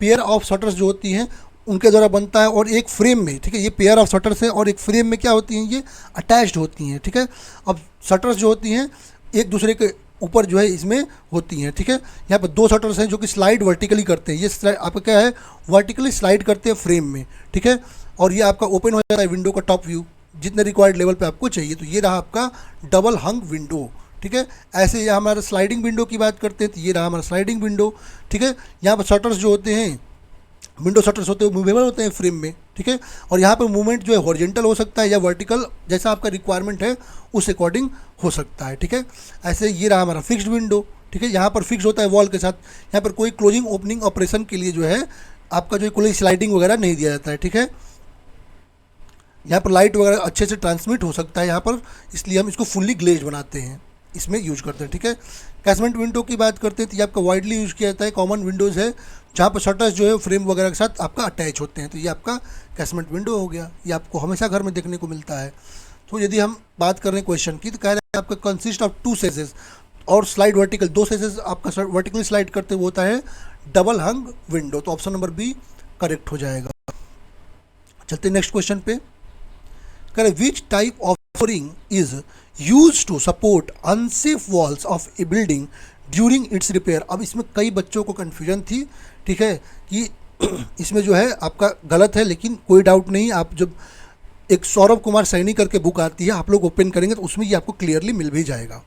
पेयर ऑफ शटर्स जो होती हैं उनके द्वारा बनता है और एक फ्रेम में, ठीक है, ये पेयर ऑफ शटर्स है और एक फ्रेम में क्या होती हैं, ये अटैच्ड होती हैं, ठीक है। अब शटर्स जो होती हैं एक दूसरे के ऊपर जो है इसमें होती हैं, ठीक है। यहाँ पर 2 शटर्स हैं जो कि स्लाइड वर्टिकली करते हैं, ये आपका क्या है, वर्टिकली स्लाइड करते हैं फ्रेम में, ठीक है। और ये आपका ओपन हो जाता है विंडो का टॉप व्यू जितने रिक्वायर्ड लेवल पे आपको चाहिए। तो ये रहा आपका डबल हंग विंडो, ठीक है। ऐसे ये हमारा स्लाइडिंग विंडो की बात करते हैं तो ये रहा हमारा स्लाइडिंग विंडो, ठीक है। यहाँ पर शटर्स जो होते हैं, विंडो शटर्स होते हैं, मूवेबल होते हैं फ्रेम में, ठीक है। और यहाँ पर मूवमेंट जो है हॉरिजेंटल हो सकता है या वर्टिकल, जैसा आपका रिक्वायरमेंट है उस अकॉर्डिंग हो सकता है, ठीक है। ऐसे ये रहा हमारा फिक्स्ड विंडो, ठीक है, यहाँ पर फिक्स होता है वॉल के साथ, यहाँ पर कोई क्लोजिंग ओपनिंग ऑपरेशन के लिए जो है आपका जो कोई स्लाइडिंग वगैरह नहीं दिया जाता है, ठीक है। यहाँ पर लाइट वगैरह अच्छे से ट्रांसमिट हो सकता है यहाँ पर, इसलिए हम इसको फुल्ली ग्लेज्ड बनाते हैं, इसमें यूज करते हैं, ठीक है। कैसमेंट विंडो की बात करते हैं तो ये आपका वाइडली यूज किया जाता है, कॉमन विंडोज़ है जहाँ पर शटर्स जो है फ्रेम वगैरह के साथ आपका अटैच होते हैं, तो ये आपका कैसमेंट विंडो हो गया, ये आपको हमेशा घर में देखने को मिलता है। तो यदि हम बात कर रहे हैं क्वेश्चन की तो कह रहे हैं आपका कंसिस्ट ऑफ 2 सेजेस और स्लाइड वर्टिकल, 2 सेजेस आपका वर्टिकली स्लाइड करते हुए होता है डबल हंग विंडो, तो ऑप्शन नंबर बी करेक्ट हो जाएगा। चलते नेक्स्ट क्वेश्चन पे, कह रहे which type of flooring is used to support unsafe walls of a building during its repair। अब इसमें कई बच्चों को कन्फ्यूजन थी, ठीक है, कि इसमें जो है आपका गलत है, लेकिन कोई डाउट नहीं। आप जब एक सौरभ कुमार सैनी करके बुक आती है, आप लोग ओपन करेंगे तो उसमें ये आपको क्लियरली मिल भी जाएगा,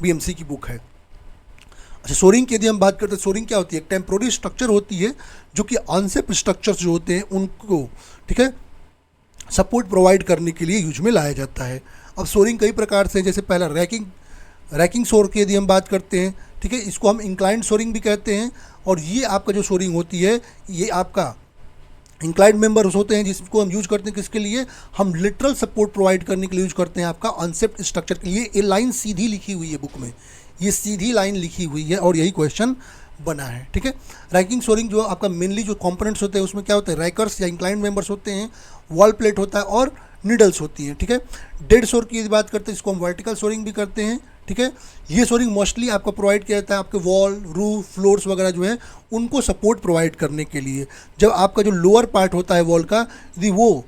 बीएमसी की बुक है। अच्छा, सोरिंग की यदि हम बात करते हैं, सोरिंग क्या होती है? एक टेम्प्रोरी स्ट्रक्चर होती है जो कि अनसेफ स्ट्रक्चर्स जो होते हैं उनको, ठीक है, सपोर्ट प्रोवाइड करने के लिए यूज में लाया जाता है। अब सोरिंग कई प्रकार से, जैसे पहला रैकिंग सोर की यदि हम बात करते हैं, ठीक है, इसको हम इंक्लाइंड सोरिंग भी कहते हैं। और ये आपका जो सोरिंग होती है, ये आपका इंक्लाइंड मेंबर्स होते हैं जिसको हम यूज करते हैं किसके लिए? हम लिटरल सपोर्ट प्रोवाइड करने के लिए यूज करते हैं आपका अनसेफ स्ट्रक्चर के लिए। ये लाइन सीधी लिखी हुई है बुक में, ये सीधी लाइन लिखी हुई है और यही क्वेश्चन बना है, ठीक है। रैकिंग सोरिंग जो आपका मेनली जो कंपोनेंट्स होते हैं उसमें क्या होता है? रैकर्स या इंक्लाइंड मेंबर्स होते हैं, वॉल प्लेट होता है और नीडल्स होती हैं, ठीक है। डेड सोर की यदि बात करते हैं, इसको हम वर्टिकल सोरिंग भी करते हैं, ठीक है। ये सोरिंग मोस्टली आपको प्रोवाइड किया जाता है आपके वॉल, रूफ, फ्लोर्स वगैरह जो है उनको सपोर्ट प्रोवाइड करने के लिए। जब आपका जो लोअर पार्ट होता है वॉल का, यदि वो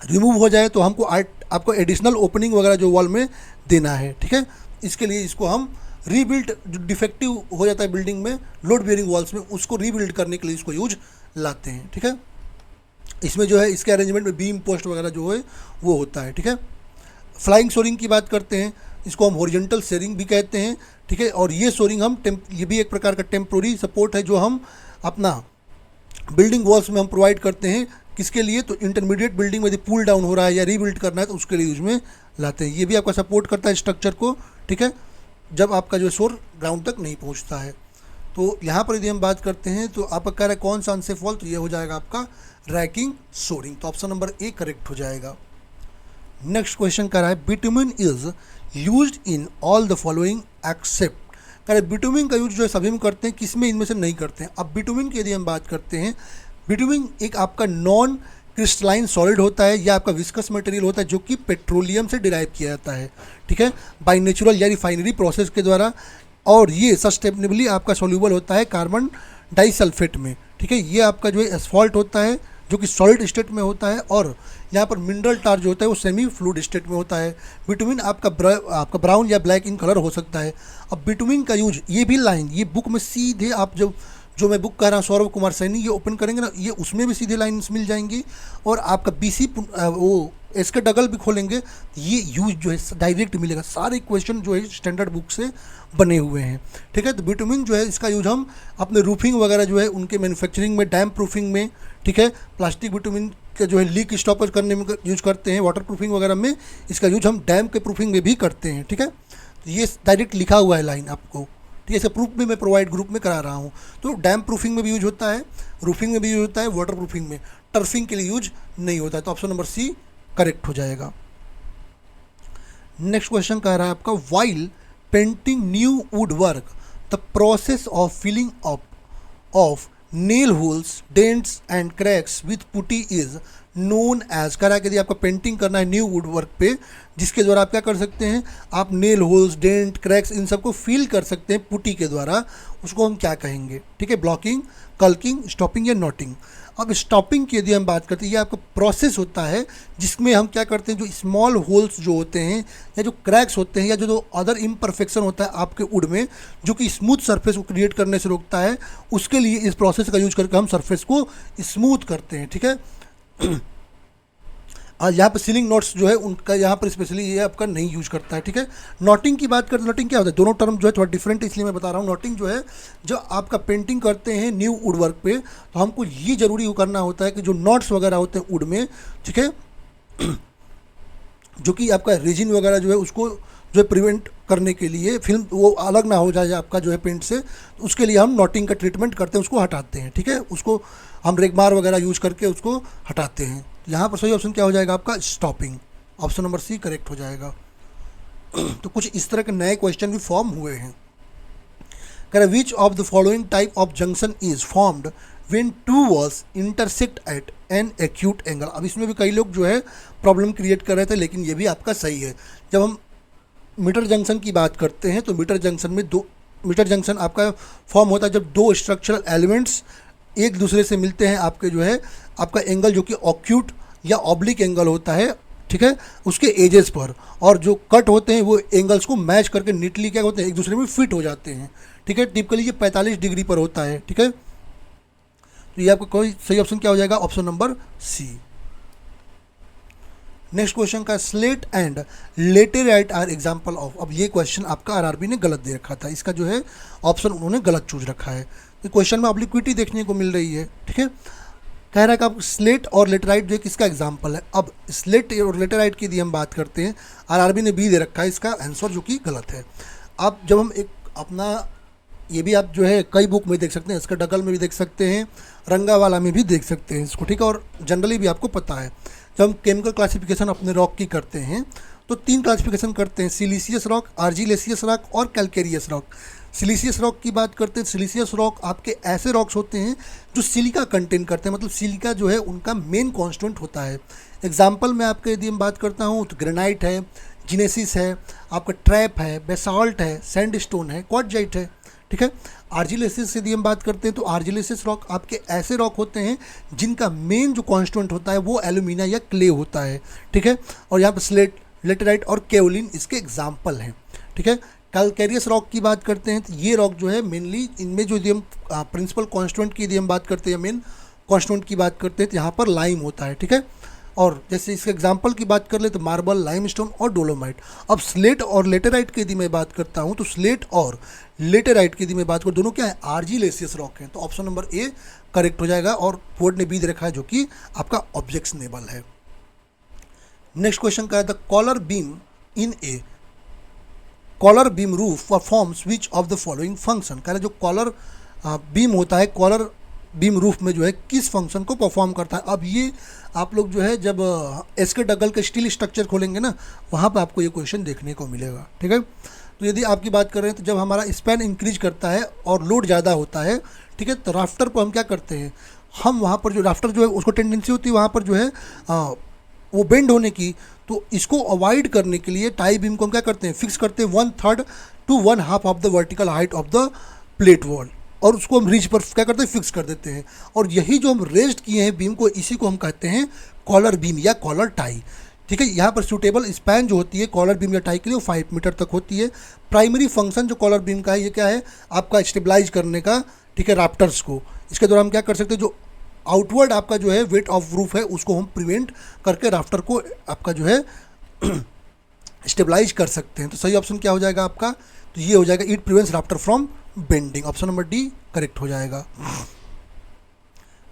रिमूव हो जाए तो हमको आपको एडिशनल ओपनिंग वगैरह जो वॉल में देना है, ठीक है। इसके लिए इसको हम रीबिल्ड, जो डिफेक्टिव हो जाता है बिल्डिंग में लोड बियरिंग वॉल्स में, उसको रीबिल्ड करने के लिए इसको यूज लाते हैं, ठीक है। इसमें जो है इसके अरेंजमेंट में बीम पोस्ट वगैरह जो है वो होता है, ठीक है। फ्लाइंग सोरिंग की बात करते हैं, इसको हम हॉरिजॉन्टल सोरिंग भी कहते हैं, ठीक है। और ये सोरिंग हम ये भी एक प्रकार का टेम्प्रोरी सपोर्ट है जो हम अपना बिल्डिंग वॉल्स में हम प्रोवाइड करते हैं। किसके लिए? तो इंटरमीडिएट बिल्डिंग में यदि पुल डाउन हो रहा है या रीबिल्ड करना है तो उसके लिए यूज में लाते हैं। ये भी आपका सपोर्ट करता है स्ट्रक्चर को, ठीक है, जब आपका जो शोर ग्राउंड तक नहीं पहुंचता है। तो यहाँ पर यदि हम बात करते हैं तो आपका कह रहा है कौन सा अनसेफ वॉल, तो ये हो जाएगा आपका रैकिंग सोरिंग। तो ऑप्शन नंबर ए करेक्ट हो जाएगा। नेक्स्ट क्वेश्चन कह रहा है bitumen is used in all the following except. कह रहा है बिटुमिन का यूज जो है सभी में करते हैं, किसमें इनमें से नहीं करते हैं। अब बिटुमिन की यदि हम बात करते हैं, बिटुमिन एक आपका नॉन क्रिस्टलाइन सॉलिड होता है या आपका विस्कस मटेरियल होता है जो कि पेट्रोलियम से डिराइव किया जाता है, ठीक है, बाय नेचुरल या रिफाइनरी प्रोसेस के द्वारा। और ये सस्टेनेबली आपका सोल्यूबल होता है कार्बन डाइसल्फेट में, ठीक है। ये आपका जो है एस्फॉल्ट होता है जो कि सॉलिड स्टेट में होता है, और यहाँ पर मिनरल टार जो होता है वो सेमी फ्लूइड स्टेट में होता है। बिटुमिन आपका ब्राउन या ब्लैक इन कलर हो सकता है। अब बिटुमिन का यूज, ये भी लाइन ये बुक में सीधे आप जो मैं बुक कह रहा हूँ सौरभ कुमार सैनी, ये ओपन करेंगे ना, ये उसमें भी सीधे लाइन्स मिल जाएंगी। और आपका बीसी वो एसके डगल भी खोलेंगे, ये यूज जो है डायरेक्ट मिलेगा। सारे क्वेश्चन जो है स्टैंडर्ड बुक से बने हुए हैं, ठीक है। तो बिटुमिन जो है इसका यूज हम अपने रूफिंग वगैरह जो है उनके मैन्युफैक्चरिंग में, डैम प्रूफिंग में, ठीक है, प्लास्टिक बिटुमिन के जो है लीक स्टॉपर करने में यूज करते हैं, वाटर प्रूफिंग वगैरह में इसका यूज हम डैम के प्रूफिंग में भी करते हैं, ठीक है। तो ये डायरेक्ट लिखा हुआ है लाइन आपको, ठीक है। इसे प्रूफ भी मैं प्रोवाइड ग्रुप में करा रहा हूँ। तो डैम प्रूफिंग में भी यूज होता है, रूफिंग में भी यूज होता है, वाटर प्रूफिंग में, टर्फिंग के लिए यूज नहीं होता है। तो ऑप्शन नंबर सी करेक्ट हो जाएगा। नेक्स्ट क्वेश्चन कह रहा है आपका while painting new woodwork the process of filling up of nail holes, dents and cracks with putty is known as. कह रहा है कि यदि आपको पेंटिंग करना है न्यू वुड वर्क पे, जिसके द्वारा आप क्या कर सकते हैं, आप नेल होल्स, डेंट, क्रैक्स इन सबको फिल कर सकते हैं पुटी के द्वारा, उसको हम क्या कहेंगे, ठीक है, ब्लॉकिंग, कल्किंग, स्टॉपिंग या नॉटिंग। अब स्टॉपिंग की यदि हम बात करते हैं, ये आपका प्रोसेस होता है जिसमें हम क्या करते हैं, जो स्मॉल होल्स जो होते हैं या जो क्रैक्स होते हैं या जो अदर इम्परफेक्शन होता है आपके वुड में जो कि स्मूथ सरफेस को क्रिएट करने से रोकता है, उसके लिए इस प्रोसेस का यूज करके हम सरफेस को स्मूथ करते हैं, ठीक है। और यहाँ पर सीलिंग नोट्स जो है उनका यहाँ पर स्पेशली ये आपका नहीं यूज करता है, ठीक है। नॉटिंग की बात करते हैं, नॉटिंग क्या होता है, दोनों टर्म जो है थोड़ा डिफरेंट है इसलिए मैं बता रहा हूँ। नॉटिंग जो है, जो आपका पेंटिंग करते हैं न्यू वुड वर्क पे, तो हमको ये जरूरी करना होता है कि जो नॉट्स वगैरह होते हैं वुड में, ठीक है, जो कि आपका रेजिन वगैरह जो है उसको जो है प्रिवेंट करने के लिए, फिल्म वो अलग ना हो जाए आपका जो है पेंट से, तो उसके लिए हम नॉटिंग का ट्रीटमेंट करते हैं, उसको हटाते हैं, ठीक है, उसको हम रेगमार वगैरह यूज करके उसको हटाते हैं। यहाँ पर सही ऑप्शन क्या हो जाएगा आपका stopping. Option number C correct हो जाएगा। तो कुछ इस तरह के नए क्वेश्चन भी फॉर्म हुए हैं। कह रहे which of the following type of junction is formed when two walls intersect at an acute angle. अब इसमें भी कई लोग जो है प्रॉब्लम क्रिएट कर रहे थे, लेकिन ये भी आपका सही है। जब हम मीटर जंक्शन की बात करते हैं तो मीटर जंक्शन आपका फॉर्म होता है जब दो स्ट्रक्चरल एलिमेंट्स एक दूसरे से मिलते हैं, आपके जो है आपका एंगल जो कि ऑक्यूट या ऑब्लिक एंगल होता है, ठीक है, उसके एजेस पर, और जो कट होते हैं वो एंगल्स को मैच करके नीटली क्या होते हैं, एक दूसरे में फिट हो जाते हैं। ठीक है, टिपिकली ये 45 डिग्री पर होता है। ठीक है, तो ये आपका कोई सही ऑप्शन क्या हो जाएगा, option number C. Next question का slate and laterite are example of. अब ये क्वेश्चन आपका आरआरबी ने गलत दे रखा था, इसका जो है ऑप्शन उन्होंने गलत चूज रखा है। तो क्वेश्चन में ऑब्लिक्विटी देखने को मिल रही है। ठीक है, कह रहा है कि आप स्लेट और लेटेराइट जो है किसका एग्जाम्पल है। अब स्लेट और लेटेराइट की यदि हम बात करते हैं, आरआरबी ने बी दे रखा है इसका आंसर, जो कि गलत है। अब जब हम एक अपना, ये भी आप जो है कई बुक में देख सकते हैं, इसका डगल में भी देख सकते हैं, रंगावाला में भी देख सकते हैं इसको। ठीक है, और जनरली भी आपको पता है, जब हम केमिकल क्लासिफिकेशन अपने रॉक की करते हैं तो 3 क्लासिफिकेशन करते हैं, सिलिशियस रॉक, आर्जिलेसियस रॉक और कैलकेरियस रॉक। सिलिशियस रॉक की बात करते हैं, सिलिशियस रॉक आपके ऐसे रॉक्स होते हैं जो सिलिका कंटेन करते हैं, मतलब सिलिका जो है उनका मेन कॉन्स्टेंट होता है। एग्जाम्पल में आपके यदि हम बात करता हूँ तो ग्रेनाइट है, जिनेसिस है, आपका ट्रैप है, बेसाल्ट है, सैंडस्टोन है, क्वार्टजाइट है। ठीक है, आर्जिलेसिस यदि हम बात करते हैं तो आर्जिलेसिस रॉक आपके ऐसे रॉक होते हैं जिनका मेन जो कॉन्स्टेंट होता है वो एल्यूमिना या क्ले होता है। ठीक है, और यहाँ पर स्लेट, लेटेराइट और केओलिन इसके एग्जाम्पल हैं। ठीक है, कैलकेरियस रॉक की बात करते हैं तो ये रॉक जो है मेनली इनमें जो यदि हम प्रिंसिपल कॉन्स्टेंट की यदि हम बात करते हैं, मेन कॉन्स्टेंट की बात करते हैं तो यहाँ पर लाइम होता है। ठीक है, और जैसे इसके एग्जाम्पल की बात कर ले तो मार्बल, लाइमस्टोन और डोलोमाइट। अब स्लेट और लेटेराइट की यदि मैं बात करता हूँ तो स्लेट और लेटेराइट की यदि मैं बात करूँ, दोनों क्या है, आर्जिलेसियस रॉक हैं। तो ऑप्शन नंबर ए करेक्ट हो जाएगा, और बोर्ड ने बी दे रखा है जो कि आपका ऑब्जेक्शनेबल है। नेक्स्ट क्वेश्चन का है the collar beam in a collar beam roof performs which of the following function. कह रहे जो कॉलर बीम होता है, कॉलर बीम रूफ में जो है किस फंक्शन को परफॉर्म करता है। अब ये आप लोग जो है जब एसके डगल के स्टील स्ट्रक्चर खोलेंगे ना, वहाँ पर आपको ये क्वेश्चन देखने को मिलेगा। ठीक है, तो यदि आपकी बात करें तो जब हमारा स्पैन इंक्रीज करता है और लोड ज़्यादा होता है, ठीक है, तो राफ्टर पर हम क्या करते हैं, हम वहाँ पर जो राफ्टर जो है उसको टेंडेंसी होती है वहाँ पर जो है वो बेंड होने की। तो इसको अवॉइड करने के लिए टाई बीम को हम क्या करते हैं, फिक्स करते हैं 1/3 to 1/2 of the vertical height of the plate wall, और उसको हम रिज पर क्या करते हैं, फिक्स कर देते हैं। और यही जो हम रेस्ट किए हैं बीम को, इसी को हम कहते हैं कॉलर बीम या कॉलर टाई। ठीक है, यहाँ पर सूटेबल स्पैन जो होती है कॉलर बीम या टाई के लिए वो 5 मीटर तक होती है। प्राइमरी फंक्शन जो कॉलर बीम का है ये क्या है, आपका स्टेबलाइज करने का। ठीक है, राफ्टर्स को, इसके दौरान हम क्या कर सकते हैं, जो आउटवर्ड आपका जो है वेट ऑफ रूफ है उसको हम प्रिवेंट करके राफ्टर को आपका जो है स्टेबलाइज कर सकते हैं। तो सही ऑप्शन क्या हो जाएगा आपका, तो ये हो जाएगा it prevents rafter from bending. Option number D correct हो जाएगा।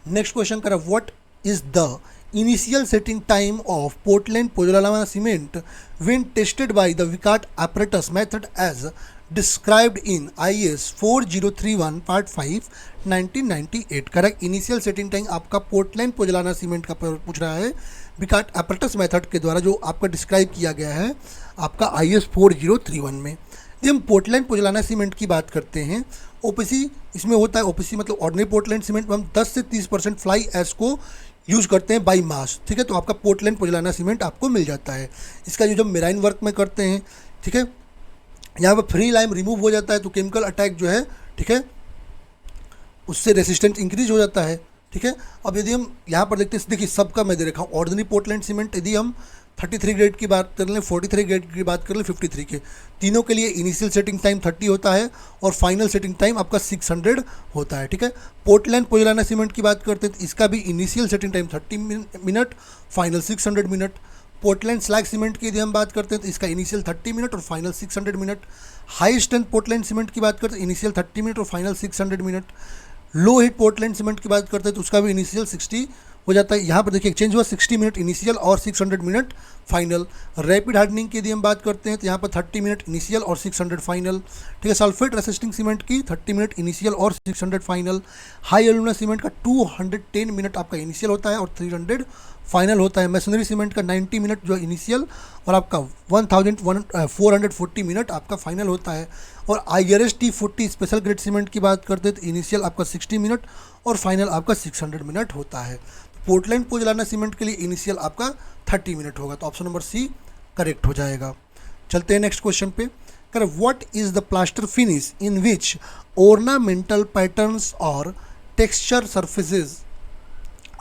नेक्स्ट क्वेश्चन करा what is the initial setting time of Portland pozzolana cement when tested by the Vicat apparatus method as described in IS 4031 part 5 1998। Correct, initial setting time आपका Portland pozzolana cement का पूछ रहा है, विकार्ट apparatus method के द्वारा जो आपका describe किया गया है आपका IS 4031 में। यदि हम पोर्टलैंड पोज़ोलाना सीमेंट की बात करते हैं, OPC इसमें होता है, OPC मतलब ऑर्डिनरी पोर्टलैंड सीमेंट में हम 10 से 30% फ्लाई ऐश को यूज़ करते हैं बाई मास। ठीक है, तो आपका पोर्टलैंड पोज़ोलाना सीमेंट आपको मिल जाता है। इसका जो मेराइन वर्क में करते हैं, ठीक है, यहाँ पर फ्री लाइम रिमूव हो जाता है तो केमिकल अटैक जो है, ठीक है, उससे रेसिस्टेंस इंक्रीज हो जाता है। ठीक है, अब यदि हम यहाँ पर देखते हैं, देखिए सबका मैं दे रखा हूँ, ऑर्डिनरी पोर्टलैंड सीमेंट यदि हम 33 ग्रेड की बात कर लें, 43 ग्रेड की बात कर लें, 53 के, तीनों के लिए इनिशियल सेटिंग टाइम 30 होता है और फाइनल सेटिंग टाइम आपका 600 होता है। ठीक है, पोर्टलैंड पोज़ोलाना सीमेंट की बात करते हैं तो इसका भी initial setting time 30 minute, final 600 minute. Portland slag cement की यदि हम बात करते हैं तो इसका इनिशियल 30 मिनट और final 600 minute. High strength Portland cement की बात करते हैं इनिशियल 30 मिनट और final 600 minute. Low heat Portland cement की बात करते हैं तो उसका भी इनिशियल 60 हो जाता है। यहाँ पर देखिए एक्सचेंज हुआ 60 मिनट इनिशियल और 600 मिनट फाइनल। रैपिड हार्डनिंग की यदि हम बात करते हैं तो यहाँ पर 30 मिनट इनिशियल और 600 फाइनल। ठीक है, सल्फेट रेसिस्टिंग सीमेंट की 30 मिनट इनिशियल और 600 फाइनल। हाई एल्यूमिना सीमेंट का 210 मिनट आपका इनिशियल होता है और 300 फाइनल होता है। मैसनरी सीमेंट का 90 मिनट जो इनिशियल और आपका 1440 मिनट आपका फाइनल होता है। और IRS T40 special grade cement की बात करते हैं तो इनिशियल आपका 60 मिनट और फाइनल आपका 600 मिनट होता है। पोर्टलैंड पोज़ोलाना सीमेंट के लिए इनिशियल आपका 30 मिनट होगा, तो ऑप्शन नंबर सी करेक्ट हो जाएगा। चलते हैं नेक्स्ट क्वेश्चन पे। कर what is the plaster finish in which ornamental patterns और texture surfaces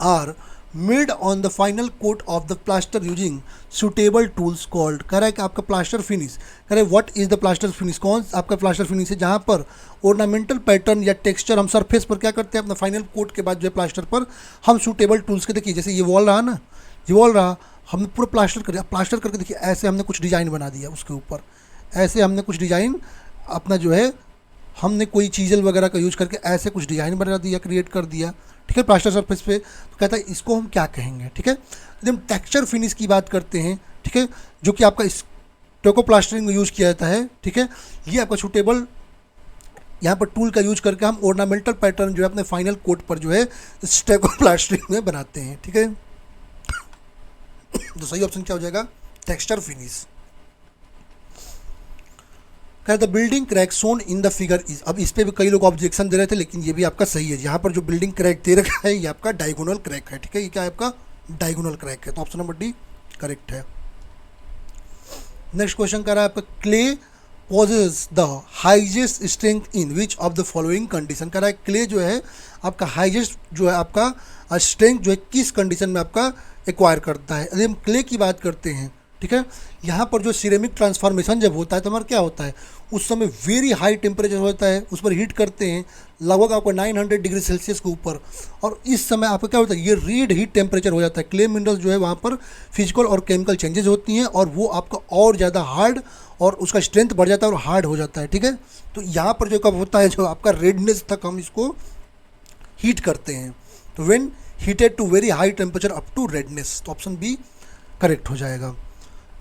are made on the final coat of the plaster using suitable tools called. कह रहा है कि आपका प्लास्टर फिनिश, कह रहे हैं what is the plaster finish, कौन आपका प्लास्टर फिनिश है जहाँ पर ऑर्नामेंटल पैटर्न या टेक्सचर हम सरफेस पर क्या करते हैं अपना फाइनल कोट के बाद जो है प्लास्टर पर हम सुटेबल टूल्स के, देखिए जैसे ये वॉल रहा ना, ये वॉल रहा, हमने पूरा प्लास्टर कर दिया, प्लास्टर करके देखिए ऐसे हमने कुछ डिज़ाइन बना दिया उसके ऊपर, ऐसे हमने कुछ डिज़ाइन अपना जो है हमने कोई चीज़ल वगैरह का यूज करके ऐसे कुछ डिज़ाइन बना दिया, क्रिएट कर दिया, ठीक है, प्लास्टर सरफेस पे। तो कहता है इसको हम क्या कहेंगे, ठीक है। यदि हम टेक्सचर फिनिश की बात करते हैं, ठीक है, जो कि आपका स्टोको प्लास्टरिंग में यूज़ किया जाता है, ठीक है, ये आपका सूटेबल यहाँ पर टूल का यूज करके हम ऑर्नामेंटल पैटर्न जो है अपने फाइनल कोट पर जो है स्टोको प्लास्टरिंग में बनाते हैं, ठीक है। तो सही ऑप्शन क्या हो जाएगा, टेक्सचर फिनिश। क्या the building crack shown in the figure is, अब इस पे भी कई लोग ऑब्जेक्शन दे रहे थे लेकिन ये भी आपका सही है। यहाँ पर जो बिल्डिंग क्रैक दे रखा है ये आपका डायगोनल क्रैक है, ठीक है, ये क्या है आपका डायगोनल क्रैक है, तो ऑप्शन नंबर डी करेक्ट है। नेक्स्ट क्वेश्चन कर रहा है आपका clay possesses the highest strength in which of the following condition. कह रहा है क्ले जो है आपका हाइजेस्ट जो है आपका स्ट्रेंथ जो है किस कंडीशन में आपका एक्वायर करता है। यदि हम क्ले की बात करते हैं, ठीक है, यहाँ पर जो सिरेमिक ट्रांसफॉर्मेशन जब होता है तो हमारा क्या होता है, उस समय वेरी हाई टेम्परेचर होता है, उस पर हीट करते हैं लगभग आपको 900 डिग्री सेल्सियस के ऊपर, और इस समय आपका क्या होता है, ये रीड हीट टेम्परेचर हो जाता है। क्ले मिनरल्स जो है वहाँ पर फिजिकल और केमिकल चेंजेस होती हैं और वो आपका और ज़्यादा हार्ड और उसका स्ट्रेंथ बढ़ जाता है और हार्ड हो जाता है, ठीक है। तो यहाँ पर जो कब होता है, जो आपका रेडनेस तक हम इसको हीट करते हैं, तो when heated to very high temperature up to redness, तो ऑप्शन बी करेक्ट हो जाएगा।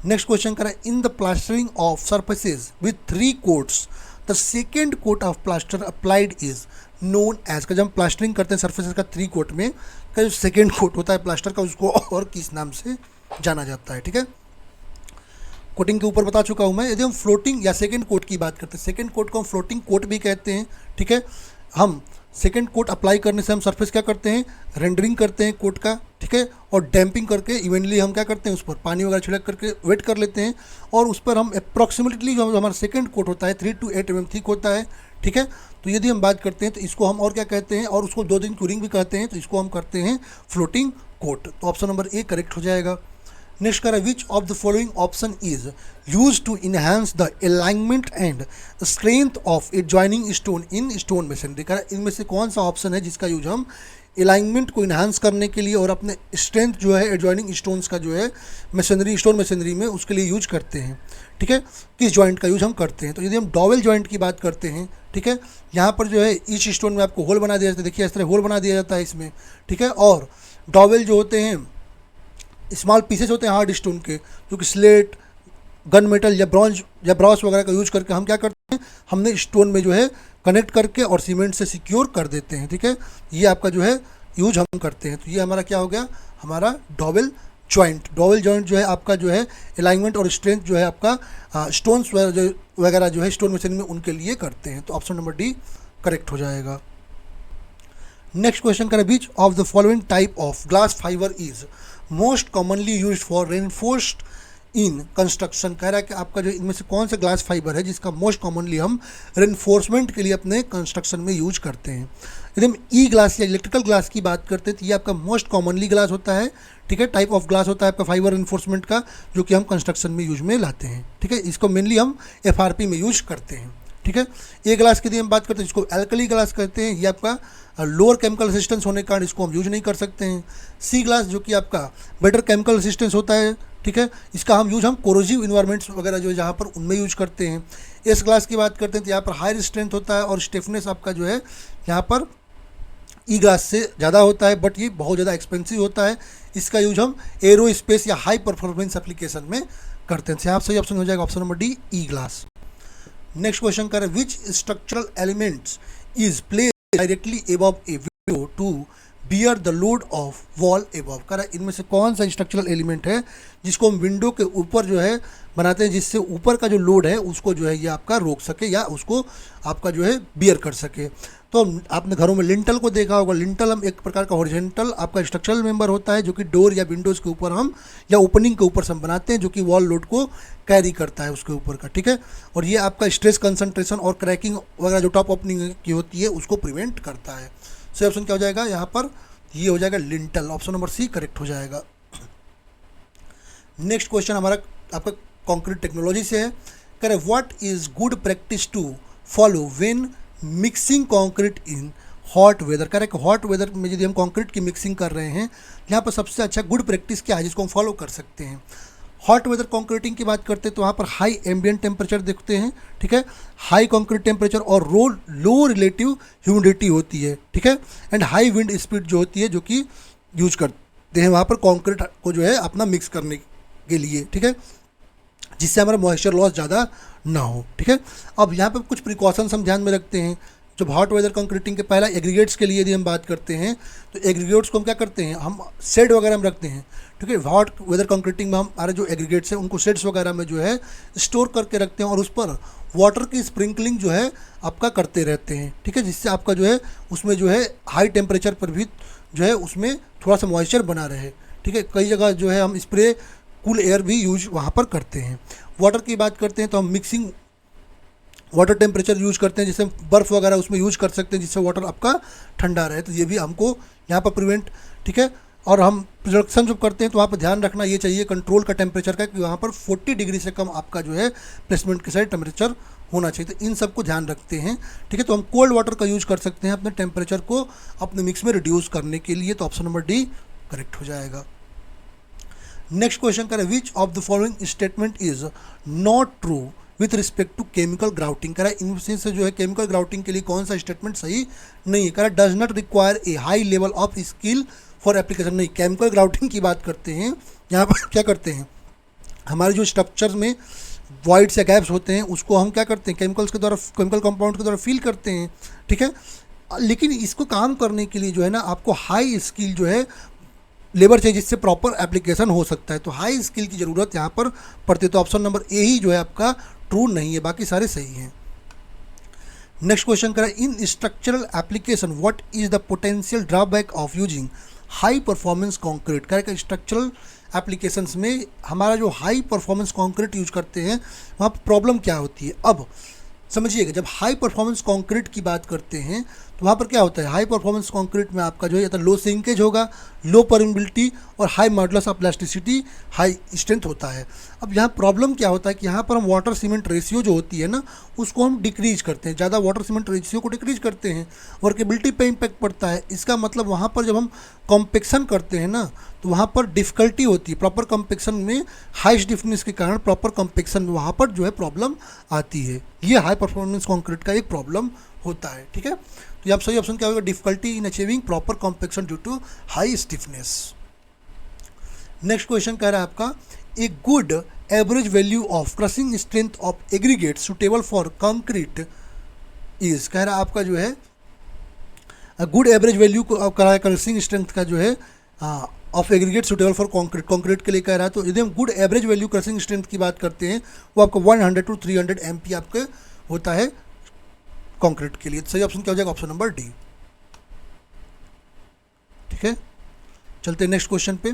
नेक्स्ट क्वेश्चन करें, in the plastering of surfaces with 3 coats the second coat of plaster applied is known as. का जब हम प्लास्टरिंग करते हैं surfaces का 3 कोट में, का जो सेकेंड कोट होता है प्लास्टर का उसको और किस नाम से जाना जाता है, ठीक है। कोटिंग के ऊपर बता चुका हूँ मैं। यदि हम फ्लोटिंग या सेकेंड कोट की बात करते हैं, सेकेंड कोट को हम फ्लोटिंग कोट भी कहते हैं, ठीक है। हम सेकेंड कोट अप्लाई करने से हम सरफेस क्या करते हैं, रेंडरिंग करते हैं कोट का, ठीक है, और डैम्पिंग करके इवेंटली हम क्या करते हैं, उस पर पानी वगैरह छिड़क करके वेट कर लेते हैं और उस पर हम अप्रॉक्सीमेटली जो हमारा सेकेंड कोट होता है 3 to 8 mm थिक होता है, ठीक है। तो यदि हम बात करते हैं तो इसको हम और क्या कहते हैं, और उसको 2 दिन क्यूरिंग भी कहते हैं, तो इसको हम करते हैं फ्लोटिंग कोट, तो ऑप्शन नंबर ए करेक्ट हो जाएगा। नेक्स्ट करा, which of the following option is use to enhance the alignment and strength of adjoining stone in stone masonry. करा इनमें से कौन सा ऑप्शन है जिसका यूज हम अलाइनमेंट को इन्हांस करने के लिए और अपने स्ट्रेंथ जो है एडजॉइनिंग स्टोन्स का जो है मशीनरी स्टोन मशीनरी में उसके लिए यूज करते हैं, ठीक है, किस जॉइंट का यूज हम करते हैं। तो यदि हम डॉवेल जॉइंट की बात करते हैं, ठीक है, यहाँ पर जो है ईच स्टोन में आपको होल बना दिया जाता है, देखिए इस तरह होल बना दिया जाता है इसमें, ठीक है, और डॉवेल जो होते हैं स्मॉल पीसेज होते हैं हार्ड स्टोन के, जो कि स्लेट, गन मेटल या ब्रॉन्ज या ब्रॉस वगैरह का यूज करके हम क्या करते हैं, हमने स्टोन में जो है कनेक्ट करके और सीमेंट से सिक्योर कर देते हैं, ठीक है। ये आपका जो है यूज हम करते हैं। तो ये हमारा क्या हो गया, हमारा डॉवेल जॉइंट। डॉवेल जॉइंट जो है आपका जो है अलाइनमेंट और स्ट्रेंथ जो है आपका स्टोन्स वगैरह जो है स्टोन मशीन में उनके लिए करते हैं, तो ऑप्शन नंबर डी करेक्ट हो जाएगा। नेक्स्ट क्वेश्चन करें, which of the following type of glass fibre is most commonly use for reinforced in construction. कह रहा है कि आपका जो इनमें से कौन सा ग्लास फाइबर है जिसका मोस्ट कॉमनली हम रेनफोर्समेंट के लिए अपने कंस्ट्रक्शन में यूज करते हैं। यदि हम ई ग्लास या इलेक्ट्रिकल ग्लास की बात करते हैं तो ये आपका मोस्ट कॉमनली ग्लास होता है, ठीक है, टाइप ऑफ ग्लास होता है आपका फाइबर रेनफोर्समेंट का, जो कि हम कंस्ट्रक्शन में यूज में लाते हैं, ठीक है। इसको मेनली हम FRP में यूज करते हैं, ठीक है। ए ग्लास की यदि हम बात करते हैं जिसको एल्कली ग्लास कहते हैं, ये आपका लोअर केमिकल रेजिस्टेंस होने के कारण इसको हम यूज नहीं कर सकते हैं। सी ग्लास जो कि आपका बेटर केमिकल रेजिस्टेंस होता है, ठीक है, इसका हम यूज हम कोरोजिव इन्वायरमेंट्स वगैरह जो है जहाँ पर उनमें यूज करते हैं। एस ग्लास की बात करते हैं तो यहाँ पर हाई स्ट्रेंथ होता है और स्टिफनेस आपका जो है यहाँ पर ई ग्लास से ज़्यादा होता है, बट ये बहुत ज़्यादा एक्सपेंसिव होता है। इसका यूज हम एरो स्पेस या हाई परफॉर्मेंस एप्लीकेशन में करते हैं। यहाँ सही ऑप्शन हो जाएगा option number D, E glass. Next question करें, which structural elements is placed directly above a window to bear the load of wall above. करा इनमें से कौन सा स्ट्रक्चरल एलिमेंट है जिसको हम विंडो के ऊपर जो है बनाते हैं, जिससे ऊपर का जो लोड है उसको जो है ये आपका रोक सके या उसको आपका जो है बियर कर सके। तो आपने घरों में लिंटल को देखा होगा, लिंटल हम एक प्रकार का हॉरिजॉन्टल आपका स्ट्रक्चरल मेंबर होता है जो कि डोर या विंडोज़ के ऊपर हम या ओपनिंग के ऊपर से हम बनाते हैं, जो कि वॉल लोड को कैरी करता है उसके ऊपर का, ठीक है। और ये आपका स्ट्रेस कंसंट्रेशन और क्रैकिंग वगैरह जो टॉप ओपनिंग की होती है उसको प्रिवेंट करता है। सही ऑप्शन क्या हो जाएगा यहाँ पर, ये हो जाएगा lintel, option number C correct हो जाएगा। नेक्स्ट क्वेश्चन हमारा आपका कंक्रीट टेक्नोलॉजी से है। कह रहे what is good practice to follow when mixing concrete in hot weather. कह रहे कि हॉट वेदर में यदि हम कंक्रीट की मिक्सिंग कर रहे हैं, यहाँ पर सबसे अच्छा गुड प्रैक्टिस क्या है जिसको हम फॉलो कर सकते हैं। हॉट वेदर कंक्रीटिंग की बात करते हैं तो वहाँ पर हाई एम्बिएंट टेम्परेचर देखते हैं, ठीक है, हाई कंक्रीट टेम्परेचर और लो रिलेटिव ह्यूमिडिटी होती है, ठीक है, एंड हाई विंड स्पीड जो होती है जो कि यूज करते हैं वहाँ पर कंक्रीट को जो है अपना मिक्स करने के लिए, ठीक है, जिससे हमारा मॉइस्चर लॉस ज़्यादा ना हो, ठीक है। अब यहाँ पर कुछ प्रिकॉशंस हम ध्यान में रखते हैं। जब हॉट वेदर कंक्रीटिंग के पहला एग्रीगेट्स के लिए यदि हम बात करते हैं तो एग्रीगेट्स को हम क्या करते हैं, हम शेड वगैरह में रखते हैं, ठीक है। हॉट वेदर कंक्रीटिंग में हम हमारे जो एग्रीगेट्स हैं उनको शेड्स वगैरह में जो है स्टोर करके रखते हैं और उस पर वाटर की स्प्रिंकलिंग जो है आपका करते रहते हैं, ठीक है, जिससे आपका जो है उसमें जो है हाई टेम्परेचर पर भी जो है उसमें थोड़ा सा मॉइस्चर बना रहे, ठीक है। कई जगह जो है हम स्प्रे कूल एयर भी यूज वहाँ पर करते हैं। वाटर की बात करते हैं तो हम मिक्सिंग वाटर टेम्परेचर यूज करते हैं, जिससे बर्फ़ वगैरह उसमें यूज कर सकते हैं जिससे वाटर आपका ठंडा रहे, तो ये भी हमको यहाँ पर प्रिवेंट, ठीक है। और हम प्रोडक्शन जब करते हैं तो वहाँ पर ध्यान रखना ये चाहिए कंट्रोल का टेम्परेचर का कि वहाँ पर 40 डिग्री से कम आपका जो है प्लेसमेंट के साइड टेम्परेचर होना चाहिए, तो इन सब को ध्यान रखते हैं, ठीक है। तो हम कोल्ड वाटर का यूज कर सकते हैं अपने टेम्परेचर को अपने मिक्स में रिड्यूस करने के लिए, तो ऑप्शन नंबर डी करेक्ट हो जाएगा। नेक्स्ट क्वेश्चन करें which of the following statement is not true with respect to chemical grouting. कह रहा है इनमें से जो है केमिकल ग्राउटिंग के लिए कौन सा स्टेटमेंट सही नहीं है। कह रहा है does not require a high level of skill for application. नहीं, केमिकल ग्राउटिंग की बात करते हैं, यहाँ पर क्या करते हैं हमारे जो स्ट्रक्चर में वॉइड्स या गैप्स होते हैं उसको हम क्या करते हैं केमिकल्स के द्वारा, केमिकल कंपाउंड के द्वारा फिल करते हैं, ठीक है। लेकिन इसको काम करने के लिए जो है ना आपको हाई स्किल जो है लेबर चाहिए जिससे प्रॉपर एप्लीकेशन हो सकता है, तो हाई स्किल की ज़रूरत यहाँ पर पड़ती है, तो ऑप्शन नंबर ए ही जो है आपका ट्रू नहीं है, बाकी सारे सही हैं। नेक्स्ट क्वेश्चन करें इन structural application what is the potential drawback of using high performance concrete. करें स्ट्रक्चरल एप्लीकेशंस में हमारा जो हाई परफॉर्मेंस कंक्रीट यूज करते हैं वहाँ पर प्रॉब्लम क्या होती है। अब समझिएगा, जब हाई परफॉर्मेंस कंक्रीट की बात करते हैं तो वहाँ पर क्या होता है, हाई परफॉर्मेंस कंक्रीट में आपका जो है या तो लो सिंकेज होगा, लो परमिबिलिटी और high modulus of plasticity, high strength होता है। अब यहाँ प्रॉब्लम क्या होता है कि यहाँ पर हम वाटर सीमेंट रेशियो जो होती है ना उसको हम डिक्रीज करते हैं, ज़्यादा वाटर सीमेंट रेशियो को डिक्रीज करते हैं, वर्केबिलिटी पे इम्पैक्ट पड़ता है। इसका मतलब वहाँ पर जब हम कॉम्पेक्शन करते हैं ना तो वहाँ पर डिफ़िकल्टी होती है, प्रॉपर कॉम्पेक्शन में हाई स्टिफनेस के कारण प्रॉपर कॉम्पेक्शन में वहाँ पर जो है प्रॉब्लम आती है। ये हाई परफॉर्मेंस कंक्रीट का एक प्रॉब्लम होता है, ठीक है। तो यहाँ सही ऑप्शन क्या होगा, difficulty in achieving proper compaction due to high stiffness. Next question कह रहा है आपका a good average value of crushing strength of aggregate suitable for concrete is. कह रहा है आपका जो है गुड एवरेज वैल्यू को कह रहा है क्रशिंग स्ट्रेंथ का जो है of aggregate suitable for concrete, concrete के लिए कह रहा है। तो यदि हम good average value crushing strength की बात करते हैं वो आपको 100 to 300 MP आपके होता है कंक्रीट के लिए। सही ऑप्शन क्या हो जाएगा, ऑप्शन नंबर डी, ठीक है। चलते हैं नेक्स्ट क्वेश्चन पे।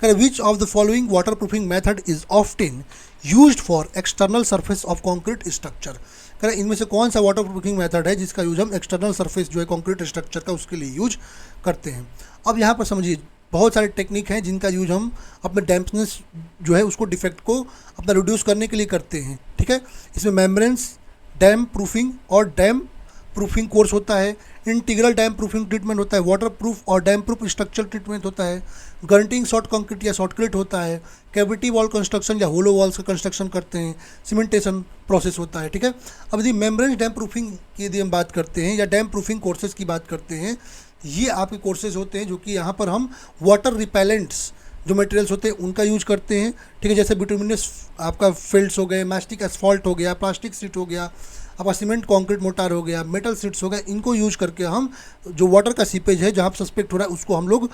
कह which of the following water proofing method is often used for external surface of concrete structure. कह रहे इनमें से कौन सा वाटर प्रूफिंग मेथड है जिसका यूज हम एक्सटर्नल सरफेस जो है कंक्रीट स्ट्रक्चर का उसके लिए यूज करते हैं। अब यहाँ पर समझिए बहुत सारे टेक्निक हैं जिनका यूज हम अपने डैम्पनेस जो है उसको डिफेक्ट को अपना रिड्यूस करने के लिए करते हैं, ठीक है। इसमें मेम्ब्रेन्स डैम प्रूफिंग और डैम प्रूफिंग कोर्स होता है, इंटीग्रल डैम प्रूफिंग ट्रीटमेंट होता है, वाटर प्रूफ और डैम प्रूफ स्ट्रक्चर ट्रीटमेंट होता है, गंटिंग शॉर्ट कंक्रीट या शॉर्टक्रीट होता है, कैविटी वॉल कंस्ट्रक्शन या होलो वॉल्स का कंस्ट्रक्शन करते हैं, सीमेंटेशन प्रोसेस होता है, ठीक है। अब यदि मेम्ब्रेन डैम प्रूफिंग की यदि हम बात करते हैं या डैम प्रूफिंग कोर्सेज की बात करते हैं, ये आपके कोर्सेज होते हैं जो कि यहाँ पर हम वाटर रिपेलेंट्स जो मटेरियल्स होते हैं उनका यूज करते हैं, ठीक है। जैसे बिटुमिनस आपका फिल्ड्स हो गए, मैस्टिक एसफॉल्ट हो गया, प्लास्टिक सीट हो गया, आपका सीमेंट कंक्रीट मोटार हो गया, मेटल सीट्स हो गया, इनको यूज करके हम जो वाटर का सीपेज है जहाँ सस्पेक्ट हो रहा है उसको हम लोग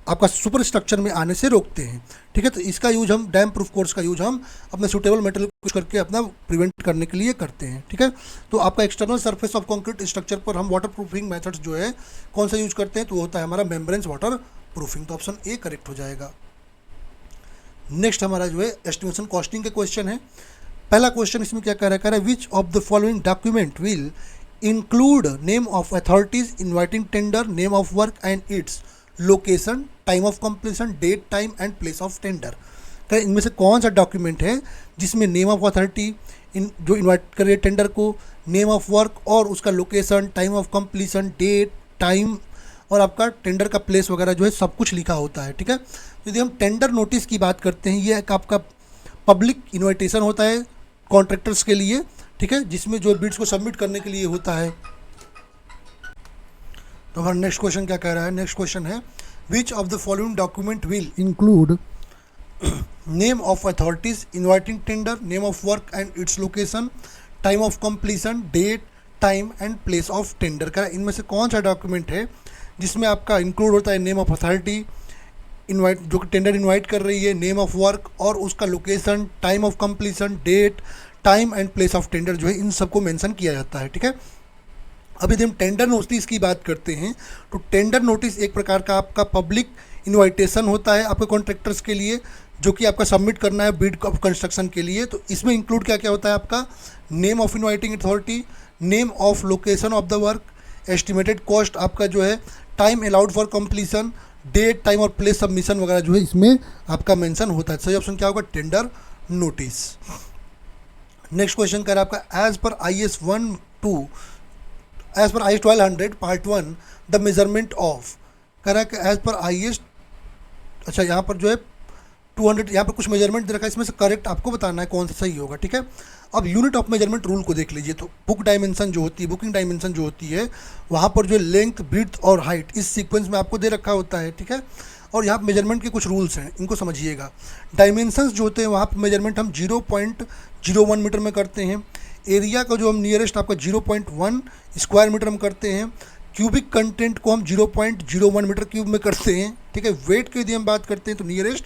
आपका सुपर स्ट्रक्चर में आने से रोकते हैं, ठीक है। तो इसका यूज हम डैम प्रूफ कोर्स का यूज हम अपने सुटेबल मेटेरियल यूज करके अपना प्रिवेंट करने के लिए करते हैं, ठीक है। तो आपका external surface of concrete structure पर हम वाटर प्रूफिंग मेथड्स जो है कौन सा यूज करते हैं तो वो होता है हमारा मेम्ब्रेन्स वाटर प्रूफिंग, तो ऑप्शन ए करेक्ट हो जाएगा। नेक्स्ट हमारा जो है एस्टिमेशन कॉस्टिंग के क्वेश्चन है। पहला क्वेश्चन इसमें क्या कह रहा है which of the following document will include name of authorities inviting tender, name of work and its location, time of completion, date, time and place of tender. तो इनमें से कौन सा डॉक्यूमेंट है जिसमें नेम ऑफ अथॉरिटी जो invite कर रही है टेंडर को, नेम ऑफ वर्क और उसका location, time of completion, date, time और आपका टेंडर का प्लेस वगैरह जो है सब कुछ लिखा होता है। ठीक है, यदि हम टेंडर नोटिस की बात करते हैं, ये एक आपका पब्लिक इन्विटेशन होता है कॉन्ट्रैक्टर्स के लिए, ठीक है, जिसमें जो बिड्स को सबमिट करने के लिए होता है। तो हमारा नेक्स्ट क्वेश्चन क्या कह रहा है? नेक्स्ट क्वेश्चन है which of the following document will include name of authorities inviting tender, name of work and its location, time of completion, date, time and place of tender. कह रहा है इनमें से कौन सा डॉक्यूमेंट है जिसमें आपका इंक्लूड होता है नेम ऑफ अथॉरिटी इन्वाइट जो कि टेंडर इन्वाइट कर रही है, नेम ऑफ वर्क और उसका location, time of completion, date, time and place of tender जो है इन सबको मेंशन किया जाता है। ठीक है, अब यदि हम टेंडर नोटिस की बात करते हैं तो टेंडर नोटिस एक प्रकार का आपका पब्लिक इन्वाइटेशन होता है आपके कॉन्ट्रैक्टर्स के लिए, जो कि आपका सबमिट करना है बिड ऑफ कंस्ट्रक्शन के लिए। तो इसमें इंक्लूड क्या क्या होता है आपका name of inviting authority, name of location of the work, estimated cost आपका जो है, time allowed for completion, date, time और प्लेस सबमिशन वगैरह जो है इसमें आपका मेंशन होता है। सही ऑप्शन क्या होगा? Tender notice. नेक्स्ट क्वेश्चन कर आपका as per IS 1200 part 1 the measurement of, कह रहा है कि एज पर IS, अच्छा यहाँ पर जो है 200 यहाँ पर कुछ मेजरमेंट दे रखा है, इसमें से करेक्ट आपको बताना है कौन सा सही होगा। ठीक है, अब यूनिट ऑफ मेजरमेंट रूल को देख लीजिए। तो बुकिंग डायमेंशन जो होती है वहाँ पर जो लेंथ, ब्रीथ और हाइट इस सीक्वेंस में आपको दे रखा होता है। ठीक है, और यहाँ मेजरमेंट के कुछ रूल्स हैं, इनको समझिएगा। डायमेंशंस जो होते हैं वहाँ पर मेजरमेंट हम 0.01 मीटर में करते हैं। एरिया का जो हम नियरेस्ट आपका 0.1 स्क्वायर मीटर में करते हैं। क्यूबिक कंटेंट को हम 0.01 मीटर क्यूब में करते हैं। ठीक है, वेट की यदि हम बात करते हैं तो नियरेस्ट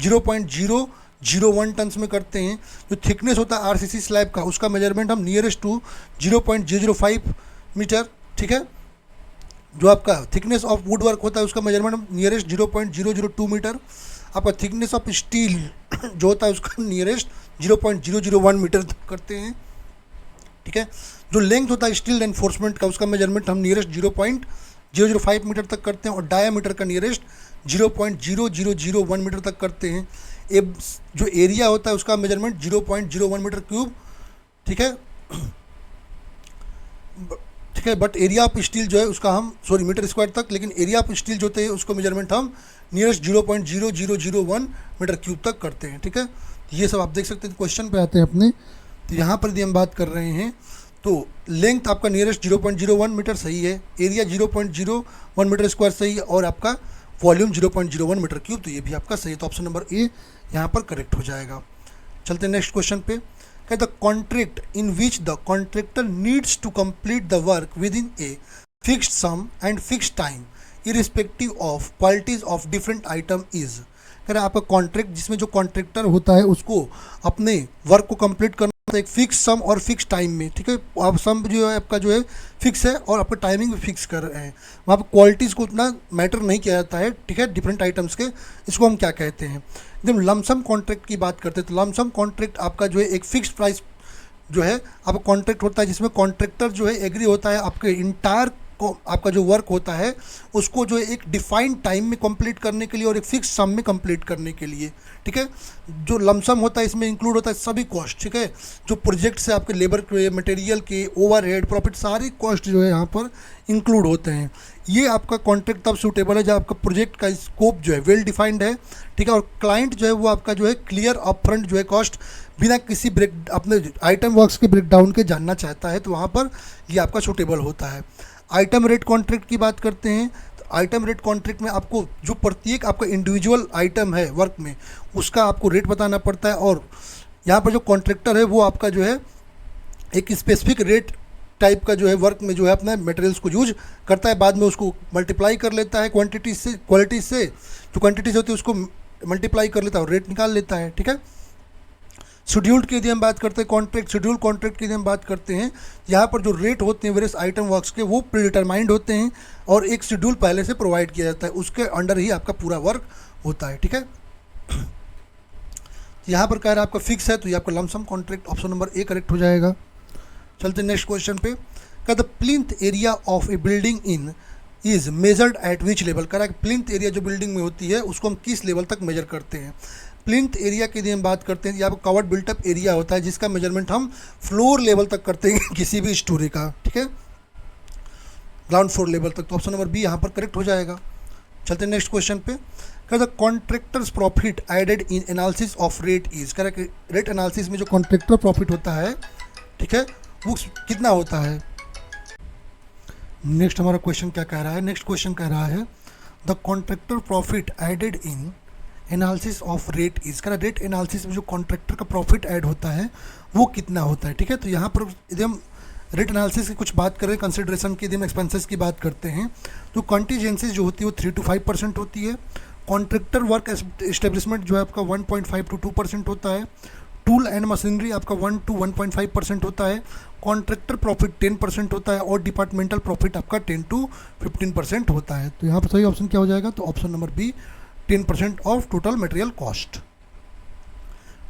0.001 टन्स में करते हैं। जो थिकनेस होता है RCC स्लैब का, उसका मेजरमेंट हम नियरेस्ट टू 0.005 मीटर। ठीक है, जो आपका थिकनेस ऑफ वुड वर्क होता है उसका मेजरमेंट हम नियरेस्ट 0.002 मीटर। आपका थिकनेस ऑफ स्टील जो होता है उसका नियरेस्ट 0.001 मीटर करते हैं। ठीक है, जो लेंथ होता है स्टील एनफोर्समेंट का उसका मेजरमेंट हम नियरेस्ट 0.005 मीटर तक करते हैं और डायामीटर का नियरेस्ट 0.0001 मीटर तक करते हैं। जो एरिया होता है उसका मेजरमेंट 0.01 मीटर क्यूब। ठीक है, बट एरिया ऑफ स्टील जो है उसका हम मीटर स्क्वायर तक, लेकिन एरिया ऑफ स्टील जो होते हैं उसको मेजरमेंट हम नियरेस्ट 0.0001 मीटर क्यूब तक करते हैं। ठीक है, ये सब आप देख सकते हैं। क्वेश्चन पे आते हैं अपने, तो यहाँ पर यदि हम बात कर रहे हैं तो लेंथ आपका नियरेस्ट 0.01 मीटर सही है, एरिया 0.01 मीटर स्क्वायर सही है और आपका वॉल्यूम 0.01 मीटर क्यूब, तो ये भी आपका सही है। तो ऑप्शन नंबर ए यहाँ पर करेक्ट हो जाएगा। चलते हैं नेक्स्ट क्वेश्चन पे। कहते the contract in which the contractor needs to complete the work within a fixed sum and fixed time irrespective of qualities of different item is. कह रहा है आपका कॉन्ट्रैक्ट जिसमें जो कॉन्ट्रैक्टर होता है उसको अपने वर्क को कंप्लीट करना होता है एक फिक्स सम और फिक्स टाइम में। ठीक है, आप सम जो है आपका जो है फिक्स है और आपका टाइमिंग भी फिक्स कर रहे हैं। वहाँ पर क्वालिटीज़ को उतना मैटर नहीं किया जाता है। ठीक है, डिफरेंट आइटम्स के, इसको हम क्या कहते हैं? जब लमसम कॉन्ट्रैक्ट की बात करते हैं तो लमसम कॉन्ट्रैक्ट आपका जो है एक फिक्स प्राइस जो है आपका कॉन्ट्रैक्ट होता है, जिसमें कॉन्ट्रैक्टर जो है एग्री होता है आपके इंटायर को आपका जो वर्क होता है उसको जो एक डिफाइंड टाइम में कंप्लीट करने के लिए और एक फिक्स सम में कंप्लीट करने के लिए। ठीक है, जो लमसम होता है इसमें इंक्लूड होता है सभी कॉस्ट। ठीक है, जो प्रोजेक्ट से आपके लेबर के, मटेरियल के, ओवरहेड, प्रॉफिट, सारी कॉस्ट जो है यहाँ पर इंक्लूड होते हैं। ये आपका कॉन्ट्रैक्ट तब सूटेबल है जब आपका प्रोजेक्ट का स्कोप जो है वेल डिफाइंड है। ठीक है, और क्लाइंट जो है वो आपका जो है क्लियर अपफ्रंट जो है कॉस्ट बिना किसी ब्रेक अपने आइटम वर्क्स के ब्रेकडाउन के जानना चाहता है, तो वहाँ पर ये आपका सूटेबल होता है। आइटम रेट कॉन्ट्रैक्ट की बात करते हैं तो आइटम रेट कॉन्ट्रैक्ट में आपको जो प्रत्येक आपका इंडिविजुअल आइटम है वर्क में उसका आपको रेट बताना पड़ता है, और यहाँ पर जो कॉन्ट्रैक्टर है वो आपका जो है एक स्पेसिफिक रेट टाइप का जो है वर्क में जो है अपना मटेरियल्स को यूज करता है, बाद में उसको मल्टीप्लाई कर लेता है क्वांटिटी से, क्वालिटी से, जो क्वांटिटीज होती है उसको मल्टीप्लाई कर लेता है और रेट निकाल लेता है। ठीक है, शेड्यूल्ड की यदि हम बात करते हैं कॉन्ट्रैक्ट, शेड्यूल कॉन्ट्रैक्ट की यदि हम बात करते हैं, यहाँ पर जो रेट होते हैं वेरियस आइटम वर्क्स के वो प्रीडिटरमाइंड होते हैं और एक शेड्यूल पहले से प्रोवाइड किया जाता है, उसके अंडर ही आपका पूरा वर्क होता है। ठीक है, यहाँ पर कह रहा है आपका फिक्स है तो ये आपका lump sum contract, option number A correct हो जाएगा। चलते नेक्स्ट क्वेश्चन पे। क्या the plinth area of A building in is measured eight which level, कह रहा है प्लिंथ एरिया जो बिल्डिंग में होती है उसको हम किस लेवल तक मेजर करते हैं। प्लिंथ एरिया की यदि हम बात करते हैं, यहाँ पर कवर्ड बिल्टअप एरिया होता है जिसका मेजरमेंट हम फ्लोर लेवल तक करते हैं किसी भी स्टोरी का, ठीक है, ग्राउंड फ्लोर लेवल तक। तो ऑप्शन नंबर बी यहाँ पर करेक्ट हो जाएगा। चलते हैं नेक्स्ट क्वेश्चन पे। कह रहा contractor's profit added in analysis of rate is, कह रहा है कि रेट एनालिसिस में जो कॉन्ट्रैक्टर प्रॉफिट होता है, ठीक है, वो कितना होता है। नेक्स्ट हमारा क्वेश्चन क्या कह रहा है, नेक्स्ट क्वेश्चन कह रहा है the contractor profit added in analysis of rate is, कह रहा है रेट एनालिसिस में जो कॉन्ट्रैक्टर का प्रॉफिट ऐड होता है वो कितना होता है, ठीक है। तो यहाँ पर यदि हम रेट एनालिसिस की कुछ बात करें, कंसिडरेशन की, यदि हम एक्सपेंसेस की बात करते हैं तो कॉन्टीजेंसीज जो होती है वो 3 to 5% होती है। कॉन्ट्रैक्टर वर्क एस्टेब्लिशमेंट जो है आपका 1.5 to 2% होता है। टूल एंड मशीनरी आपका 1 to 1.5% होता है। कॉन्ट्रैक्टर प्रॉफिट 10% होता है और डिपार्टमेंटल प्रॉफिट आपका 10 to 15% होता है। तो यहाँ पर सही ऑप्शन क्या हो जाएगा, तो option number B 10% of total material cost.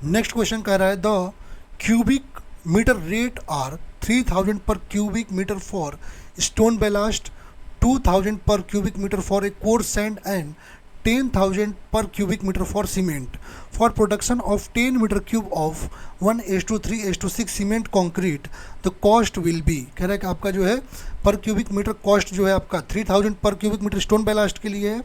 Next question कह रहा है the cubic metre rate are 3000 per cubic meter for stone ballast, 2000 per cubic meter for a coarse sand and 10,000 per cubic meter for cement. For production of 10 meter cube of 1:3:6 cement concrete, the cost will be, कह रहा है कि आपका जो है पर cubic metre cost जो है आपका 3000 पर क्यूबिक मीटर स्टोन बैलास्ट के लिए है,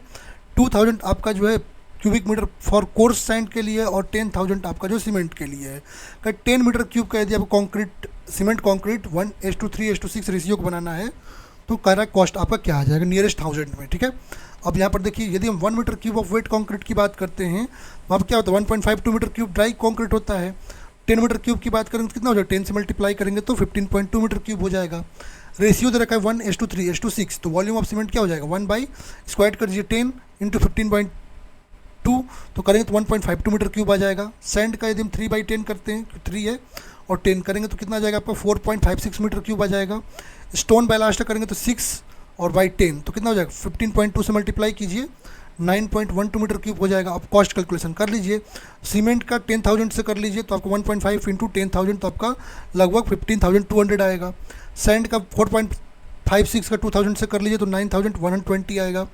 2000 आपका जो है cubic metre for coarse sand के लिए और 10,000 आपका जो सीमेंट के लिए है। का 10 मीटर क्यूब का यदि आपको कॉन्क्रीट सीमेंट कॉन्क्रीट 1:3:6 रेशियो को बनाना है तो कह रहा है कॉस्ट आपका क्या आ जाएगा नियरेस्ट 1000 में, ठीक है। अब यहाँ पर देखिए यदि हम 1 metre cube of wet concrete की बात करते हैं तो अब क्या होता है 1.52 मीटर क्यूब ड्राई कॉन्क्रीट होता है। 10 मीटर क्यूब की बात करेंगे तो कितना हो जाएगा, 10 से मल्टीप्लाई करेंगे तो 15.2 मीटर क्यूब हो जाएगा। रेशियो दे रखा है 1:3:6, तो वॉल्यूम ऑफ सीमेंट क्या हो जाएगा 1 बाई स्क्वायर कर दीजिए 10 इंटू 15.2 तो करेंगे तो 1.52 मीटर क्यूब आ जाएगा। सैंड का यदि हम 3/10 करते हैं 3 है और 10 करेंगे तो कितना आ जाएगा आपका 4.56 मीटर क्यूब आ जाएगा। स्टोन बैलास्ट करेंगे तो 6 और बाई 10 तो कितना हो जाएगा 15.2 से मल्टीप्लाई कीजिए 9.12 मीटर क्यूब हो जाएगा। आप कॉस्ट कैलकुलेशन कर लीजिए। सीमेंट का 10,000 से कर लीजिए तो आपको 1.5 इंटू 10,000 तो आपका लगभग 15,200 आएगा। सैंड का 4.56 का 2,000 से कर लीजिए तो 9,120 आएगा।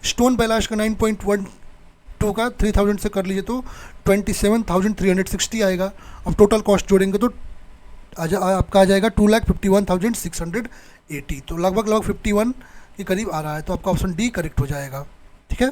स्टोन बैलास्ट का 9.12 का 3,000 से कर लीजिए तो 27,360 आएगा। अब टोटल कॉस्ट जोड़ेंगे तो आपका आ जाएगा 2,51,680, तो लगभग 51 के करीब आ रहा है। तो आपका ऑप्शन डी करेक्ट हो जाएगा, ठीक है।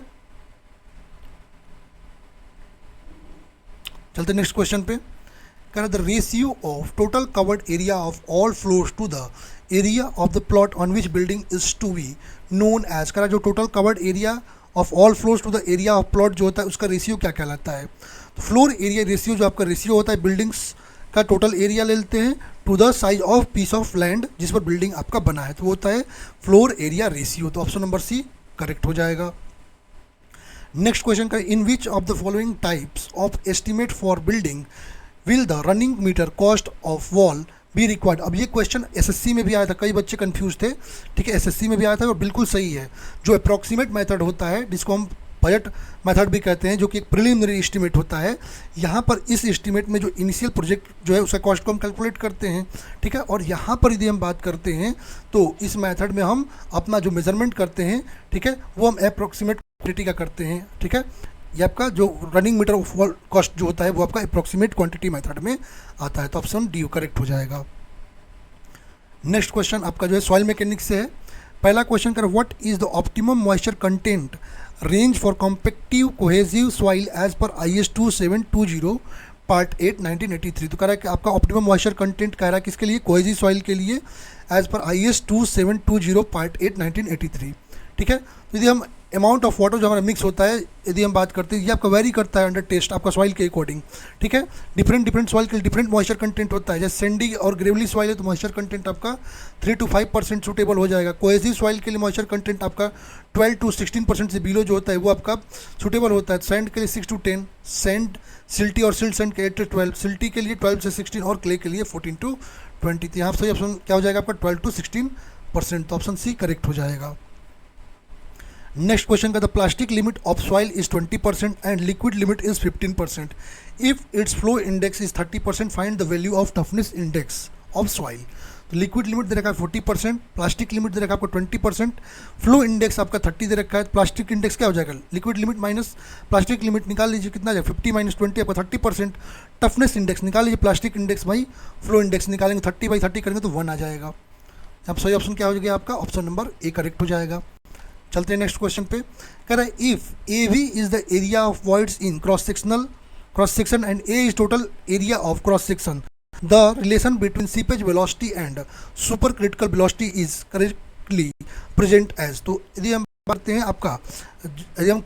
चलते नेक्स्ट क्वेश्चन पे। कह रहा the ratio of total covered area of all floors to the area of the plot on which building is to be known as, कह रहा जो total covered area of all floors to the area of plot जो होता है उसका ratio क्या कहलाता है। तो फ्लोर एरिया रेशियो जो आपका रेशियो होता है बिल्डिंग्स का टोटल एरिया ले लेते हैं to the size of piece of land जिस पर बिल्डिंग आपका बना है, तो वो होता है फ्लोर एरिया रेशियो। तो ऑप्शन नंबर सी करेक्ट हो जाएगा। नेक्स्ट क्वेश्चन का in which of the following types of estimate for building will the running metre cost of wall be required. अब ये क्वेश्चन एसएससी में भी आया था, कई बच्चे कंफ्यूज थे, ठीक है, एसएससी में भी आया था और बिल्कुल सही है। जो अप्रॉक्सीमेट मेथड होता है जिसको हम बजट मेथड भी कहते हैं, जो कि एक प्रिलिमिनरी एस्टीमेट होता है, यहाँ पर इस एस्टीमेट में जो इनिशियल प्रोजेक्ट जो है उसका कॉस्ट को हम कैलकुलेट करते हैं, ठीक है। और यहाँ पर यदि हम बात करते हैं तो इस मेथड में हम अपना जो मेजरमेंट करते हैं, ठीक है, वो हम अप्रॉक्सीमेट क्वांटिटी का करते हैं, ठीक है। ये आपका जो running metre of wall cost जो होता है वो आपका अप्रॉक्सीमेट क्वांटिटी मेथड में आता है, तो ऑप्शन डी करेक्ट हो जाएगा। नेक्स्ट क्वेश्चन आपका जो है सॉइल मैकेनिक्स से है। पहला क्वेश्चन कर what is the optimum moisture content range for compactive cohesive soil as per IS 2720 part 8 1983। तो कह रहा है कि आपका ऑप्टिमम मॉइस्चर कंटेंट कह रहा है किसके लिए, कोहेसिव सॉइल के लिए एज पर IS 2720 पार्ट 8 1983, ठीक है। तो यदि हम अमाउंट ऑफ वाटर जो हमारा मिक्स होता है यदि हम बात करते हैं ये आपका वेरी करता है अंडर टेस्ट आपका सॉइल के अकॉर्डिंग, ठीक है। डिफरेंट सॉइल के डिफरेंट मॉइस्चर कंटेंट होता है। जैसे सैंडी और ग्रेवली सॉइल है तो मॉइस्चर कंटेंट आपका 3 to 5% सूटेबल हो जाएगा। कोहेसिव सॉइल के लिए मॉइस्चर कंटेंट आपका 12 to 16% से बिलो जो होता है वो आपका सूटेबल होता है। सैंड के लिए 6 to 10, सैंड सिल्टी और सिल्ट सैंड के 8 to 12, सिल्टी के लिए 12 से 16 और क्ले के लिए 14 to 20। तो यहाँ सही ऑप्शन क्या हो जाएगा आपका 12 to 16%, तो ऑप्शन सी करेक्ट हो जाएगा। नेक्स्ट क्वेश्चन का the plastic limit of soil is 20% and liquid limit is 15%। If it's flow index is 30% find the value of toughness index of soil. तो लिक्विड लिमिट दे रखा है 40%, plastic limit दे रखा है आपको 20%, flow index आपका 30 दे रखा है। प्लास्टिक इंडेक्स क्या हो जाएगा, liquid limit minus plastic limit निकाल लीजिए, कितना जाएगा 50 - 20 आपका 30%। टफनेस इंडेक्स निकाल लीजिए, plastic index by flow index निकालेंगे, 30/30 करेंगे तो 1 आ जाएगा। अब सही ऑप्शन क्या हो जाएगा आपका, ऑप्शन नंबर ए करेक्ट हो जाएगा। चलते हैं नेक्स्ट क्वेश्चन पे। कह रहा है if A V is the area of voids in cross section and A is total area of cross section, the relation between seepage velocity and super critical velocity is correctly present as. तो यदि हम बात करते हैं आपका, यदि हम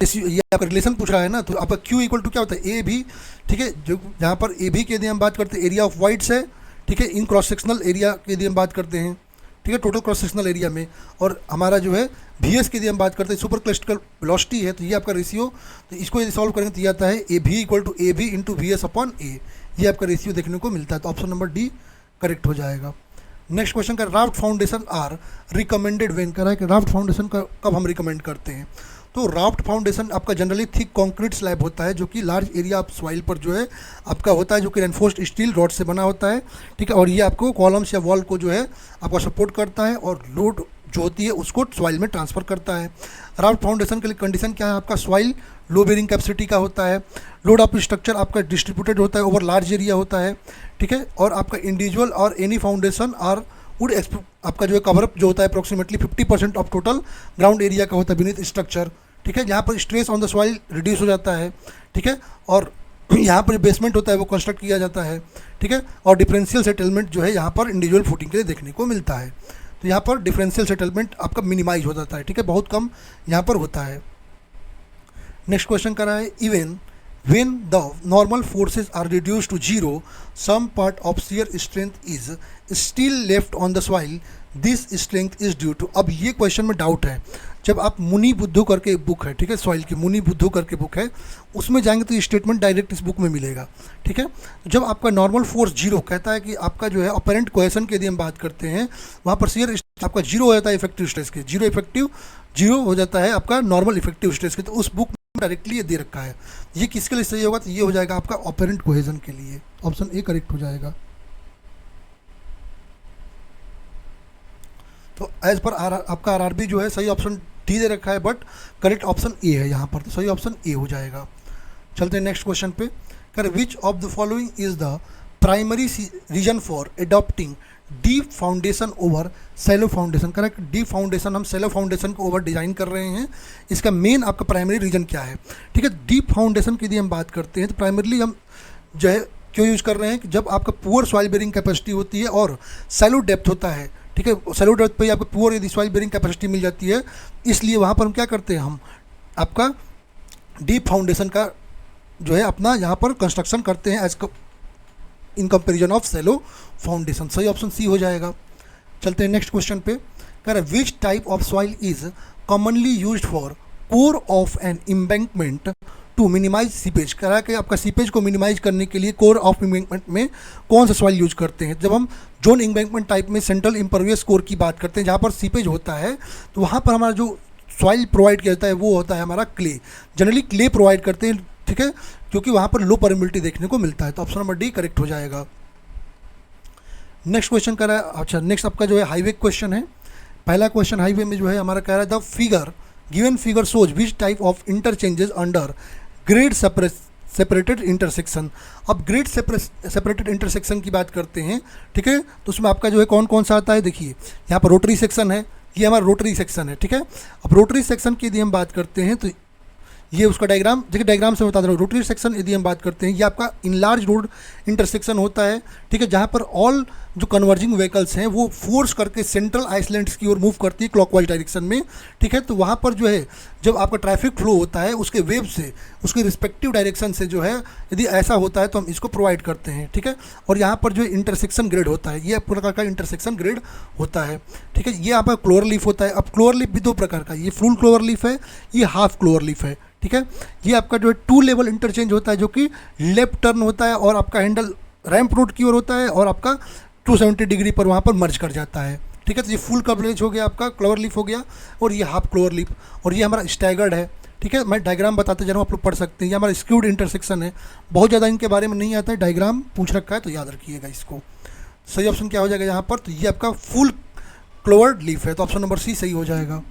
ये आपका रिलेशन पूछ रहा है ना, तो आपका Q इक्वल टू क्या होता है, ए भी, ठीक है। जो जहाँ पर ए भी के यदि हम बात करते हैं एरिया ऑफ वाइड्स है, ठीक है, इन क्रॉस सेक्शनल एरिया की यदि हम बात करते हैं, ठीक है, टोटल क्रॉस सेक्शनल एरिया में, और हमारा जो है VS की यदि हम बात करते हैं सुपर क्रिटिकल वेलोसिटी है, तो ये आपका रेशियो, तो इसको यदि सॉल्व करेंगे तो ये आता है ए भी इक्वल टू ए भी इंटू VS अपॉन ए, ये आपका रेशियो देखने को मिलता है। तो ऑप्शन नंबर डी करेक्ट हो जाएगा। नेक्स्ट क्वेश्चन का raft foundation are recommended when, कह रहा है कि राफ्ट फाउंडेशन का कब हम रिकमेंड करते हैं। तो राफ्ट फाउंडेशन आपका जनरली थिक कंक्रीट स्लैब होता है, जो कि लार्ज एरिया ऑफ सॉइल पर जो है आपका होता है, जो कि रेनफोर्स्ड स्टील रॉड से बना होता है, ठीक है। और ये आपको कॉलम्स या वॉल को जो है आपका सपोर्ट करता है और लोड जो होती है उसको सॉइल में ट्रांसफ़र करता है। राफ्ट फाउंडेशन के लिए कंडीशन क्या है, आपका सॉइल लो बेरिंग कैपेसिटी का होता है, लोड ऑफ स्ट्रक्चर आपका डिस्ट्रीब्यूटेड होता है ओवर लार्ज एरिया होता है, ठीक है। और आपका इंडिविजुअल और एनी फाउंडेशन और वुड आपका जो है कवरअप जो होता है approximately 50% of total ground area का होता है बीनीथ स्ट्रक्चर, ठीक है। जहाँ पर stress on the soil reduce हो जाता है, ठीक है। और यहाँ पर बेसमेंट होता है वो कंस्ट्रक्ट किया जाता है, ठीक है। और डिफरेंशियल सेटलमेंट जो है यहाँ पर इंडिविजुअल फुटिंग के लिए देखने को मिलता है। तो यहाँ पर डिफरेंशियल सेटलमेंट आपका मिनिमाइज हो जाता है, ठीक है, बहुत कम यहाँ पर होता है। नेक्स्ट क्वेश्चन कर रहा है even when the normal forces are reduced to zero, some part of shear strength is still left on the soil, this strength is due to। अब ये क्वेश्चन में डाउट है, जब आप मुनि बुद्धू करके बुक है, ठीक है, सॉइल की मुनि बुद्धू करके बुक है, उसमें जाएंगे तो ये स्टेटमेंट डायरेक्ट इस बुक में मिलेगा, ठीक है। जब आपका नॉर्मल फोर्स जीरो कहता है कि आपका जो है अपरेंट कोहेशन की यदि हम बात करते हैं, वहाँ पर shear आपका जीरो हो जाता है इफेक्टिव स्ट्रेस के, जीरो हो जाता है आपका नॉर्मल इफेक्टिव स्ट्रेस के। तो उस बुक डायरेक्टली ये दे रखा है। ये किसके लिए सही होगा, तो ये हो जाएगा आपका ऑपरेंट कोहेजन के लिए, ऑप्शन ए करेक्ट हो जाएगा। तो एज पर आपका आरआरबी जो है सही ऑप्शन डी दे रखा है, बट करेक्ट ऑप्शन ए है यहाँ पर, तो सही ऑप्शन ए हो जाएगा। चलते हैं नेक्स्ट क्वेश्चन पे। कर which of the following is the primary reason for adopting deep foundation over shallow foundation. Correct, deep foundation हम सेलो फाउंडेशन को ओवर डिज़ाइन कर रहे हैं, इसका मेन आपका प्राइमरी रीजन क्या है, ठीक है। डीप फाउंडेशन की यदि हम बात करते हैं तो प्राइमरली हम जो है क्यों यूज़ कर रहे हैं कि जब आपका पुअर सॉइल बेरिंग कैपेसिटी होती है और सेलो डेप्थ होता है, ठीक है, सेलो डेप्थ पे आपको पुअर यदि सॉइल बेरिंग कैपेसिटी मिल जाती है, इसलिए वहाँ पर हम क्या करते हैं, हम आपका डीप फाउंडेशन का जो है अपना यहाँ पर कंस्ट्रक्शन करते हैं as in comparison of shallow foundation. सही ऑप्शन सी हो जाएगा। चलते हैं नेक्स्ट क्वेश्चन पे। कह रहा है which type of soil is commonly used for core of an embankment to minimise seepage. कह रहा है कि आपका सीपेज को मिनिमाइज करने के लिए कोर ऑफ एम्बैंकमेंट में कौन सा सॉइल यूज करते हैं। जब हम जोन एम्बैंकमेंट टाइप में सेंट्रल इम्परवियस कोर की बात करते हैं, जहाँ पर सीपेज होता है, तो वहाँ पर हमारा जो सॉइल प्रोवाइड किया जाता है वो होता है हमारा क्ले। जनरली क्ले प्रोवाइड करते हैं, ठीक है, क्योंकि वहाँ पर लो परमिबिलिटी देखने को मिलता है। तो ऑप्शन नंबर डी करेक्ट हो जाएगा। नेक्स्ट क्वेश्चन कर रहा है, अच्छा नेक्स्ट आपका जो है हाईवे क्वेश्चन है। पहला क्वेश्चन हाईवे में जो है हमारा कह रहा है the figure given figure shows which type of interchanges under grade separated intersection. अब ग्रेड सेपरेटेड इंटरसेक्शन की बात करते हैं, ठीक है, तो उसमें आपका जो है कौन कौन सा आता है, देखिए यहाँ पर रोटरी सेक्शन है, ये हमारा रोटरी सेक्शन है, ठीक है। अब रोटरी सेक्शन की यदि हम बात करते हैं तो ये उसका डायग्राम, देखिए डायग्राम से बता दे रहा हूँ। रोटरी सेक्शन यदि हम बात करते हैं, ये आपका इनलार्ज रोड इंटरसेक्शन होता है, ठीक है, जहाँ पर ऑल जो कन्वर्जिंग व्हीकल्स हैं वो फोर्स करके सेंट्रल आइसलैंड्स की ओर मूव करती है क्लॉकवाइज डायरेक्शन में, ठीक है। तो वहाँ पर जो है जब आपका ट्रैफिक फ्लो होता है उसके वेव से उसके रिस्पेक्टिव डायरेक्शन से जो है यदि ऐसा होता है तो हम इसको प्रोवाइड करते हैं, ठीक है। और यहाँ पर जो इंटरसेक्शन ग्रेड होता है, ये प्रकार का इंटरसेक्शन ग्रेड होता है, ठीक है। ये यहाँ पर क्लोवर लीफ होता है। अब क्लोवर लीफ भी दो प्रकार का, ये फुल क्लोवर लीफ है, ये हाफ क्लोवर लीफ है, ठीक है। ये आपका जो है 2 लेवल इंटरचेंज होता है, जो कि लेफ्ट टर्न होता है और आपका हैंडल रैंप रोड की ओर होता है और आपका 270 डिग्री पर वहाँ पर मर्ज कर जाता है, ठीक है। तो ये फुल कवरेज हो गया, आपका क्लोवर लीफ हो गया, और ये हाफ क्लोवर लीफ, और ये हमारा स्टैगर्ड है, ठीक है, मैं डायग्राम बताते जा रहा हूँ, आप लोग पढ़ सकते हैं। ये हमारा स्क्यूड इंटरसेक्शन है, बहुत ज़्यादा इनके बारे में नहीं आता है, डायग्राम पूछ रखा है तो याद रखिएगा इसको। सही ऑप्शन क्या हो जाएगा यहाँ पर, तो ये आपका फुल क्लोवर्ड लीफ है, तो ऑप्शन नंबर सी सही हो जाएगा।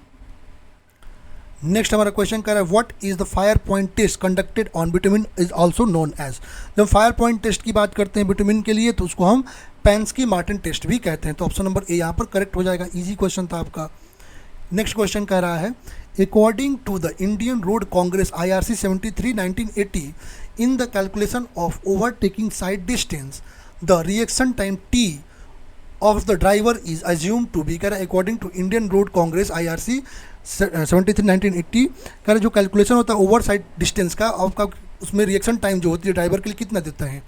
नेक्स्ट हमारा क्वेश्चन कह रहा है what is the fire point test conducted on bitumen is also known as. जब फायर पॉइंट टेस्ट की बात करते हैं बिटुमिन के लिए तो उसको हम पेंस्की मार्टिन टेस्ट भी कहते हैं, तो ऑप्शन नंबर ए यहाँ पर करेक्ट हो जाएगा। इजी क्वेश्चन था आपका। नेक्स्ट क्वेश्चन कह रहा है according to the Indian Road Congress IRC 73 1980 in the calculation of overtaking sight distance the reaction time T of the driver is assume to be. कह रहा है according to Indian Road Congress IRC 73 1980 कह रहा है जो calculation होता है over side distance का, आपका उसमें रिएक्शन टाइम जो होती है ड्राइवर के लिए कितना देता है।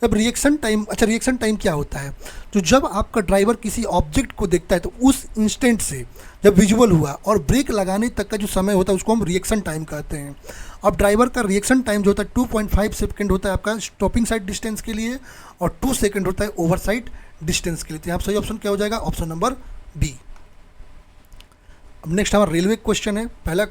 अब रिएक्शन टाइम, अच्छा रिएक्शन टाइम क्या होता है, तो जब आपका ड्राइवर किसी ऑब्जेक्ट को देखता है तो उस इंस्टेंट से जब विजुअल हुआ और ब्रेक लगाने तक का जो समय होता है उसको हम रिएक्शन टाइम कहते हैं। अब ड्राइवर का रिएक्शन टाइम जो होता है 2.5 सेकेंड होता है आपका स्टॉपिंग साइड डिस्टेंस के लिए और 2 सेकेंड होता है ओवर साइड डिस्टेंस के लिए। तो यहाँ सही ऑप्शन क्या हो जाएगा, ऑप्शन नंबर बी। अब नेक्स्ट हमारा रेलवे क्वेश्चन है। पहला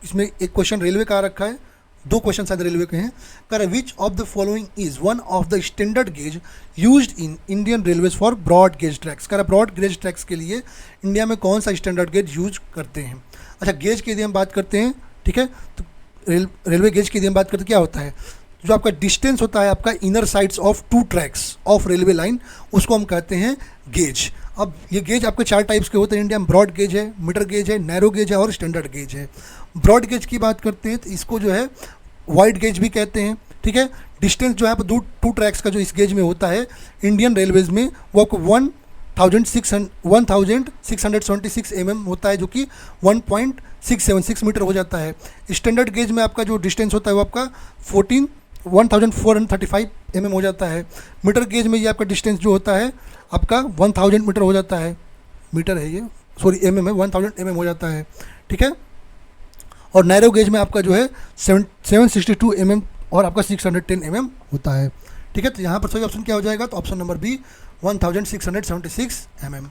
इसमें एक क्वेश्चन रेलवे का आ रखा है, दो क्वेश्चन शायद रेलवे के हैं। कह रहे which of the following is one of the standard gauge used in Indian railways for broad gauge tracks. कह रहा ब्रॉड गेज ट्रैक्स के लिए इंडिया में कौन सा स्टैंडर्ड गेज यूज करते हैं। अच्छा गेज की यदि हम बात करते हैं, ठीक है, तो रेलवे गेज की यदि हम बात करते हैं क्या होता है, जो आपका डिस्टेंस होता है आपका inner sides of 2 tracks of railway line उसको हम कहते हैं गेज। अब ये गेज आपके 4 टाइप्स के होते हैं इंडिया में, ब्रॉड गेज है, मीटर गेज है, नैरो गेज है और स्टैंडर्ड गेज है। ब्रॉड गेज की बात करते हैं तो इसको जो है वाइड गेज भी कहते हैं, ठीक है। डिस्टेंस जो है आप 2 ट्रैक्स का जो इस गेज में होता है इंडियन रेलवेज में वो आपको 1676 mm होता है, जो कि 1.676 मीटर हो जाता है। स्टैंडर्ड गेज में आपका जो डिस्टेंस होता है वो आपका 1435 mm हो जाता है। मीटर गेज में ये आपका डिस्टेंस जो होता है आपका 1000 मीटर हो जाता है, मीटर है ये, सॉरी mm है, 1000 mm हो जाता है, ठीक है। और नैरो गेज में आपका जो है 762 mm और आपका 610 mm होता है, ठीक है। तो यहाँ पर सही ऑप्शन क्या हो जाएगा, तो option number B 1676 mm।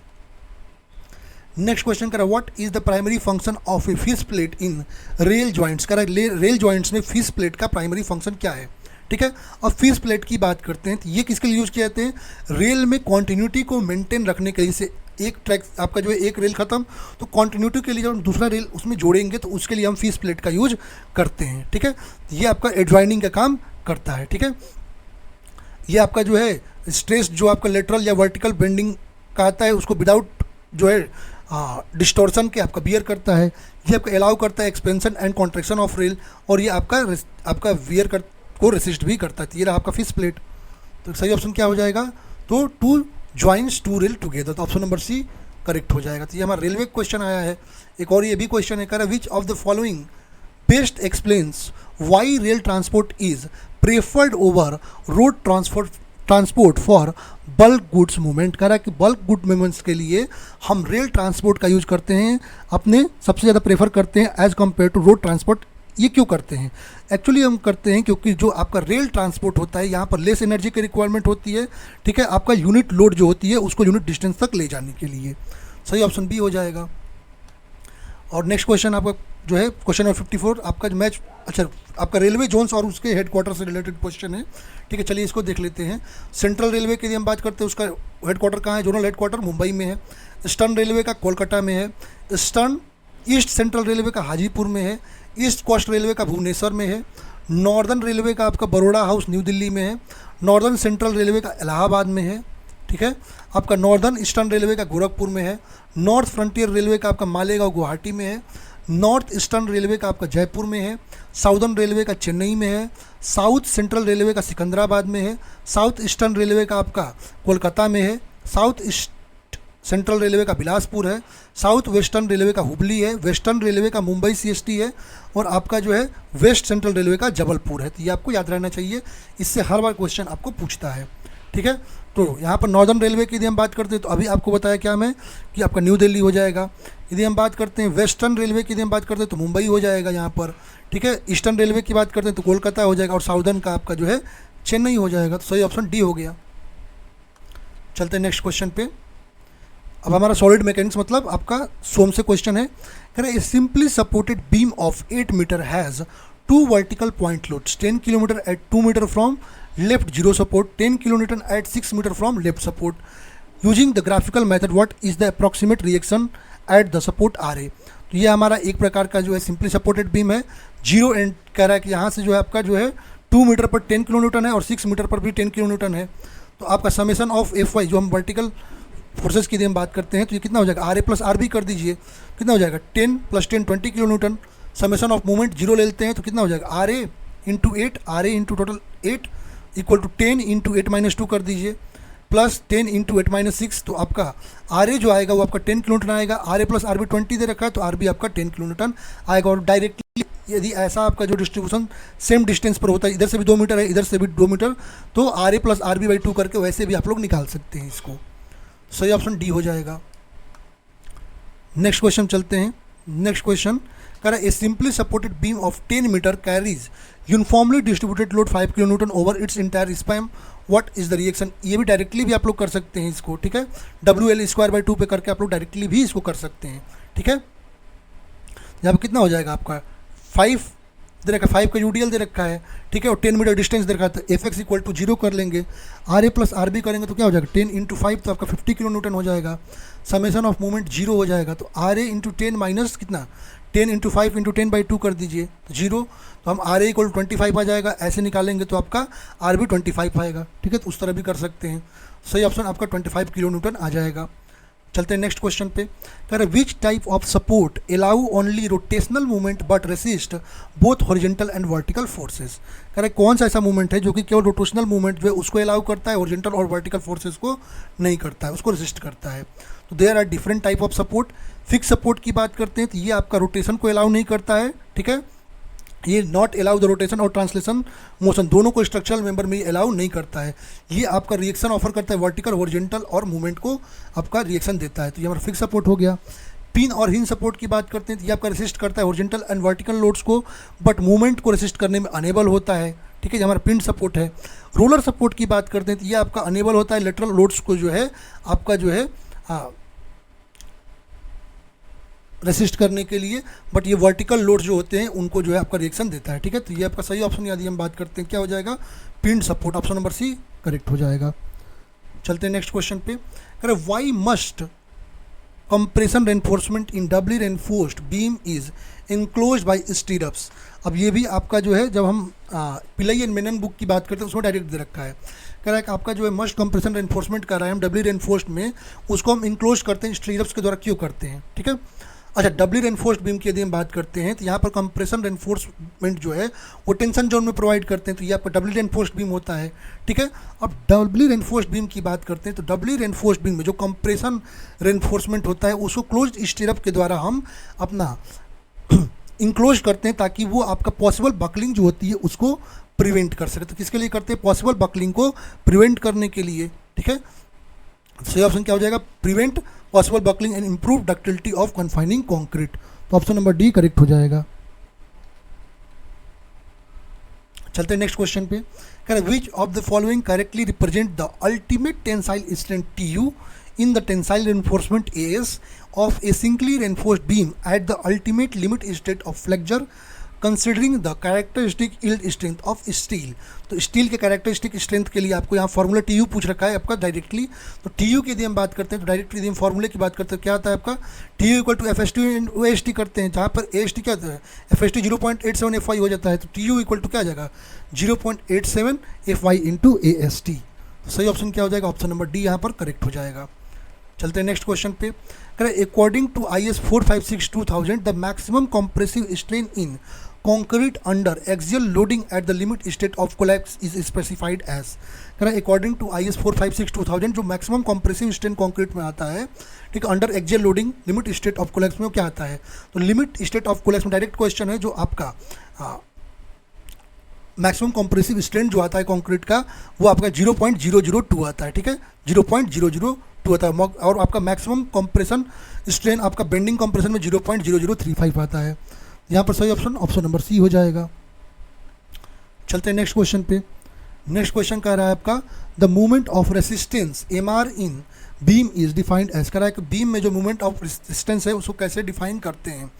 Next question करा what is the primary function of a fish plate in rail joints. करा रेल जॉइंट्स में फिश प्लेट का प्राइमरी फंक्शन क्या है, ठीक है। अब फिश प्लेट की बात करते हैं तो ये किसके लिए यूज़ किए जाते हैं, रेल में कॉन्टिन्यूटी को मेंटेन रखने के लिए। जैसे एक ट्रैक आपका जो है एक रेल ख़त्म तो कॉन्टिन्यूटी के लिए जब हम दूसरा रेल उसमें जोड़ेंगे तो उसके लिए हम फिश प्लेट का यूज करते हैं, ठीक है। ये आपका एडजॉइनिंग का काम करता है, ठीक है। ये आपका जो है स्ट्रेस जो आपका लेटरल या वर्टिकल बेंडिंग का आता है उसको विदाउट जो है डिस्टॉर्शन के आपका बियर करता है। ये आपका अलाउ करता है expansion and contraction of rail और ये आपका वियर को रेसिस्ट भी करता है। तो ये रहा आपका फिश प्लेट। तो सही ऑप्शन क्या हो जाएगा, तो 2 जॉइंट्स 2 रेल टुगेदर, तो ऑप्शन नंबर सी करेक्ट हो जाएगा। तो ये हमारा रेलवे क्वेश्चन आया है। एक और ये भी क्वेश्चन है, कह रहा विच of the following best explains Y rail transport is preferred over road transport for bulk goods movement. कह रहा है कि बल्क गुड मूवमेंट्स के लिए हम रेल ट्रांसपोर्ट का यूज करते हैं, अपने सबसे ज़्यादा प्रेफर करते हैं as compare to road transport. ये क्यों करते हैं, एक्चुअली हम करते हैं क्योंकि जो आपका रेल ट्रांसपोर्ट होता है यहाँ पर लेस एनर्जी की रिक्वायरमेंट होती है, ठीक है। आपका यूनिट लोड जो होती है उसको यूनिट डिस्टेंस तक ले जाने के लिए। सही ऑप्शन बी हो जाएगा। और नेक्स्ट क्वेश्चन आपका जो है क्वेश्चन नंबर 54 आपका जो मैच, अच्छा आपका रेलवे जोन्स और उसके हेडक्वार्टर से रिलेटेड क्वेश्चन है, ठीक है। चलिए इसको देख लेते हैं। सेंट्रल रेलवे के लिए हम बात करते हैं, उसका हेडक्वार्टर कहाँ है, जोनल हेडक्वार्टर मुंबई में है। ईस्टर्न रेलवे का कोलकाता में है। ईस्ट सेंट्रल रेलवे का हाजीपुर में है। ईस्ट कोस्ट रेलवे का भुवनेश्वर में है। नॉर्दर्न रेलवे का आपका बड़ौदा हाउस न्यू दिल्ली में है। नॉर्दर्न सेंट्रल रेलवे का इलाहाबाद में है, ठीक है। आपका नॉर्दर्न ईस्टर्न रेलवे का गोरखपुर में है। नॉर्थ फ्रंटियर रेलवे का आपका मालेगांव गुवाहाटी में है। नॉर्थ ईस्टर्न रेलवे का आपका जयपुर में है। साउदर्न रेलवे का चेन्नई में है। साउथ सेंट्रल रेलवे का सिकंदराबाद में है। साउथ ईस्टर्न रेलवे का आपका कोलकाता में है। साउथ ईस्ट सेंट्रल रेलवे का बिलासपुर है। साउथ वेस्टर्न रेलवे का हुबली है। वेस्टर्न रेलवे का मुंबई CST है। और आपका जो है वेस्ट सेंट्रल रेलवे का जबलपुर है। तो ये आपको याद रहना चाहिए, इससे हर बार क्वेश्चन आपको पूछता है, ठीक है। तो यहाँ पर नॉर्दर्न रेलवे की यदि हम बात करते हैं तो अभी आपको बताया क्या मैं कि आपका न्यू दिल्ली हो जाएगा। यदि हम बात करते हैं वेस्टर्न रेलवे की यदि हम बात करते हैं तो मुंबई हो जाएगा यहाँ पर, ठीक है। ईस्टर्न रेलवे की बात करते हैं तो कोलकाता हो जाएगा और साउदर्न का आपका जो है चेन्नई हो जाएगा। तो सही ऑप्शन डी हो गया। चलते हैं नेक्स्ट क्वेश्चन पे। अब हमारा सॉलिड मैकेनिक्स मतलब आपका सोम से क्वेश्चन है, कह रहा है simply supported beam of 8 metre has 2 vertical point loads 10 kilometre at 2 metre from left zero support, 10 kilometre at 6 metre from left support, using the graphical method what is the approximate reaction at the support R A. तो ये हमारा एक प्रकार का जो है simply supported beam है, zero end कह रहा है कि यहाँ से जो है आपका जो है 2 मीटर पर 10 किलो न्यूटन है और 6 मीटर पर भी 10 किलो न्यूटन है। तो आपका समेसन ऑफ एफ वाई जो हम वर्टिकल फोर्सेस की हम बात करते हैं तो ये कितना हो जाएगा, R A plus R B कर दीजिए, कितना हो जाएगा 10 + 10 20 kilo newton. Summation of movement zero ले लेते हैं तो कितना हो जाएगा, R A into 8, R A into total 8 equal to 10 into 8 - 2 कर दीजिए प्लस 10 इंटू 8 - 6। तो आपका आर ए जो आएगा वो आपका 10 किलो न्यूटन आएगा, R A plus R B 20 दे रखा है तो आर बी आपका 10 किलो न्यूटन आएगा। और डायरेक्टली यदि ऐसा आपका जो डिस्ट्रीब्यूशन सेम डिस्टेंस पर होता है, इधर से भी 2 मीटर है इधर से भी 2 मीटर, तो R A plus R B by 2 करके वैसे भी आप लोग निकाल सकते हैं इसको। सही ऑप्शन डी हो जाएगा। नेक्स्ट क्वेश्चन चलते हैं। नेक्स्ट क्वेश्चन कह रहा है a simply supported beam of 10 metre carries uniformly distributed load 5 kilo newton over its entire span, what is the reaction. ये भी डायरेक्टली भी आप लोग कर सकते हैं इसको, ठीक है, WL²/2 पे करके आप लोग डायरेक्टली भी इसको कर सकते हैं, ठीक है। यहाँ पर कितना हो जाएगा आपका 5 दे रखा है, 5 का यूडीएल दे रखा है, ठीक है, और 10 मीटर डिस्टेंस दे रखा है तो एफ एक्स = 0 कर लेंगे, R A plus R B करेंगे तो क्या हो जाएगा 10 × 5 तो आपका 50 किलो न्यूटन हो जाएगा। समेसन ऑफ मूवमेंट 0 हो जाएगा तो आर ए × 10 माइनस कितना 10 × 5 × 10/2 कर दीजिए तो 0, तो हम आर ए = 25 आ जाएगा। ऐसे निकालेंगे तो आपका आर बी 25 आएगा, ठीक है, तो उस तरह भी कर सकते हैं। सही ऑप्शन आपका 25 किलो न्यूटन आ जाएगा। चलते हैं नेक्स्ट क्वेश्चन पे। कह रहे which type of support allow only rotational movement but resist both horizontal and vertical forces. कह रहे कौन सा ऐसा मूवमेंट है जो कि केवल रोटेशनल मूवमेंट जो है उसको अलाउ करता है, हॉरिजॉन्टल और वर्टिकल फोर्सेस को नहीं करता है, उसको रेसिस्ट करता है। तो there are different type of support. Fix support की बात करते हैं तो ये आपका रोटेशन को अलाउ नहीं करता है, ठीक है, ये नॉट अलाउ द रोटेशन और ट्रांसलेशन मोशन दोनों को स्ट्रक्चरल मेंबर में अलाउ नहीं करता है। ये आपका रिएक्शन ऑफर करता है वर्टिकल हॉरिजॉन्टल और मूवमेंट को आपका रिएक्शन देता है। तो ये हमारा फिक्स सपोर्ट हो गया। पिन और हिंज सपोर्ट की बात करते हैं तो ये आपका रेसिस्ट करता है हॉरिजॉन्टल एंड वर्टिकल लोड्स को बट मूवमेंट को रेसिस्ट करने में अनेबल होता है, ठीक है, ये हमारा पिन सपोर्ट है। रोलर सपोर्ट की बात करते हैं तो ये आपका अनेबल होता है लेटरल लोड्स को जो है आपका जो है रेसिस्ट करने के लिए, बट ये वर्टिकल लोड्स जो होते हैं उनको जो है आपका रिएक्शन देता है, ठीक है। तो ये आपका सही ऑप्शन यदि हम बात करते हैं क्या हो जाएगा, pin support, option number C correct हो जाएगा। चलते हैं नेक्स्ट क्वेश्चन पे। कह रहे why must compression reinforcement in doubly reinforced beam is enclosed by stirrups. अब ये भी आपका जो है जब हम पिलाई एंड मेनन बुक की बात करते हैं उसमें डायरेक्ट दे रखा है। कह रहा है कि आपका जो है मस्ट कंप्रेशन रेनफोर्समेंट कर रहा है हम डबली रेनफोर्स्ड में, उसको हम इनक्लोज करते हैं स्टीरअप्स के द्वारा, क्यों करते हैं, ठीक है। अच्छा, डबली रेनफोर्स्ड बीम की यदि हम बात करते हैं तो यहाँ पर कंप्रेशन रेनफोर्समेंट जो है वो टेंशन जोन में प्रोवाइड करते हैं, तो ये आपका डबली रेनफोर्स्ड बीम होता है, ठीक है। अब डबली रेनफोर्स्ड बीम की बात करते हैं तो डबली रेनफोर्स्ड बीम में जो कंप्रेशन रेनफोर्समेंट होता है उसको क्लोज्ड स्टीरअप के द्वारा हम अपना इंक्लोज करते हैं ताकि वो आपका पॉसिबल बकलिंग जो होती है उसको प्रिवेंट कर सके। तो किसके लिए करते हैं, पॉसिबल बकलिंग को प्रिवेंट करने के लिए, ठीक है। सही ऑप्शन क्या हो जाएगा, prevent possible buckling and improve ductility of confining concrete. तो ऑप्शन नंबर डी करेक्ट हो जाएगा। चलते हैं नेक्स्ट क्वेश्चन पे। कह रहे which of the following correctly represent the ultimate tensile strength TU in the tensile reinforcement AS of a singly reinforced beam at the ultimate limit state of flexure considering the characteristic yield strength of steel। तो steel के characteristic strength के लिए आपको यहाँ formula TU पूछ रखा है आपका डायरेक्टली। तो TU की यदि हम बात करते हैं तो डायरेक्टली यदि हम फॉर्मूले की बात करते हैं क्या आता है आपका TU = FST OST करते हैं, जहाँ पर AST क्या होता है FST 0.87 FY हो जाता है, तो TU = क्या आ जाएगा 0.87 FY × AST। तो सही ऑप्शन क्या हो जाएगा, ऑप्शन नंबर डी यहाँ पर करेक्ट हो जाएगा। चलते हैं नेक्स्ट क्वेश्चन पे। करें according to IS 456-2000 the maximum compressive strain in concrete under axial loading at the limit state of collapse is specified as. करें अकॉर्डिंग टू IS 456-2000 जो मैक्सिमम कंप्रेसिव स्ट्रेन कंक्रीट में आता है, ठीक है, under axial loading limit state of collapse में क्या आता है, तो लिमिट स्टेट ऑफ कोलैप्स में डायरेक्ट क्वेश्चन है जो आपका मैक्सिमम कंप्रेसिव स्ट्रेन जो आता है कंक्रीट का वो आपका 0.002 आता है, ठीक है, 0.002 आता है। और आपका मैक्सिमम कंप्रेशन स्ट्रेन आपका बेंडिंग कंप्रेशन में 0.0035 आता है। यहाँ पर सही ऑप्शन ऑप्शन नंबर सी हो जाएगा। चलते हैं नेक्स्ट क्वेश्चन पे। नेक्स्ट क्वेश्चन कह रहा है आपका the movement of resistance M R in beam is defined as, कह रहा है कि बीम में जो मूवमेंट ऑफ रेसिस्टेंस है उसको कैसे डिफाइन करते हैं।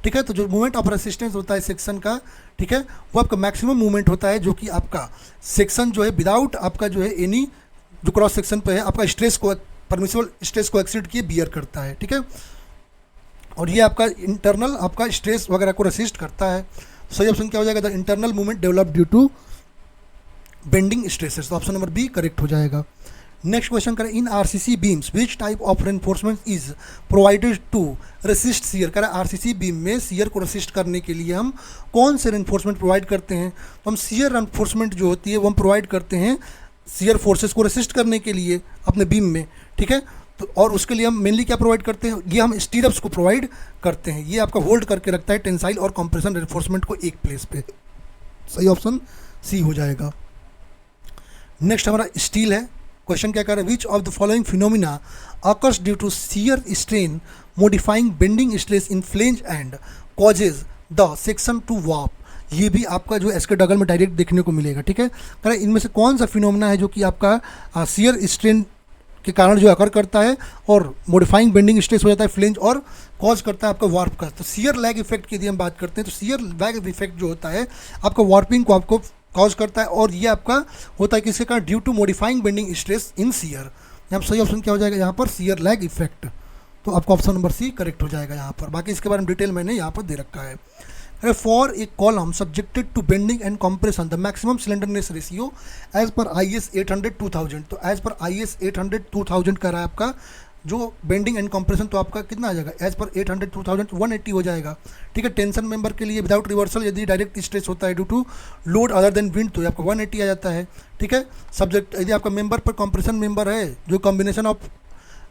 ठीक है, तो जो मूवमेंट ऑफ रेसिस्टेंस होता है सेक्शन का, ठीक है, वो आपका मैक्सिमम मूवमेंट होता है जो कि आपका सेक्शन जो है विदाउट आपका जो है एनी जो क्रॉस सेक्शन पे है आपका स्ट्रेस को परमिसिबल स्ट्रेस को एक्सीड किए बियर करता है। ठीक है, और ये आपका इंटरनल आपका स्ट्रेस वगैरह को रेसिस्ट करता है। सही ऑप्शन क्या हो जाएगा, the internal movement develop due to bending stresses, तो ऑप्शन नंबर बी करेक्ट हो जाएगा। नेक्स्ट क्वेश्चन करें, in RCC beams which type of reinforcement is provided to resist shear, कह रहा है आरसीसी बीम में सीयर को रेसिस्ट करने के लिए हम कौन से रेनफोर्समेंट प्रोवाइड करते हैं। तो हम सीयर रेनफोर्समेंट जो होती है वो हम प्रोवाइड करते हैं सीयर फोर्सेस को रेसिस्ट करने के लिए अपने बीम में। ठीक है, तो और उसके लिए हम मेनली क्या प्रोवाइड करते हैं, ये हम स्टीरअप्स को प्रोवाइड करते हैं। ये आपका होल्ड करके रखता है टेंसाइल और कंप्रेशन रेनफोर्समेंट को एक प्लेस पे। सही ऑप्शन सी हो जाएगा। नेक्स्ट हमारा स्टील है। क्वेश्चन क्या कर रहा है, which of the following phenomena occurs due to shear strain modifying bending stress in flange and causes the section to warp. ये भी आपका जो एसके डगल में डायरेक्ट देखने को मिलेगा। ठीक है, कह रहा है इनमें से कौन सा फिनोमिना है जो कि आपका शियर स्ट्रेन के कारण जो अकर करता है और मॉडिफाइंग बेंडिंग स्ट्रेस हो जाता है फ्लेंज और कॉज करता है आपका वार्प का। तो शियर लैग इफेक्ट की यदि हम बात करते हैं तो शियर लैग इफेक्ट जो होता है आपका वार्पिंग को आपको कॉज करता है और ये आपका होता है किसके कारण, due to modifying bending stress in shear. यहाँ सही ऑप्शन क्या हो जाएगा यहाँ पर, शियर लैग इफेक्ट। तो आपका ऑप्शन नंबर सी करेक्ट हो जाएगा यहाँ पर। बाकी इसके बारे में डिटेल मैंने यहाँ पर दे रखा है। For a column subjected to bending and compression the maximum slenderness ratio as per IS 800-2000, तो एज पर IS 800-2000 का रहा है आपका जो बेंडिंग एंड कंप्रेशन, तो आपका कितना आ जाएगा एज पर 800-2000 180 हो जाएगा। ठीक है, टेंशन मेंबर के लिए विदाउट रिवर्सल यदि डायरेक्ट स्ट्रेस होता है due to load other than wind तो आपका 180 आ जाता है। ठीक है, सब्जेक्ट यदि आपका मेंबर पर कंप्रेशन मेंबर है जो combination of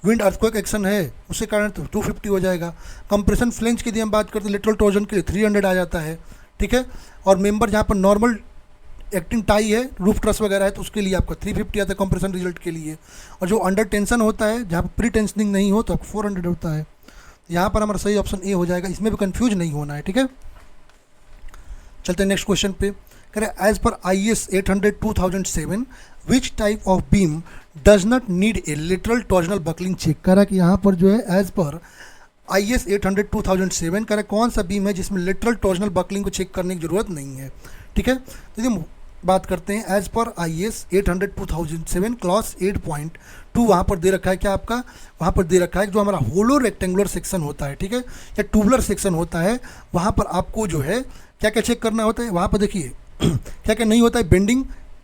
wind earthquake action है उसके कारण तो 250 हो जाएगा। कंप्रेशन फ्लेंज की यदि हम बात करते हैं लिटरल टॉर्जन के लिए 300 आ जाता है। ठीक है, और मेंबर जहाँ पर नॉर्मल एक्टिंग टाई है रूफ ट्रस वगैरह है तो उसके लिए आपका 350 आता है कंप्रेशन रिजल्ट के लिए। और जो अंडर टेंशन होता है जहाँ पर प्री टेंशनिंग नहीं हो तो आपको 400 होता है। यहाँ पर हमारा सही ऑप्शन ए हो जाएगा, इसमें भी कंफ्यूज नहीं होना है। ठीक है, चलते हैं नेक्स्ट क्वेश्चन पे। कह रहे हैं as per IS 800-2007 which type of beam does not need a lateral torsional buckling check. कह रहा है कि यहाँ पर जो है एज पर IS 800-2007 कह रहा है कौन सा बीम है जिसमें लिटरल टॉर्जनल बकलिंग को चेक करने की जरूरत नहीं है। ठीक है, तो यदि बात करते हैं एज पर IS 800-2007 क्लॉज 8.2 वहाँ पर दे रखा है क्या आपका, वहाँ पर दे रखा है जो हमारा होलो रेक्टेंगुलर सेक्शन होता है। ठीक है, या ट्यूबुलर सेक्शन होता है वहाँ पर आपको जो है क्या क्या चेक करना होता है। वहाँ पर देखिए क्या क्या नहीं होता है, bending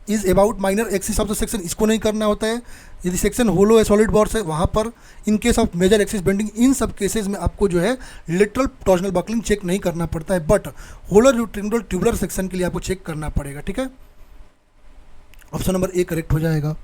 is about minor axis of the section, इसको नहीं करना होता है। यदि सेक्शन होलो है सॉलिड बॉर्स है वहाँ पर in case of major axis bending in सब केसेस में आपको जो है लिटरल टॉर्जनल बकलिंग चेक नहीं करना पड़ता है, but hollow rectangular tubular section के लिए आपको चेक करना पड़ेगा। ठीक है, ऑप्शन नंबर ए करेक्ट हो जाएगा।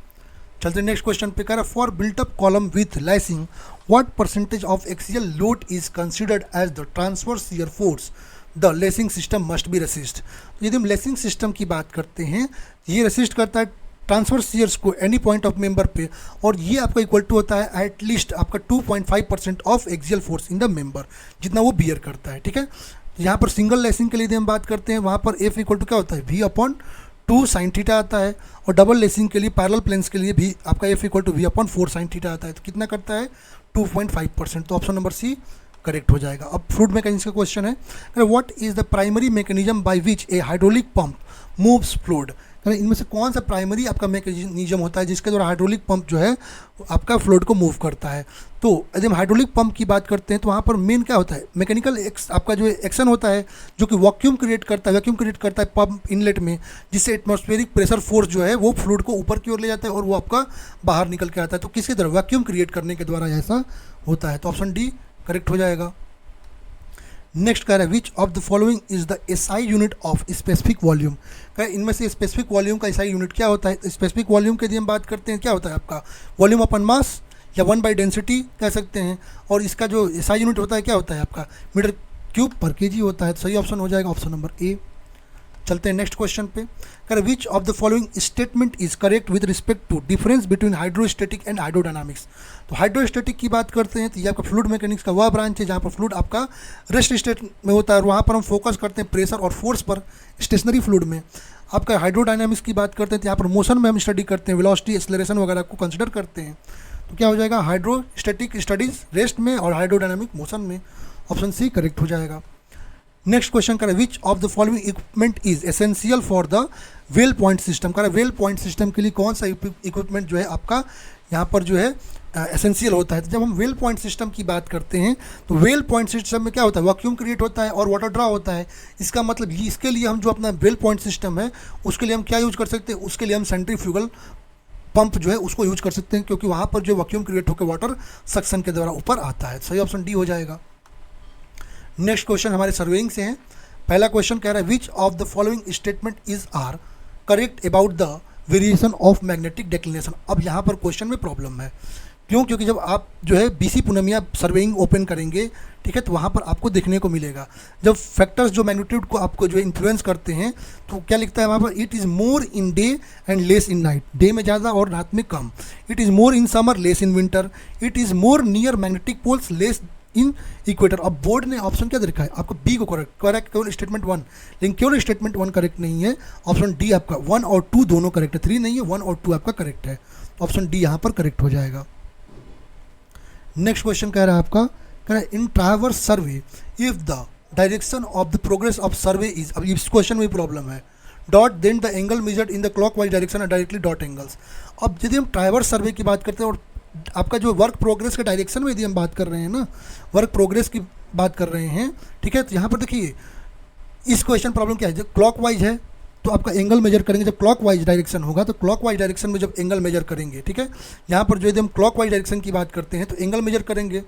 चलते नेक्स्ट क्वेश्चन पे। कह रहा है for built up column with lacing what percentage of axial load is considered as the transverse shear force the lacing system must be resist. यदि हम लेसिंग सिस्टम की बात करते हैं ये रेसिस्ट करता है ट्रांसफर शियर्स को एनी पॉइंट ऑफ मेंबर पे, और ये आपका इक्वल टू होता है एटलीस्ट आपका 2.5% of axial force in the member, जितना वो बियर करता है। ठीक है, यहाँ पर सिंगल लेसिंग के लिए यदि हम बात करते हैं वहाँ पर F इक्वल टू क्या होता है V/2 sin थीटा आता है, और डबल लेसिंग के लिए पैरेलल प्लेन्स के लिए भी आपका F equal to V/4 sin theta आता है। तो कितना करता है 2.5%, तो ऑप्शन नंबर सी करेक्ट हो जाएगा। अब फ्लूइड मैकेनिक्स का क्वेश्चन है, what is the primary mechanism by which A hydraulic pump moves fluid. इनमें से कौन सा प्राइमरी आपका मैकेनिज्म होता है जिसके द्वारा हाइड्रोलिक पंप जो है आपका फ्लूइड को मूव करता है। तो यदि हम हाइड्रोलिक पंप की बात करते हैं तो वहाँ पर मेन क्या होता है, मैकेनिकल आपका जो एक्शन होता है जो कि वैक्यूम क्रिएट करता है पंप इनलेट में, जिससे एटमॉस्फेरिक प्रेशर फोर्स जो है वो फ्लूइड को ऊपर की ओर ले जाता है और वो आपका बाहर निकल के आता है। तो किसके द्वारा, वैक्यूम क्रिएट करने के द्वारा ऐसा होता है। तो ऑप्शन डी करेक्ट हो जाएगा। नेक्स्ट कह रहा है which of the following is the SI unit of specific volume. कह इनमें से स्पेसिफिक वॉल्यूम का एसआई यूनिट क्या होता है। स्पेसिफिक वॉल्यूम के यदि हम बात करते हैं क्या होता है आपका वॉल्यूम अपन मास या 1/डेंसिटी कह सकते हैं, और इसका जो एसआई यूनिट होता है क्या होता है आपका मीटर क्यूब पर केजी होता है। तो सही ऑप्शन हो जाएगा ऑप्शन नंबर ए। चलते हैं नेक्स्ट क्वेश्चन पे। कह which of the following statement is correct with respect to difference between hydrostatic and hydrodynamics. तो हाइड्रोस्टैटिक की बात करते हैं तो ये आपका फ्लूइड मैकेनिक्स का वह ब्रांच है जहाँ पर फ्लूइड आपका रेस्ट स्टेट में होता है और वहाँ पर हम फोकस करते हैं प्रेशर और फोर्स पर स्टेशनरी फ्लूइड में। आपका हाइड्रोडायनामिक्स की बात करते हैं तो यहाँ पर मोशन में हम स्टडी करते हैं, वेलोसिटी, एक्सेलरेशन वगैरह को कंसिडर करते हैं। तो क्या हो जाएगा, हाइड्रोस्टैटिक स्टडीज रेस्ट में और हाइड्रोडायनामिक मोशन में। ऑप्शन सी करेक्ट हो जाएगा। नेक्स्ट क्वेश्चन करें, which of the following equipment is essential for the well point system. करें वेल पॉइंट सिस्टम के लिए कौन सा इक्विपमेंट जो है आपका यहाँ पर जो है एसेंशियल होता है। तो जब हम वेल पॉइंट सिस्टम की बात करते हैं तो वेल पॉइंट सिस्टम में क्या होता है, वैक्यूम क्रिएट होता है और वाटर ड्रा होता है। इसका मतलब इसके लिए हम जो अपना वेल पॉइंट सिस्टम है उसके लिए हम क्या यूज कर सकते हैं, उसके लिए हम सेंट्रीफ्यूगल पंप जो है उसको यूज कर सकते हैं, क्योंकि वहाँ पर जो वैक्यूम क्रिएट होकर वाटर सक्शन के द्वारा ऊपर आता है। सही ऑप्शन डी हो जाएगा। नेक्स्ट क्वेश्चन हमारे सर्वेइंग से हैं। पहला क्वेश्चन कह रहा है, which of the following statement is are correct about the variation of magnetic declination. अब यहाँ पर क्वेश्चन में प्रॉब्लम है, क्यों, क्योंकि जब आप जो है बीसी पूनमिया सर्वेइंग ओपन करेंगे, ठीक है, तो वहाँ पर आपको देखने को मिलेगा जब फैक्टर्स जो मैग्नीट्यूड को आपको जो इन्फ्लुएंस करते हैं, तो क्या लिखता है वहाँ पर, it is more in day and less in night. Day में ज़्यादा और रात में कम। It is more in summer less in winter. It is more near magnetic poles less in equator. अब बोर्ड ने ऑप्शन क्या दे रखा है आपको, बी को करेक्ट केवल स्टेटमेंट 1, लेकिन केवल स्टेटमेंट 1 करेक्ट नहीं है। ऑप्शन डी आपका 1 और 2 दोनों करेक्ट है, 3 नहीं है, 1 और 2 आपका करेक्ट है। ऑप्शन डी यहाँ पर करेक्ट हो जाएगा। नेक्स्ट क्वेश्चन कह रहा है आपका, कह रहा है in traverse survey if the direction of the progress of survey is. अब इस क्वेश्चन में प्रॉब्लम है, dot then the angle measured in the clockwise direction are directly dot angles. अब यदि हम ट्रावर्स सर्वे की बात करते हैं और आपका जो वर्क प्रोग्रेस के डायरेक्शन में यदि हम बात कर रहे हैं ना, वर्क प्रोग्रेस की बात कर रहे हैं, ठीक है, तो यहाँ पर देखिए इस क्वेश्चन प्रॉब्लम क्या है, जब क्लॉकवाइज है तो आपका एंगल मेजर करेंगे, जब क्लॉकवाइज डायरेक्शन होगा तो क्लॉकवाइज डायरेक्शन में जब एंगल मेजर करेंगे, ठीक है, यहाँ पर जो यदि हम क्लॉकवाइज डायरेक्शन की बात करते हैं तो एंगल मेजर करेंगे,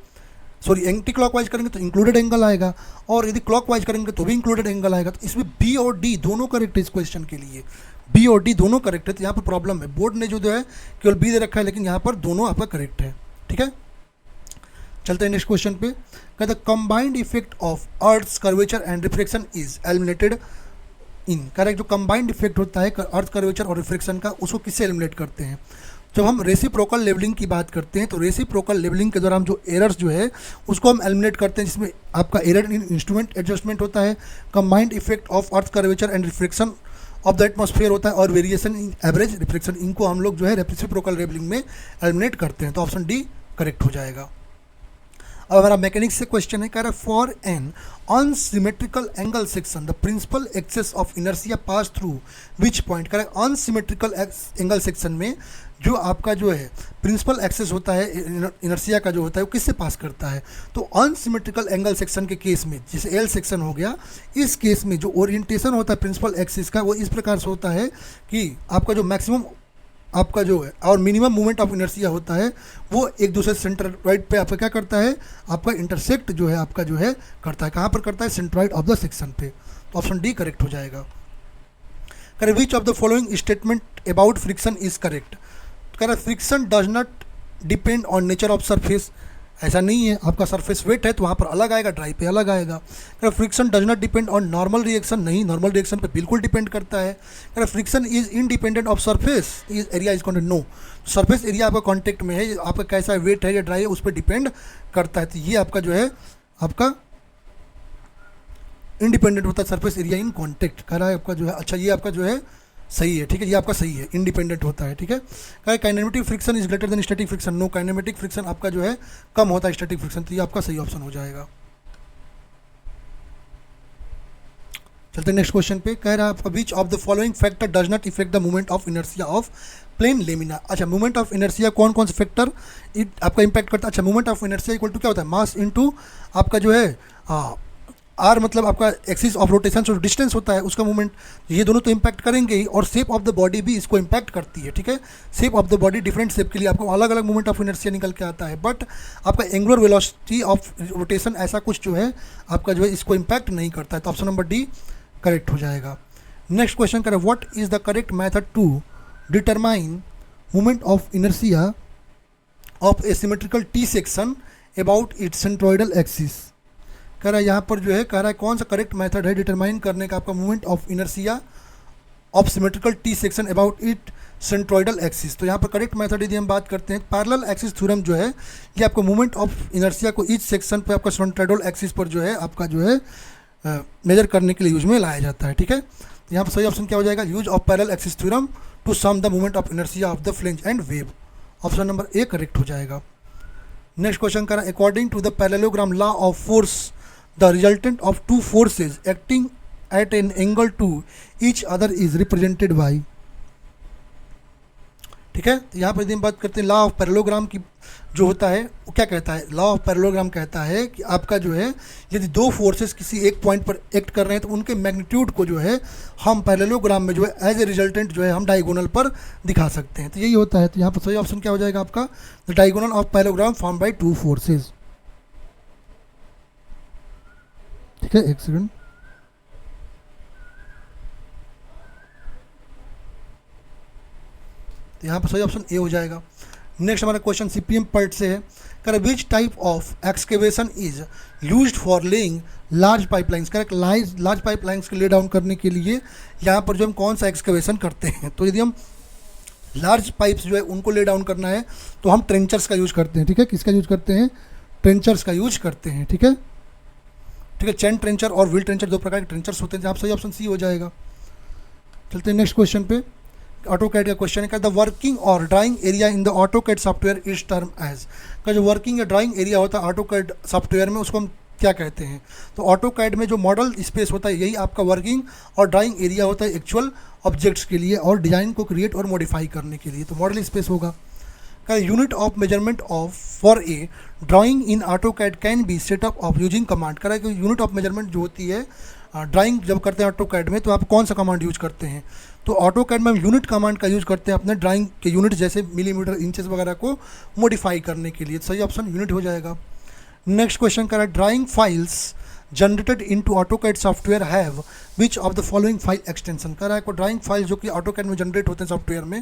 सॉरी एंटी क्लॉकवाइज करेंगे तो इंक्लूडेड एंगल आएगा, और यदि क्लॉकवाइज करेंगे तो भी इंक्लूडेड एंगल आएगा। तो इसमें बी और डी दोनों करेक्ट है इस क्वेश्चन के लिए, बी और डी दोनों करेक्ट है। तो यहाँ पर प्रॉब्लम है, बोर्ड ने जो है केवल बी दे रखा है, लेकिन यहाँ पर दोनों आपका करेक्ट है, ठीक है। चलते हैं नेक्स्ट क्वेश्चन पे। कहता है combined effect of earth's curvature and reflection is eliminated in. Correct, जो कंबाइंड इफेक्ट होता है अर्थ कर्वेचर और रिफ्लेक्शन का, उसको किससे एलिमिनेट करते हैं। जब हम रेसिप्रोकल लेवलिंग की बात करते हैं तो रेसिप्रोकल लेवलिंग के दौरान जो एरर्स जो है उसको हम एलिमिनेट करते हैं, जिसमें आपका एरर इन इंस्ट्रूमेंट एडजस्टमेंट होता है, combined effect of earth curvature and reflection of the atmosphere होता है, और वेरिएशन इन एवरेज रिफ्लेक्शन, इनको हम लोग जो है रेसिप्रोकल लेवलिंग में एलिमिनेट करते हैं। तो ऑप्शन डी करेक्ट हो जाएगा। अब हमारा मैकेनिक्स से क्वेश्चन है, कह रहा है for an unsymmetrical angle section the principal axes of inertia pass through which point. कह रहा है अनसिमेट्रिकल एंगल सेक्शन में जो आपका जो है प्रिंसिपल एक्सेस होता है इनर्शिया का जो होता है वो किससे पास करता है। तो अनसिमेट्रिकल एंगल सेक्शन के केस में, जैसे एल सेक्शन हो गया, इस केस में जो ओरिएंटेशन होता है प्रिंसिपल एक्सिस का वो इस प्रकार से होता है कि आपका जो मैक्सिमम आपका जो है और मिनिमम मूवमेंट ऑफ इनर्शिया होता है वो एक दूसरे सेंट्रॉइड पे आपका क्या करता है, आपका इंटरसेक्ट जो है आपका जो है करता है। कहाँ पर करता है, सेंट्रॉइड ऑफ द सेक्शन पे। तो ऑप्शन डी करेक्ट हो जाएगा। करें which of the following statement about friction is correct. करें friction does not depend on nature of surface. ऐसा नहीं है, आपका सरफेस वेट है तो वहाँ पर अलग आएगा, ड्राई पे अलग आएगा। करें friction does not depend on normal reaction. नहीं, नॉर्मल रिएक्शन पे बिल्कुल डिपेंड करता है। करें friction is independent of surface is area is contact. No, surface area आपका कॉन्टेक्ट में है, आपका कैसा वेट है या ड्राई है उस पर डिपेंड करता है। तो ये आपका जो है आपका इंडिपेंडेंट होता है सरफेस एरिया इन कॉन्टेक्ट। कह रहा है आपका जो है, अच्छा ये आपका जो है सही है, ठीक है, ये आपका सही है, इंडिपेंडेंट होता है, ठीक है। कहा kinematic friction is greater than static friction. No, kinematic friction आपका जो है कम होता है स्टैटिक फ्रिक्शन। तो ये आपका सही ऑप्शन हो जाएगा। चलते नेक्स्ट क्वेश्चन पे। कह रहा है आपका which of the following factor does not effect the movement of inertia of plane lamina. अच्छा, मूवमेंट ऑफ इनर्शिया कौन कौन से फैक्टर आपका इंपैक्ट करता है। अच्छा, movement of inertia equal to क्या होता है, मास इनटू आपका जो है आर, मतलब आपका एक्सिस ऑफ रोटेशन जो डिस्टेंस होता है उसका मूवमेंट, ये दोनों तो इम्पैक्ट करेंगे ही, और शेप ऑफ द बॉडी भी इसको इम्पैक्ट करती है, ठीक है। Shape of the body different shape के लिए आपको अलग अलग मूवमेंट ऑफ इनर्शिया निकल के आता है, बट आपका एंगुलर वेलोसिटी ऑफ रोटेशन ऐसा कुछ जो है आपका जो है इसको इम्पैक्ट नहीं करता है। तो ऑप्शन नंबर डी करेक्ट हो जाएगा। नेक्स्ट क्वेश्चन करें what is the correct method to determine movement of inertia of a symmetrical T section about its centroidal axis. कह रहा है यहाँ पर जो है, कह रहा है कौन सा करेक्ट मेथड है डिटरमाइन करने का आपका movement of inertia of symmetrical T section about it centroidal axis. तो यहाँ पर करेक्ट मेथड यदि हम बात करते हैं, पैरेलल एक्सिस थ्योरम जो है ये आपको मूवमेंट ऑफ इनर्शिया को ईच सेक्शन पे आपका सेंट्रोइडल एक्सिस पर जो है आपका जो है मेजर करने के लिए यूज में लाया जाता है, ठीक है। यहाँ पर सही ऑप्शन क्या हो जाएगा, use of parallel axis theorem to sum the moment of inertia of the flange and web. Option number A correct हो जाएगा। नेक्स्ट क्वेश्चन करा, according to the parallelogram law of force the resultant of two forces acting at an angle to each other is represented by. ठीक है, तो यहाँ पर यदि हम बात करते हैं लॉ ऑफ पैरेललोग्राम की, जो होता है वो क्या कहता है, लॉ ऑफ पैरेललोग्राम कहता है कि आपका जो है यदि दो फोर्सेस किसी एक पॉइंट पर एक्ट कर रहे हैं तो उनके मैग्नीट्यूड को जो है हम पैरेललोग्राम में जो है एज ए रिजल्टेंट जो है हम डायगोनल पर दिखा सकते हैं। तो यही होता है। तो यहाँ पर सही ऑप्शन क्या हो जाएगा आपका, the diagonal of parallelogram form by two forces. ठीक है, एक सेकंड। तो यहाँ पर सही ऑप्शन ए हो जाएगा। नेक्स्ट हमारा क्वेश्चन सीपीएम पार्ट से है, कर विच type of excavation is used for laying large pipelines. Correct, large pipelines के ले डाउन करने के लिए यहाँ पर जो हम कौन सा एक्सकेवेशन करते हैं, तो यदि हम लार्ज पाइप्स जो है उनको ले डाउन करना है तो हम ट्रेंचर्स का यूज करते हैं। ठीक है, किसका यूज करते हैं, ट्रेंचर्स का यूज करते हैं। ठीक है, ठीक है, चैन ट्रेंचर और व्हील ट्रेंचर दो प्रकार के ट्रेंचर्स होते हैं। जहाँ सही ऑप्शन सी हो जाएगा। चलते हैं नेक्स्ट क्वेश्चन पे। ऑटोकैड का क्वेश्चन है, द वर्किंग और drawing area in the AutoCAD software is term as. का जो वर्किंग या ड्राइंग एरिया होता है ऑटोकैड सॉफ्टवेयर में उसको हम क्या कहते हैं, तो ऑटोकैड में जो मॉडल स्पेस होता है यही आपका वर्किंग और ड्राइंग एरिया होता है एक्चुअल ऑब्जेक्ट्स के लिए और डिज़ाइन को क्रिएट और मॉडिफाई करने के लिए, तो मॉडल स्पेस होगा। का unit of measurement of for a drawing in AutoCAD can be set up of using command. करा कि यूनिट ऑफ मेजरमेंट जो होती है ड्राइंग जब करते हैं ऑटोकैड में तो आप कौन सा कमांड यूज करते हैं, तो ऑटोकैड में हम यूनिट कमांड का यूज करते हैं अपने ड्राइंग के यूनिट जैसे मिलीमीटर इंचेस वगैरह को मॉडिफाई करने के लिए। सही ऑप्शन यूनिट हो जाएगा। नेक्स्ट क्वेश्चन करा, drawing files generated into AutoCAD software have which of the following file extension. कह रहा है को ड्राइंग फाइल जो कि ऑटोकैड में जनरेट होते हैं सॉफ्टवेयर में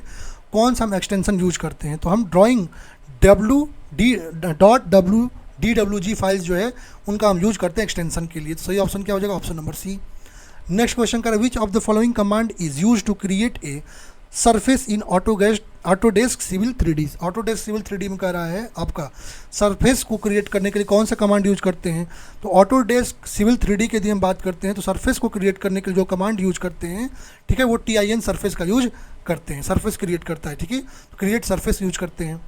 कौन सा हम एक्सटेंशन यूज करते हैं, तो हम ड्राइंग DWG फाइल्स जो है उनका हम यूज करते हैं एक्सटेंशन के लिए। तो सही ऑप्शन क्या हो जाएगा, option number C. Next question कर, which of the following command is use to create a surface in Autodesk civil 3D। Autodesk civil 3D में कह रहा है आपका सरफेस को क्रिएट करने के लिए कौन सा कमांड यूज करते हैं, तो ऑटोडेस्क सिविल 3D के लिए हम बात करते हैं तो सरफेस को क्रिएट करने के लिए जो कमांड यूज करते हैं, ठीक है, वो TIN सरफेस का यूज करते हैं। सरफेस क्रिएट करता है, ठीक है, क्रिएट सरफेस यूज करते हैं।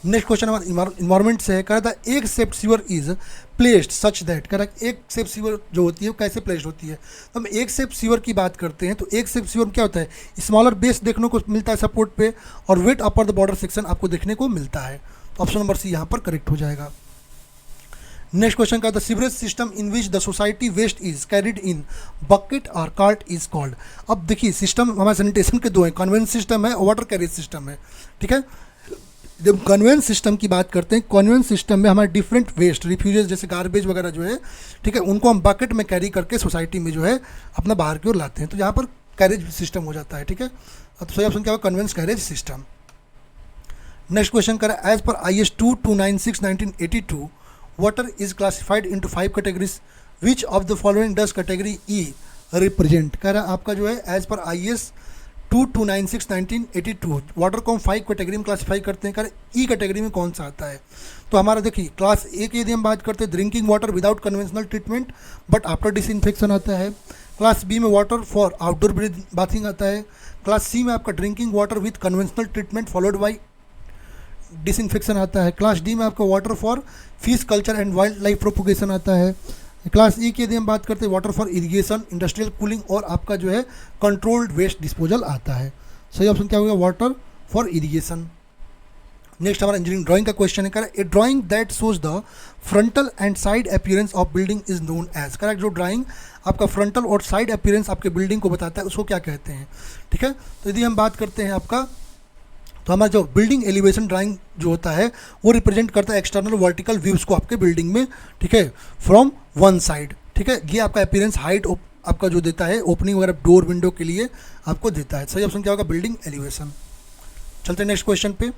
नेक्स्ट क्वेश्चन हमारा इन्वायरमेंट से है, कह रहा था एक सेप sewer is placed such that. कह रहा एक सेप सीवर जो होती है वो कैसे प्लेस्ड होती है, तो हम एक सेप सीवर की बात करते हैं तो एक सेप सीवर में क्या होता है, स्मॉलर बेस देखने को मिलता है सपोर्ट पे और weight upper the border section आपको देखने को मिलता है। तो ऑप्शन नंबर सी यहाँ पर करेक्ट हो जाएगा। नेक्स्ट क्वेश्चन का, the sewerage system in which the society waste is carried in bucket or cart is called. अब देखिए सिस्टम हमारे सैनिटेशन के दो हैं, कन्वेंस सिस्टम है और वाटर कैरेज सिस्टम है। ठीक है, जब कन्वेंस सिस्टम की बात करते हैं, कन्वेंस सिस्टम में हमारे डिफरेंट वेस्ट रिफ्यूजेस जैसे गार्बेज वगैरह जो है, ठीक है, उनको हम बकेट में कैरी करके सोसाइटी में जो है अपना बाहर की ओर लाते हैं, तो यहाँ पर कैरेज सिस्टम हो जाता है। ठीक है, तो सही ऑप्शन क्या होगा, conveyance carriage system. Next question करें, as per IS 2296/1982 water is classified into 5 categories, which of the following does category E represent. कह रहा है आपका जो है एज पर IS 2296/1982 वाटर को हम 5 कैटेगरी में क्लासीफाई करते हैं। कर ई कैटेगरी में कौन सा आता है, तो हमारा देखिए क्लास ए की यदि हम बात करते हैं drinking water without conventional treatment but after disinfection आता है। क्लास बी में वाटर फॉर आउटडोर बाथिंग आता है। क्लास सी में आपका drinking water with conventional treatment followed by disinfection आता है। क्लास डी में आपका water for fish culture and wild life propagation आता है। क्लास ई की यदि हम बात करते हैं water for irrigation, industrial cooling और आपका जो है कंट्रोल्ड वेस्ट डिस्पोजल आता है। सही ऑप्शन क्या होगा, वाटर फॉर इरिगेशन। नेक्स्ट हमारा इंजीनियरिंग ड्राइंग का क्वेश्चन है, correct, a drawing that shows the frontal and side appearance of building is known as. Correct, जो ड्राइंग आपका फ्रंटल और साइड अपीयरेंस आपके बिल्डिंग को बताता है उसको क्या कहते हैं। ठीक है, तो यदि हम बात करते हैं आपका, तो हमारा जो बिल्डिंग एलिवेशन ड्राइंग जो होता है वो रिप्रेजेंट करता है एक्सटर्नल वर्टिकल व्यूज़ को आपके बिल्डिंग में, ठीक है, फ्रॉम वन साइड। ठीक है, ये आपका अपीयरेंस हाइट आपका जो देता है ओपनिंग वगैरह डोर विंडो के लिए आपको देता है। सही ऑप्शन क्या होगा, बिल्डिंग एलिवेशन। चलते हैं नेक्स्ट क्वेश्चन पे,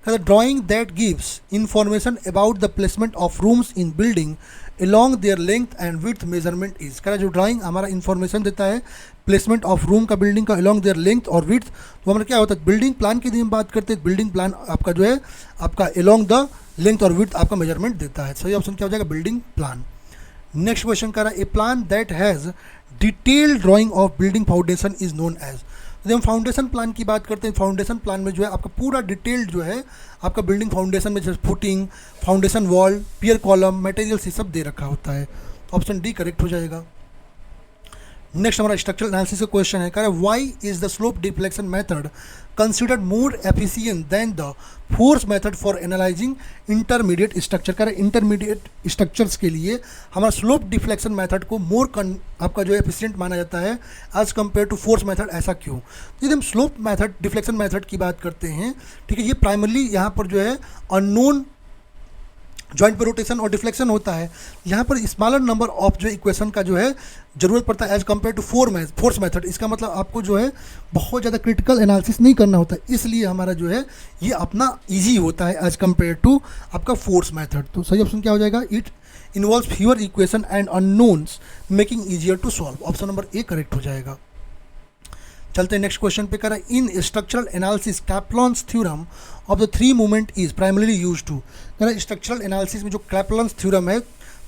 drawing that gives information about the placement of rooms in building along their length and width measurement is। कह रहा है जो ड्राइंग हमारा इन्फॉर्मेशन देता है प्लेसमेंट ऑफ रूम का बिल्डिंग का along their length और width, तो हमारा क्या होता है बिल्डिंग प्लान की यदि हम बात करते हैं बिल्डिंग प्लान आपका जो है आपका along द लेंथ और width आपका मेजरमेंट देता है। सही ऑप्शन क्या हो जाएगा, बिल्डिंग प्लान। नेक्स्ट क्वेश्चन कह रहा है, a plan that has detailed drawing of building foundation is known as. यदि हम फाउंडेशन प्लान की बात करते हैं, फाउंडेशन प्लान में जो है आपका पूरा डिटेल्ड जो है आपका बिल्डिंग फाउंडेशन में जैसे फुटिंग, फाउंडेशन वॉल, पियर कॉलम, मटेरियल्स ये सब दे रखा होता है। तो ऑप्शन डी करेक्ट हो जाएगा। नेक्स्ट हमारा स्ट्रक्चरल एनालिसिस का क्वेश्चन है, कह रहा है why is the slope deflection method considered more efficient then the force method for analysing intermediate structure. कह रहा है इंटरमीडिएट स्ट्रक्चर्स के लिए हमारा स्लोप डिफ्लेक्शन मेथड को मोर आपका जो है एफिशिएंट माना जाता है as compare to force method. ऐसा क्यों? तो यदि हम स्लोप मेथड डिफ्लेक्शन मेथड की बात करते हैं, ठीक है, ये प्राइमरली यहाँ पर जो है अननोन जॉइंट पे रोटेशन और डिफ्लेक्शन होता है। यहाँ पर स्मॉलर नंबर ऑफ जो इक्वेशन का जो है ज़रूरत पड़ता है as compare to force method. इसका मतलब आपको जो है बहुत ज़्यादा क्रिटिकल एनालिसिस नहीं करना होता है, इसलिए हमारा जो है ये अपना इजी होता है एज कम्पेयर टू आपका फोर्स मेथड। तो सही ऑप्शन क्या हो जाएगा? It involves fewer equation and unknowns making easier to solve. Option number A correct हो जाएगा। चलते हैं नेक्स्ट क्वेश्चन पे। करा in structural analysis Clapeyron's theorem of the three movement is primarily use to. करा स्ट्रक्चरल एनालिसिस में जो Clapeyron's theorem है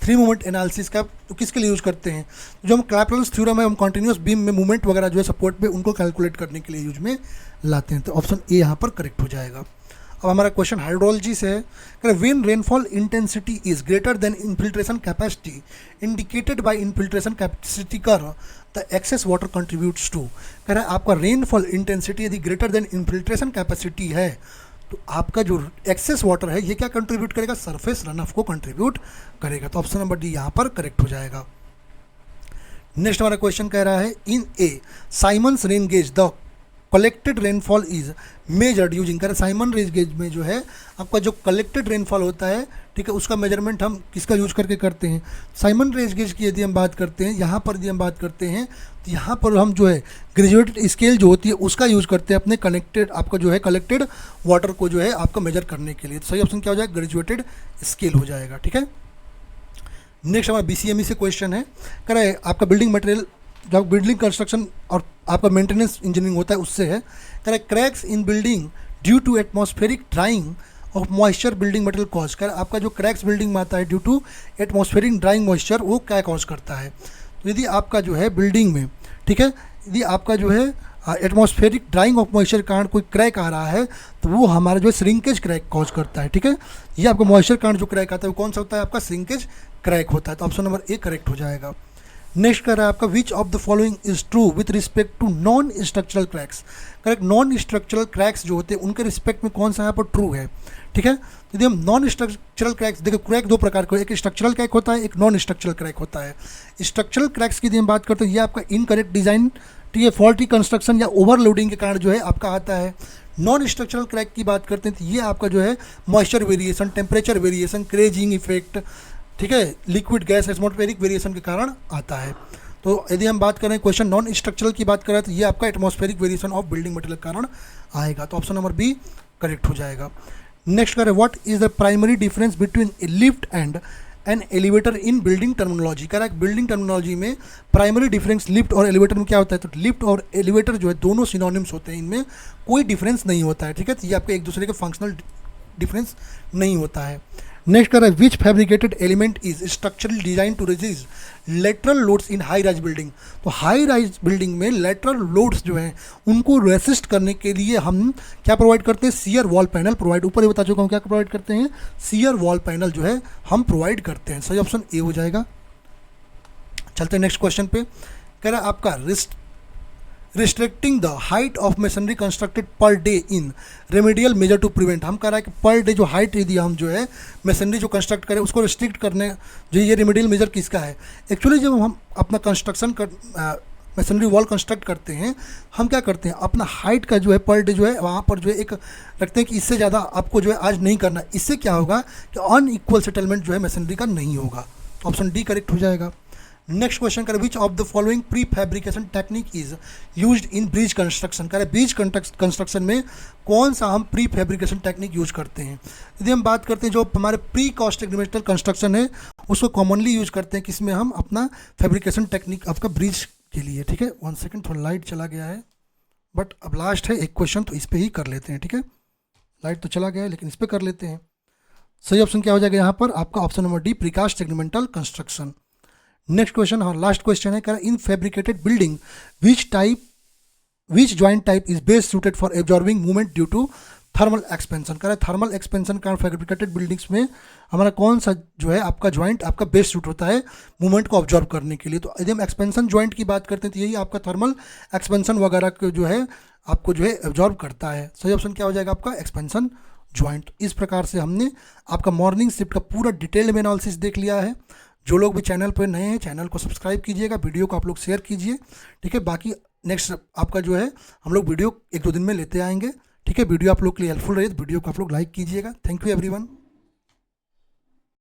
थ्री मूवमेंट एनालिसिस का, तो किसके लिए यूज करते हैं? जो हम कैप्लॉन्स थ्योरम है हम कंटिन्यूस बीम में मूवमेंट वगैरह जो है सपोर्ट पे उनको कैलकुलेट करने के लिए यूज में लाते हैं। तो ऑप्शन ए यहाँ पर करेक्ट हो जाएगा। अब हमारा क्वेश्चन हाइड्रोलॉजी से है। When rainfall intensity is greater than infiltration capacity indicated by infiltration capacity curve the excess water contributes to. कह रहा है आपका रेनफॉल इंटेंसिटी यदि ग्रेटर देन इनफिल्ट्रेशन कैपेसिटी है तो आपका जो एक्सेस वाटर है ये क्या कंट्रीब्यूट करेगा? सरफेस रन ऑफ को कंट्रीब्यूट करेगा। तो ऑप्शन नंबर डी यहाँ पर करेक्ट हो जाएगा। नेक्स्ट हमारा क्वेश्चन कह रहा है in a Symons rain gauge the collected rainfall is measured using. कह रहे साइमन रेन गेज में जो है आपका जो कलेक्टेड रेनफॉल होता है, ठीक है, उसका मेजरमेंट हम किसका यूज करके करते हैं? साइमन रेन गेज की यदि हम बात करते हैं, यहाँ पर यदि हम बात करते हैं तो यहाँ पर हम जो है ग्रेजुएटेड स्केल जो होती है उसका यूज करते हैं अपने कनेक्टेड आपका जो है कलेक्टेड वाटर को जो है आपका मेजर करने के लिए। तो सही ऑप्शन क्या हो जाएगा? ग्रेजुएटेड स्केल हो जाएगा। ठीक है। नेक्स्ट हमारा BCME से क्वेश्चन है, कह रहा है आपका बिल्डिंग मटेरियल जब बिल्डिंग कंस्ट्रक्शन और आपका मेंटेनेंस इंजीनियरिंग होता है उससे है। कह रहा है cracks in building due to atmospheric drying of moisture building material cause. कह रहा है आपका जो क्रैक्स बिल्डिंग में आता है due to atmospheric drying moisture वो क्या कॉज करता है? तो यदि आपका जो है बिल्डिंग में, ठीक है, यदि आपका जो है एटमॉस्फेरिक ड्राइंग ऑफ मॉइस्चर के कारण कोई क्रैक आ रहा है तो वो हमारा जो है श्रिंकेज क्रैक कॉज करता है। ठीक है, ये आपका मॉइस्चर कारण जो क्रैक आता है वो कौन सा होता है? आपका श्रिंकेज क्रैक होता है। तो ऑप्शन नंबर ए करेक्ट हो जाएगा। नेक्स्ट कर रहा है आपका which of the following is true with respect to non structural cracks. Correct, non structural cracks जो होते हैं उनके रिस्पेक्ट में कौन सा यहाँ पर ट्रू है? ठीक है, तो यदि हम नॉन स्ट्रक्चरल क्रैक्स, देखो क्रैक दो प्रकार के, एक स्ट्रक्चरल क्रैक होता है, एक नॉन स्ट्रक्चरल क्रैक होता है। स्ट्रक्चरल क्रैक्स की यदि हम बात करते हैं ये आपका इनकरेक्ट डिज़ाइन, ठीक है, फॉल्टी कंस्ट्रक्शन या ओवरलोडिंग के कारण जो है आपका आता है। नॉन स्ट्रक्चरल क्रैक की बात करते हैं तो ये आपका जो है moisture variation, temperature variation, crazing effect, ठीक है, लिक्विड गैस एटमॉस्फेरिक वेरिएशन के कारण आता है। तो यदि हम बात करें क्वेश्चन नॉन स्ट्रक्चरल की बात करें तो ये आपका atmospheric variation of building material के कारण आएगा। तो ऑप्शन नंबर बी करेक्ट हो जाएगा। नेक्स्ट करें what is the primary difference between A lift and an elevator in building terminology. कह रहा है बिल्डिंग टर्मिनोलॉजी में प्राइमरी डिफरेंस लिफ्ट और एलिवेटर में क्या होता है? तो लिफ्ट और एलिवेटर जो है दोनों सिनोनिम्स होते हैं, इनमें कोई डिफरेंस नहीं होता है। ठीक है, तो ये आपके एक दूसरे के फंक्शनल डिफरेंस नहीं होता है। नेक्स्ट कर रहा है which fabricated element is structural design to resist lateral loads in high rise building. तो हाई राइज बिल्डिंग में लेटरल लोड्स जो हैं उनको रेसिस्ट करने के लिए हम क्या प्रोवाइड करते हैं? सियर वॉल पैनल प्रोवाइड, ऊपर ही बता चुका हूँ क्या प्रोवाइड करते हैं? सियर वॉल पैनल जो है हम प्रोवाइड करते हैं। सही ऑप्शन ए हो जाएगा। चलते हैं नेक्स्ट क्वेश्चन पे। कह रहा है आपका restricting the height of masonry constructed per day in remedial measure to prevent. हम कह रहा है कि पर डे जो हाइट यदि हम जो है मेसनरी जो कंस्ट्रक्ट करें उसको रिस्ट्रिक्ट करने जो ये रेमेडियल मेजर किसका है? एक्चुअली जब हम अपना कंस्ट्रक्शन कर मेसनरी वॉल कंस्ट्रक्ट करते हैं हम क्या करते हैं? अपना हाइट का जो है पर डे जो है वहाँ पर जो है एक रखते हैं कि इससे ज़्यादा आपको जो है आज नहीं करना। इससे क्या होगा कि अनइक्वल सेटलमेंट जो है मेसनरी का नहीं होगा। ऑप्शन डी करेक्ट हो जाएगा। नेक्स्ट क्वेश्चन करें which of the following pre fabrication technique is used in bridge construction. करें ब्रिज कंस्ट्रक्शन में कौन सा हम प्री फैब्रिकेशन टेक्निक यूज करते हैं? यदि हम बात करते हैं जो हमारे प्री कॉस्ट एग्रीमेंटल कंस्ट्रक्शन है उसको कॉमनली यूज करते हैं किसमें? हम अपना फैब्रिकेशन टेक्निक आपका ब्रिज के लिए। ठीक है, 1 सेकेंड, थोड़ा लाइट चला गया है बट अब लास्ट है एक क्वेश्चन तो इस पर ही कर लेते हैं। ठीक है, लाइट तो चला गया है लेकिन इस पर कर लेते हैं। सही ऑप्शन क्या हो जाएगा यहाँ पर? आपका option number D precast elemental construction. Next question, हाँ लास्ट क्वेश्चन है, कह रहा in fabricated building which joint type is best suited for absorbing movement due to thermal expansion. कह रहा है थर्मल एक्सपेंशन का फैब्रिकेटेड बिल्डिंग्स में हमारा कौन सा जो है आपका जॉइंट आपका बेस्ट सूट होता है मूवमेंट को ऑब्जॉर्व करने के लिए। तो यदि हम एक्सपेंशन जॉइंट की बात करते हैं तो यही आपका थर्मल एक्सपेंशन वगैरह को जो है आपको जो है एब्जॉर्व करता है। सही ऑप्शन क्या हो जाएगा आपका एक्सपेंशन जॉइंट। इस प्रकार से हमने आपका मॉर्निंग शिफ्ट का पूरा डिटेल में एनालिसिस देख लिया है। जो लोग भी चैनल पर नए हैं चैनल को सब्सक्राइब कीजिएगा, वीडियो को आप लोग शेयर कीजिए, ठीक है। बाकी नेक्स्ट आपका जो है हम लोग वीडियो 1-2 दिन में लेते आएंगे, ठीक है। वीडियो आप लोग के लिए हेल्पफुल रही तो वीडियो को आप लोग लाइक कीजिएगा। Thank you everyone.